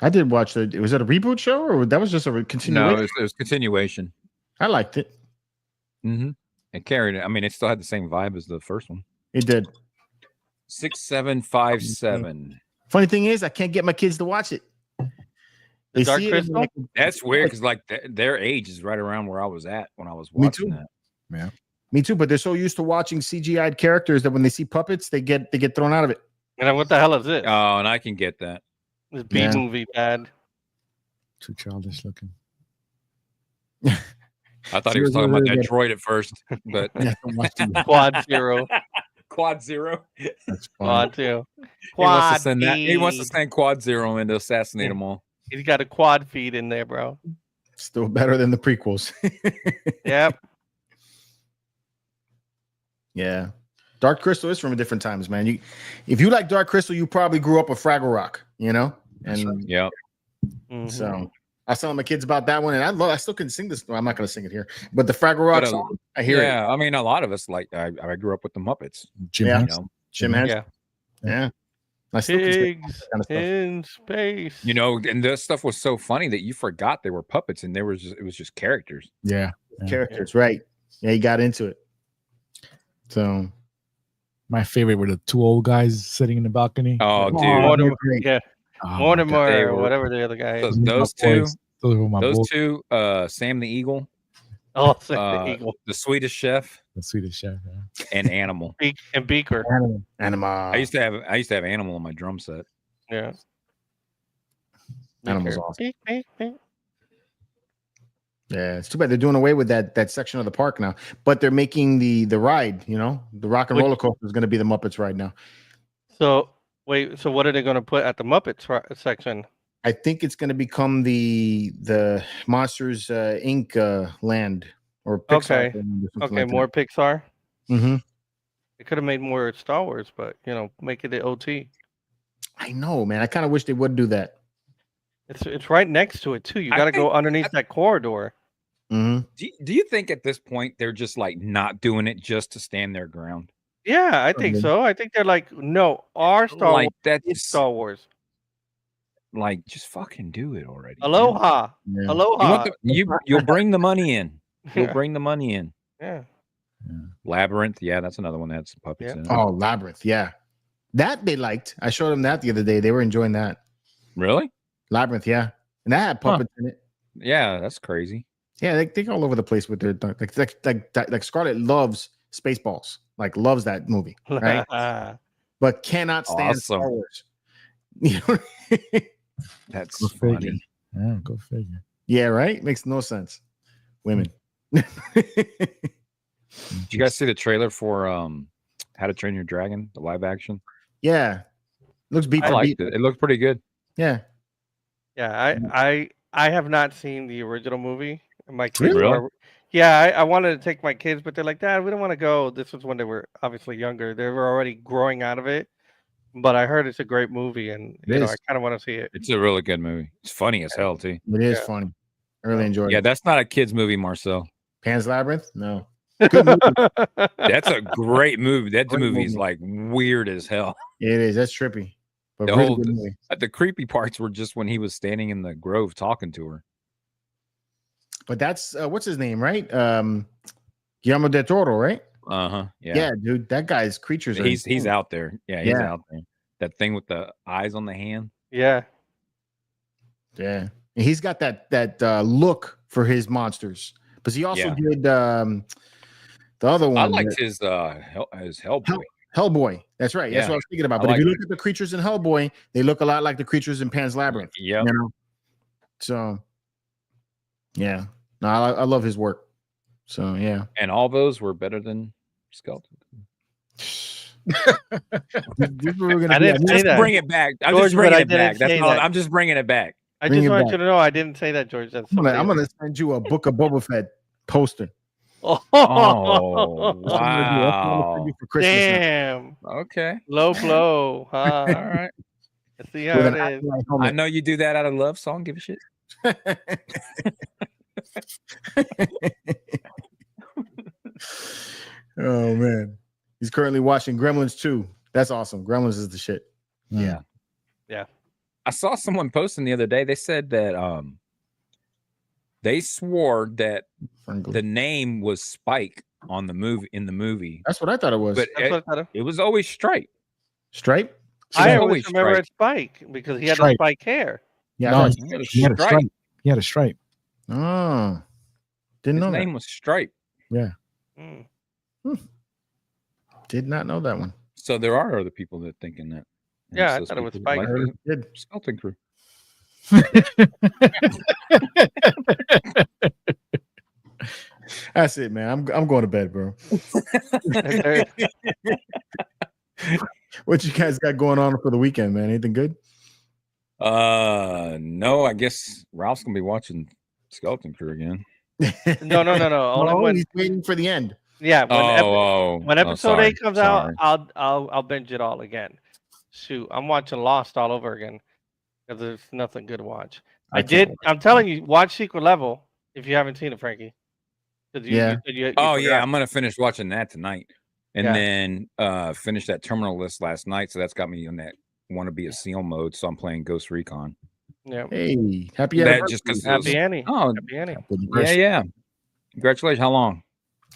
S2: I did watch it. Was it a reboot show or that was just a continuation?
S3: No, it was continuation.
S2: I liked it.
S3: Mm-hmm. It carried it. I mean, it still had the same vibe as the first one.
S2: It did.
S3: 6757.
S2: Funny thing is, I can't get my kids to watch it.
S4: The Dark
S2: see it
S4: Crystal?
S2: like,
S3: That's weird because like their age is right around where I was at when I was
S2: Me
S3: watching
S2: too.
S3: that.
S5: Yeah.
S2: me too, but they're so used to watching CGI'd characters that when they see puppets, they get thrown out of it.
S4: And what the hell is this?
S3: Oh, and I can get that.
S4: This B movie, Dad.
S5: Too childish looking.
S3: I thought he was talking about that droid at first, but
S4: Quad Zero.
S3: Quad Zero.
S2: That's
S4: Quad Zero.
S3: He wants to send Quad Zero in to assassinate them all.
S4: He's got a quad feed in there, bro.
S2: Still better than the prequels.
S4: Yep.
S2: Yeah. Dark Crystal is from different times, man. If you like Dark Crystal, you probably grew up with Fraggle Rock, you know? And
S3: yeah.
S2: So I was telling my kids about that one, and I still can sing this. I'm not going to sing it here, but the Fraggle Rock song, I hear it.
S3: Yeah, I mean, a lot of us like I grew up with the Muppets.
S2: Jim
S3: Henson.
S2: You know? Jim Henson.
S4: Yeah.
S2: I still can sing
S4: Pigs
S2: that kind of stuff.
S4: in space.
S3: You know, and this stuff was so funny that you forgot they were puppets, and it was just characters.
S5: Yeah.
S2: Characters, right? Yeah, he got into it. So
S5: my favorite were the two old guys sitting in the balcony.
S3: Oh, dude.
S4: Mortimer, yeah.
S5: Oh,
S4: Mortimer or whatever the other guy is.
S3: Those two,
S5: those
S3: two, Sam the Eagle.
S4: Oh, the Eagle.
S3: The Swedish Chef.
S5: The Swedish Chef, yeah.
S3: And Animal.
S4: And Beaker.
S2: Animal.
S3: I used to have Animal on my drum set.
S4: Yeah.
S2: Animal's awesome.
S4: Beak.
S2: Yeah, it's too bad they're doing away with that section of the park now. But they're making the ride, you know, the rock and roller coaster is going to be the Muppets ride now.
S4: So wait, so what are they going to put at the Muppets section?
S2: I think it's going to become the Monsters Inc. land or Pixar.
S4: Okay, more Pixar.
S2: Mm-hmm.
S4: They could have made more Star Wars, but make it the OT.
S2: I know, man. I kind of wish they would do that.
S4: It's right next to it too. You got to go underneath that corridor.
S2: Mm-hmm.
S3: Do you think at this point they're just like not doing it just to stand their ground?
S4: Yeah, I think so. I think they're like, no, our Star Wars is Star Wars.
S3: Like, just fucking do it already.
S4: Aloha.
S2: Yeah.
S4: Aloha.
S3: You'll bring the money in. You'll bring the money in.
S4: Yeah.
S3: Labyrinth. Yeah, that's another one that had some puppets in it.
S2: Oh, Labyrinth. Yeah. That they liked. I showed them that the other day. They were enjoying that.
S3: Really?
S2: Labyrinth, yeah. And that had puppets in it.
S3: Yeah, that's crazy.
S2: Yeah, they go all over the place with their like Scarlett loves Spaceballs. Like loves that movie, right? But cannot stand Star Wars.
S3: That's
S5: go
S3: funny.
S5: Figure. Yeah, go figure.
S2: Yeah, right? Makes no sense. Women.
S3: Did you guys see the trailer for How to Train Your Dragon, the live action?
S2: Yeah. Looks beat
S3: I
S2: for
S3: liked
S2: beat.
S3: it. It looked pretty good.
S2: Yeah.
S4: Yeah, I have not seen the original movie. My kids
S3: Really?
S4: I wanted to take my kids, but they're like, Dad, we don't want to go. This was when they were obviously younger. They were already growing out of it. But I heard it's a great movie, and I kind of want to see it.
S3: It's a really good movie. It's funny as hell too.
S2: It is funny. I really enjoyed it.
S3: Yeah, that's not a kid's movie, Marcel.
S2: Pan's Labyrinth? No. Good movie.
S3: That's a great movie. That
S2: Great
S3: movie is
S2: movie.
S3: like weird as hell.
S2: It is. That's trippy. But
S3: The
S2: really
S3: whole
S2: good movie.
S3: the creepy parts were just when he was standing in the grove talking to her.
S2: But that's what's his name, right? Guillermo del Toro, right?
S3: Yeah.
S2: Yeah, dude, that guy's creatures.
S3: He's out there. Yeah, he's
S2: Yeah.
S3: out there. That thing with the eyes on the hand.
S4: Yeah.
S2: Yeah, and he's got that look for his monsters. But he also did the other one.
S3: I liked his Hellboy.
S2: Hellboy. That's right. That's what I was thinking about. But if you look at the creatures in Hellboy, they look a lot like the creatures in Pan's Labyrinth.
S3: Yeah.
S2: You know? So yeah. No, I love his work. So yeah.
S3: And all those were better than Skeleton.
S4: I didn't say that.
S3: Bring it back. I'm
S4: George,
S3: just bringing
S4: but I
S3: it back.
S4: didn't
S3: That's
S4: say
S3: all.
S4: that.
S3: I'm just bringing it back.
S4: I
S2: Bring
S4: just
S2: it
S4: want
S2: back.
S4: you to know I didn't say that, George. That's
S2: I'm gonna send you a Book of Boba Fett poster.
S3: Oh
S2: I'm gonna
S3: wow!
S2: send you for Christmas now.
S4: Damn.
S3: Okay.
S4: Low blow. Huh?
S3: All right.
S4: Let's see how
S2: With
S4: it
S2: an
S4: is.
S2: Aqualite
S3: I
S2: helmet.
S3: know you do that out of love, so I don't give a shit.
S2: Oh man, he's currently watching Gremlins 2. That's awesome. Gremlins is the shit.
S3: Yeah.
S4: Yeah.
S3: I saw someone posting the other day. They said that they swore that the name was Spike on the movie in the movie.
S2: That's what I thought it was.
S3: But
S4: That's what I thought.
S3: it was always Stripe.
S2: Stripe?
S4: I
S3: always
S4: always remember
S3: Stripe.
S4: it's Spike because he had the
S5: Stripe.
S4: spike hair.
S2: Yeah.
S5: No,
S2: I thought-
S5: he had a stripe. He had a stripe.
S2: Oh, didn't
S3: His
S2: know
S3: name
S2: that.
S3: was Stripe.
S2: Yeah,
S4: Mm.
S2: did not know that one.
S3: So there are other people that thinking that. And
S4: Yeah, I
S3: those
S4: thought it was
S3: people that
S4: Spike.
S2: I heard
S3: the
S2: it did.
S3: Skeleton Crew.
S2: That's it, man. I'm going to bed, bro. What you guys got going on for the weekend, man? Anything good?
S3: No, I guess Ralph's gonna be watching Skeleton Crew again.
S4: No. Only
S2: No,
S4: when
S2: he's waiting for the end.
S4: yeah, when episode 8 comes out,
S3: sorry.
S4: I'll binge it all again. Shoot, I'm watching Lost all over again because there's nothing good to watch. I'm telling you, watch Secret Level if you haven't seen it, Frankie.
S2: Yeah.
S4: You
S3: Oh yeah,
S4: forgot.
S3: I'm gonna finish watching that tonight, and
S4: Yeah.
S3: then finish that Terminal List last night. So that's got me on that want to be a SEAL mode. So I'm playing Ghost Recon.
S4: Yeah.
S2: Hey, happy
S3: That
S2: anniversary.
S3: just 'cause it
S4: Happy
S3: was-
S4: Annie.
S3: Oh
S4: Happy Annie.
S2: Happy
S3: yeah,
S2: anniversary.
S3: yeah. Congratulations. How long?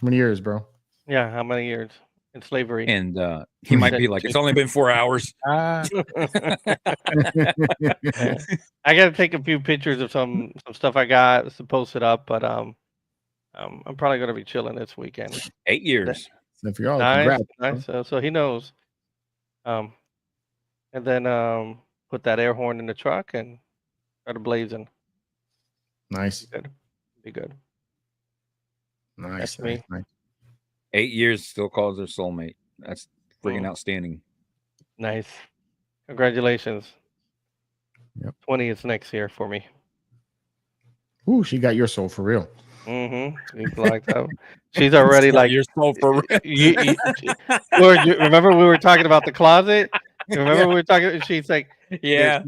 S2: How many years, bro?
S4: Yeah, how many years in slavery?
S3: And he might be like, it's only been 4 hours.
S4: I gotta take a few pictures of some stuff I got to post it up, but I'm probably gonna be chilling this weekend.
S3: 8 years.
S2: So for y'all,
S4: Nice,
S2: congrats.
S4: nice. So he knows. And then put that air horn in the truck and start a blazing.
S2: Nice.
S4: Be good.
S2: Nice.
S4: That's me.
S2: Nice.
S3: 8 years still calls her soulmate. That's freaking outstanding.
S4: Nice. Congratulations.
S2: Yep.
S4: 20 is next year for me.
S2: Ooh, she got your soul for real.
S4: Mm-hmm. Like that. She's already like
S3: your soul for real.
S4: George, remember we were talking about the closet? Remember we were talking? She's like,
S3: Yeah.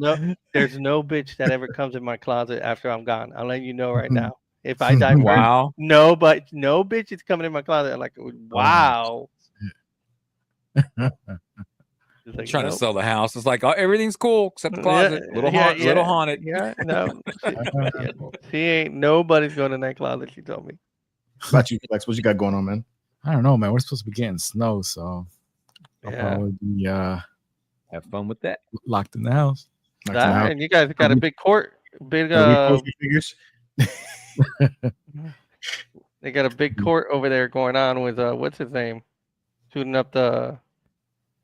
S4: There's no bitch that ever comes in my closet after I'm gone. I'm letting you know right now. If I die first,
S3: Wow.
S4: no bitch is coming in my closet. I'm like, wow. She's like,
S3: Trying to
S4: nope.
S3: sell the house. It's like, oh, everything's cool except the closet. Little haunted.
S4: Yeah, no. She ain't nobody's going in that closet, she told me.
S2: How about you, Flex? What you got going on, man?
S5: I don't know, man. We're supposed to be getting snow, so I'll
S4: Yeah.
S5: probably be
S3: Have fun with that.
S5: locked in the house.
S4: And you guys got a big court, big
S2: figures.
S4: they got a big court over there going on with what's his name? Shooting up the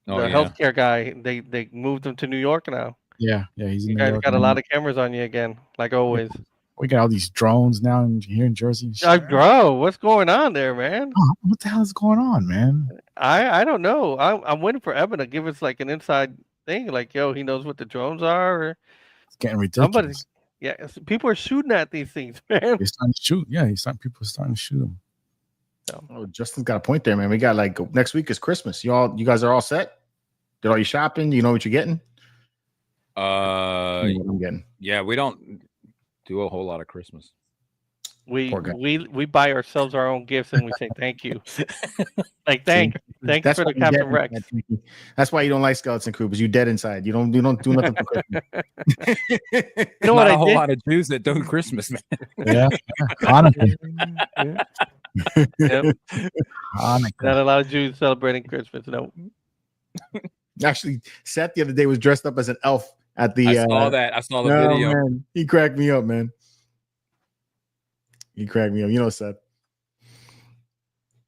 S4: healthcare guy. They moved him to New York now.
S5: Yeah, he's in
S4: You
S5: New
S4: guys
S5: York.
S4: got a lot of cameras on you again, like always.
S5: We got all these drones now here in Jersey. and shit.
S4: Bro, what's going on there, man?
S5: Oh, what the hell is going on, man?
S4: I don't know. I'm waiting for Evan to give us like an inside thing, like, yo, he knows what the drones are. Or
S5: It's getting ridiculous.
S4: People are shooting at these things, man.
S5: They're starting to shoot. Yeah, people are starting to shoot them.
S2: Oh, Justin's got a point there, man. We got like next week is Christmas. You guys are all set? Did all your shopping? Do you know what you're getting?
S3: Uh,
S2: I know what I'm getting.
S3: yeah, we don't do a whole lot of Christmas.
S4: We
S2: Poor guy.
S4: we buy ourselves our own gifts and we say thank you. Like thanks
S2: That's
S4: for
S2: why
S4: the
S2: you're
S4: Captain
S2: dead
S4: Rex.
S2: inside, Pinky. That's why you don't like Skeleton Crew, because you're dead inside. You don't do nothing for Christmas.
S4: You know what
S3: Not
S4: I
S3: a whole
S4: did?
S3: lot of Jews that do Christmas, man.
S5: Yeah. Hanukkah.
S4: Yep.
S5: Hanukkah.
S4: Not a lot of Jews celebrating Christmas. No.
S2: Actually, Seth the other day was dressed up as an elf at the.
S3: I saw that. I saw the
S2: oh,
S3: video.
S2: man. He cracked me up, man. He cracked me up. You know, Seth.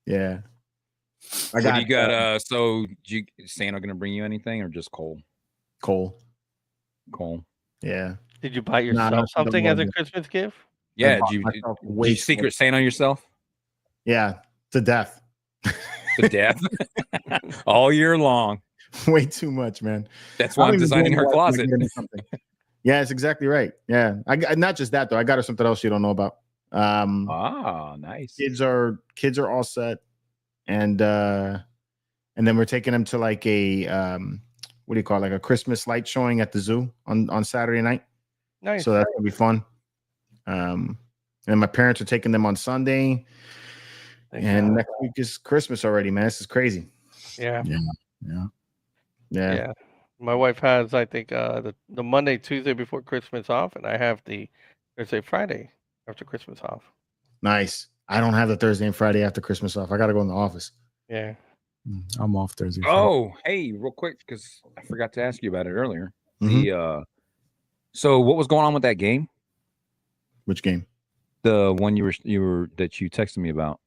S2: Yeah.
S3: What do you got? So, is Santa gonna bring you anything, or just Cole?
S2: Cole.
S3: Yeah.
S4: Did you buy
S2: Nah,
S4: yourself
S2: don't
S4: something as a
S2: worry.
S4: Christmas gift?
S3: Yeah.
S2: bought
S3: Did
S2: myself
S3: you
S2: way
S3: secret Santa yourself
S2: Yeah, to death.
S3: to death all year long?
S2: Way too much, man.
S3: That's
S2: I
S3: why
S2: don't
S3: I'm
S2: even
S3: designing
S2: blame
S3: her
S2: my wife when I
S3: closet.
S2: get her something. Yeah, it's exactly right. Yeah, not just that though. I got her something else you don't know about.
S3: Nice.
S2: Kids are all set, and then we're taking them to like a what do you call it? Like a Christmas light showing at the zoo on Saturday night.
S4: Nice.
S2: So that's gonna be fun. And my parents are taking them on Sunday, and next week is Christmas already, man. This is crazy.
S4: Yeah.
S2: Yeah.
S4: My wife has, I think, the Monday, Tuesday before Christmas off, and I have the Thursday, Friday after Christmas off.
S2: Nice. I don't have the Thursday and Friday after Christmas off. I got to go in the office.
S4: Yeah.
S5: I'm off Thursday.
S3: Oh, hey, real quick, because I forgot to ask you about it earlier.
S2: Mhm.
S3: So what was going on with that game?
S2: Which game?
S3: The one you were that you texted me about.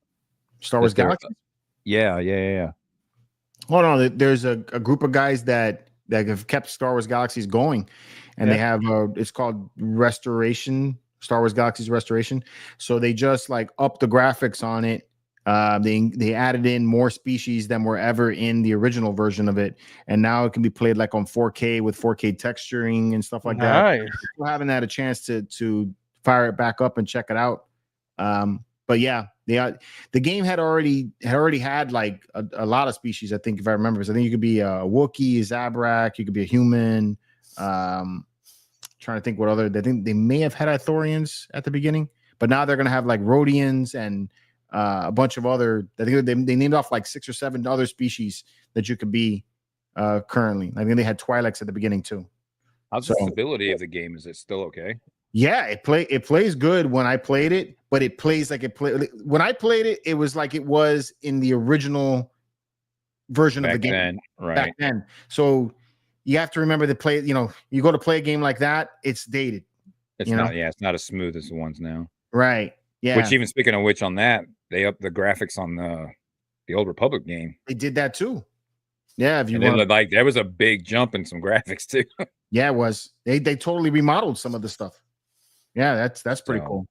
S2: Star Wars Galaxy?
S3: Yeah.
S2: Hold on. There's a group of guys that have kept Star Wars Galaxies going, and they have it's called Restoration, Star Wars Galaxies Restoration. So they just like upped the graphics on it. They added in more species than were ever in the original version of it, and now it can be played like on 4K with 4K texturing and stuff like that. Still haven't had a chance to fire it back up and check it out. But yeah, the game had already had like a lot of species. I think if I remember, because I think you could be a Wookiee, a Zabrak, you could be a human. Trying to think what other. I think they may have had Ithorians at the beginning, but now they're gonna have like Rhodians and a bunch of other. I think they named off like 6 or 7 other species that you could be currently. I think they had Twi'leks at the beginning too.
S3: How's the stability of the game? Is it still okay?
S2: Yeah, it plays good when I played it, but it plays like it played when I played it. It was like it was in the original version of the game back then. So you have to remember to play. You know, you go to play a game like that, it's dated.
S3: It's not. Yeah, it's not as smooth as the ones now.
S2: Right. Yeah.
S3: Which, even speaking of which, on that they upped the graphics on the Old Republic game.
S2: They did that too. Yeah, if you
S3: want, like, there was a big jump in some graphics too.
S2: Yeah, it was. They totally remodeled some of the stuff. Yeah, that's pretty cool.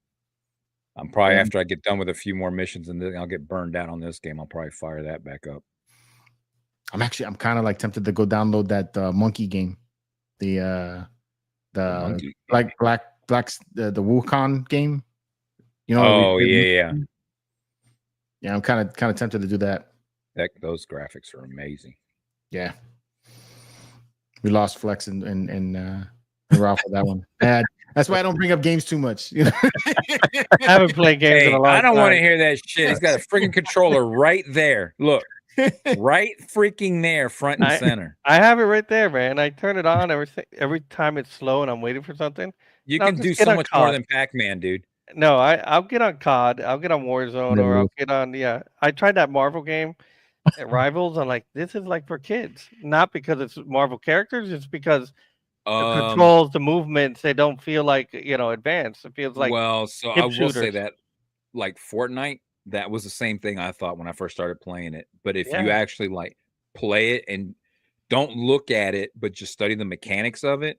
S3: I'm probably after I get done with a few more missions and then I'll get burned out on this game. I'll probably fire that back up.
S2: I'm kind of like tempted to go download that monkey game, the Wukong game. You know?
S3: Oh yeah.
S2: Yeah, I'm kind of tempted to do that.
S3: Those graphics are amazing.
S2: Yeah, we lost Flex and Ralph for that one. That's why I don't bring up games too much. You know?
S4: I haven't played games in a long time.
S3: I don't want to hear that shit. He's got a freaking controller right there. Look, right freaking there, front and center.
S4: I have it right there, man. I turn it on every time it's slow and I'm waiting for something.
S3: You can do so much more than Pac-Man, dude.
S4: No, I'll get on COD. I'll get on Warzone, or I'll get on. Yeah, I tried that Marvel game at Rivals. I'm like, this is like for kids. Not because it's Marvel characters. It's because the controls, the movements, they don't feel like, advanced. It feels like
S3: so I will say that, like Fortnite, that was the same thing I thought when I first started playing it. But if you actually like play it and don't look at it, but just study the mechanics of it,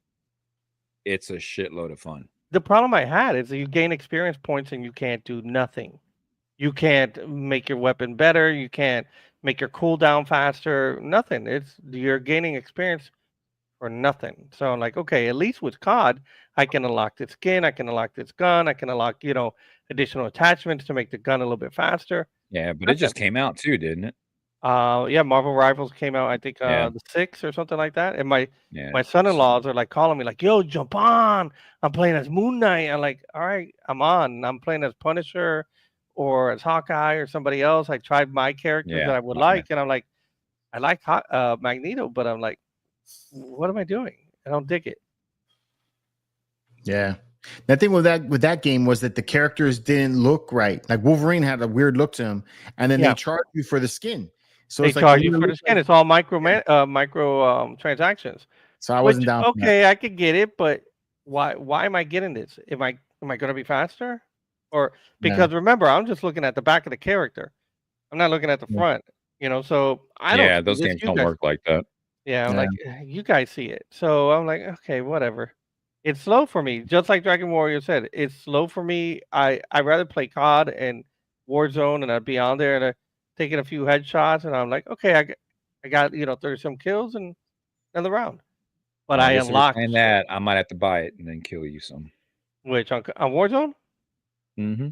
S3: it's a shitload of fun.
S4: The problem I had is that you gain experience points and you can't do nothing. You can't make your weapon better. You can't make your cooldown faster. Nothing. You're gaining experience for nothing. So I'm like, okay, at least with COD, I can unlock this skin, I can unlock this gun, I can unlock, additional attachments to make the gun a little bit faster.
S3: Yeah, but it just came out too, didn't it?
S4: Yeah, Marvel Rivals came out, I think,
S3: Yeah.
S4: the 6th or something like that. And my
S3: Yeah.
S4: son-in-laws are like calling me, like, "Yo, jump on! I'm playing as Moon Knight." I'm like, "All right, I'm on. I'm playing as Punisher, or as Hawkeye, or somebody else." I tried my characters
S3: Yeah.
S4: that I would
S3: Okay.
S4: like, and I'm like, I like Magneto, but I'm like, what am I doing? I don't dig it.
S2: Yeah. The thing with that game was that the characters didn't look right. Like Wolverine had a weird look to him, and then
S4: Yeah.
S2: they charge you for the skin. So
S4: They
S2: it's like
S4: charge
S2: for
S4: you
S2: me to
S4: for the
S2: look
S4: skin.
S2: like-
S4: It's all micro transactions.
S2: so I
S4: Which,
S2: wasn't down for that.
S4: okay, I could get it, but why am I getting this? Am I going to be faster? Or because remember, I'm just looking at the back of the character. I'm not looking at the
S2: Yeah.
S4: front. So I don't.
S3: Yeah,
S4: see
S3: those
S4: this,
S3: games
S4: you
S3: don't
S4: guys-
S3: work like that.
S4: Yeah, I'm
S2: Yeah.
S4: like, you guys see it. So I'm like, okay, whatever. It's slow for me, just like Dragon Warrior said. It's slow for me. I'd rather play COD and Warzone, and I'd be on there and taking a few headshots, and I'm like, okay, I got 30 some kills and another round. But
S3: Well,
S4: I
S3: guess if you're
S4: unlocked
S3: saying that, I might have to buy it and then kill you some.
S4: which on Warzone.
S3: Mm-hmm.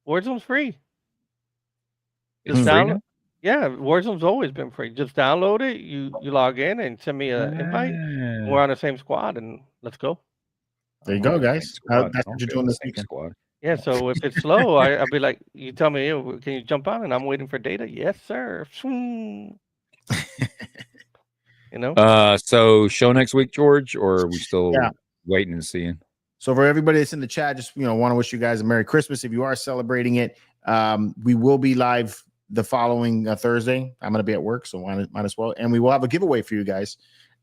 S4: Warzone's free.
S3: It's
S4: Just
S3: free
S4: download.
S3: now?
S4: Yeah, Warzone's always been free. Just download it. You log in and send me an invite.
S3: Ah.
S4: We're on the same squad, and let's go.
S2: There you
S3: I'm
S2: go,
S3: on the same
S2: guys.
S3: squad.
S2: That's
S3: I
S2: what
S3: don't
S2: you're
S3: feel
S2: doing
S3: the
S2: this
S3: same
S2: weekend.
S3: squad.
S4: Yeah, so if it's slow, I'll be like, you tell me, "Yo, can you jump on? And I'm waiting for data. Yes, sir. Swoon.
S3: So show next week, George, or are we still
S2: Yeah.
S3: waiting and seeing?
S2: So for everybody that's in the chat, just want to wish you guys a Merry Christmas. If you are celebrating it, we will be live the following Thursday. I'm going to be at work, so might as well. And we will have a giveaway for you guys.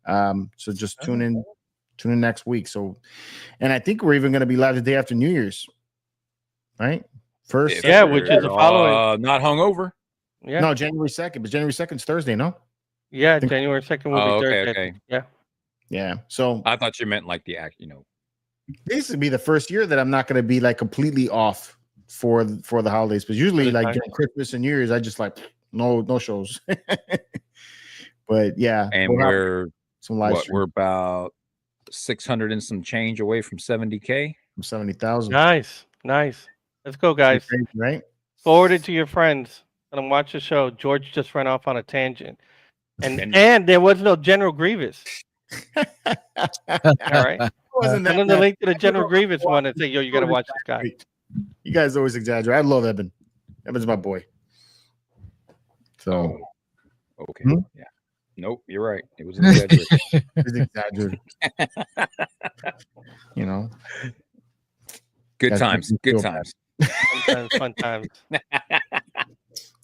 S2: So just tune in next week. So, and I think we're even going to be live the day after New Year's, right? First,
S3: If
S4: Yeah, which is the
S3: you're,
S4: following.
S3: not hungover.
S4: Yeah,
S2: no, January 2nd, but January 2nd is Thursday, no?
S4: yeah.
S2: think-
S4: January 2nd will
S3: Oh,
S4: be
S3: okay,
S4: Thursday.
S3: okay.
S4: Yeah.
S2: Yeah. So
S3: I thought you meant like the act.
S2: this would be the first year that I'm not going to be like completely off for the holidays. But usually, like during Christmas and New Year's, I just like no shows. But yeah,
S3: And
S2: we'll have
S3: we're
S2: some live
S3: what?
S2: stream
S3: We're about 600 and some change away from 70K.
S2: from 70,000.
S4: Nice. Let's go, guys.
S2: Right?
S4: Forward it to your friends. Let them watch the show. George just ran off on a tangent,
S3: And-
S4: and there was no General Grievous. All right.
S2: Wasn't
S4: Send them
S2: that
S4: the
S2: bad.
S4: link to the General Grievous one and say, "Yo, you got to watch this guy."
S2: You guys always exaggerate. I love Eben. Eben's my boy. So
S3: Okay.
S2: Hmm?
S3: Yeah. Nope. You're right. It was an exaggeration.
S2: he's exaggerated.
S3: Good
S2: Guys,
S3: times.
S2: make me
S3: Good
S2: feel
S3: times.
S4: Fun times.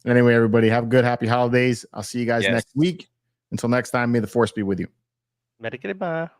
S2: Anyway, everybody, have good, happy holidays. I'll see you guys
S3: Yes.
S2: next week. Until next time, may the force be with you.
S4: Medicate bye.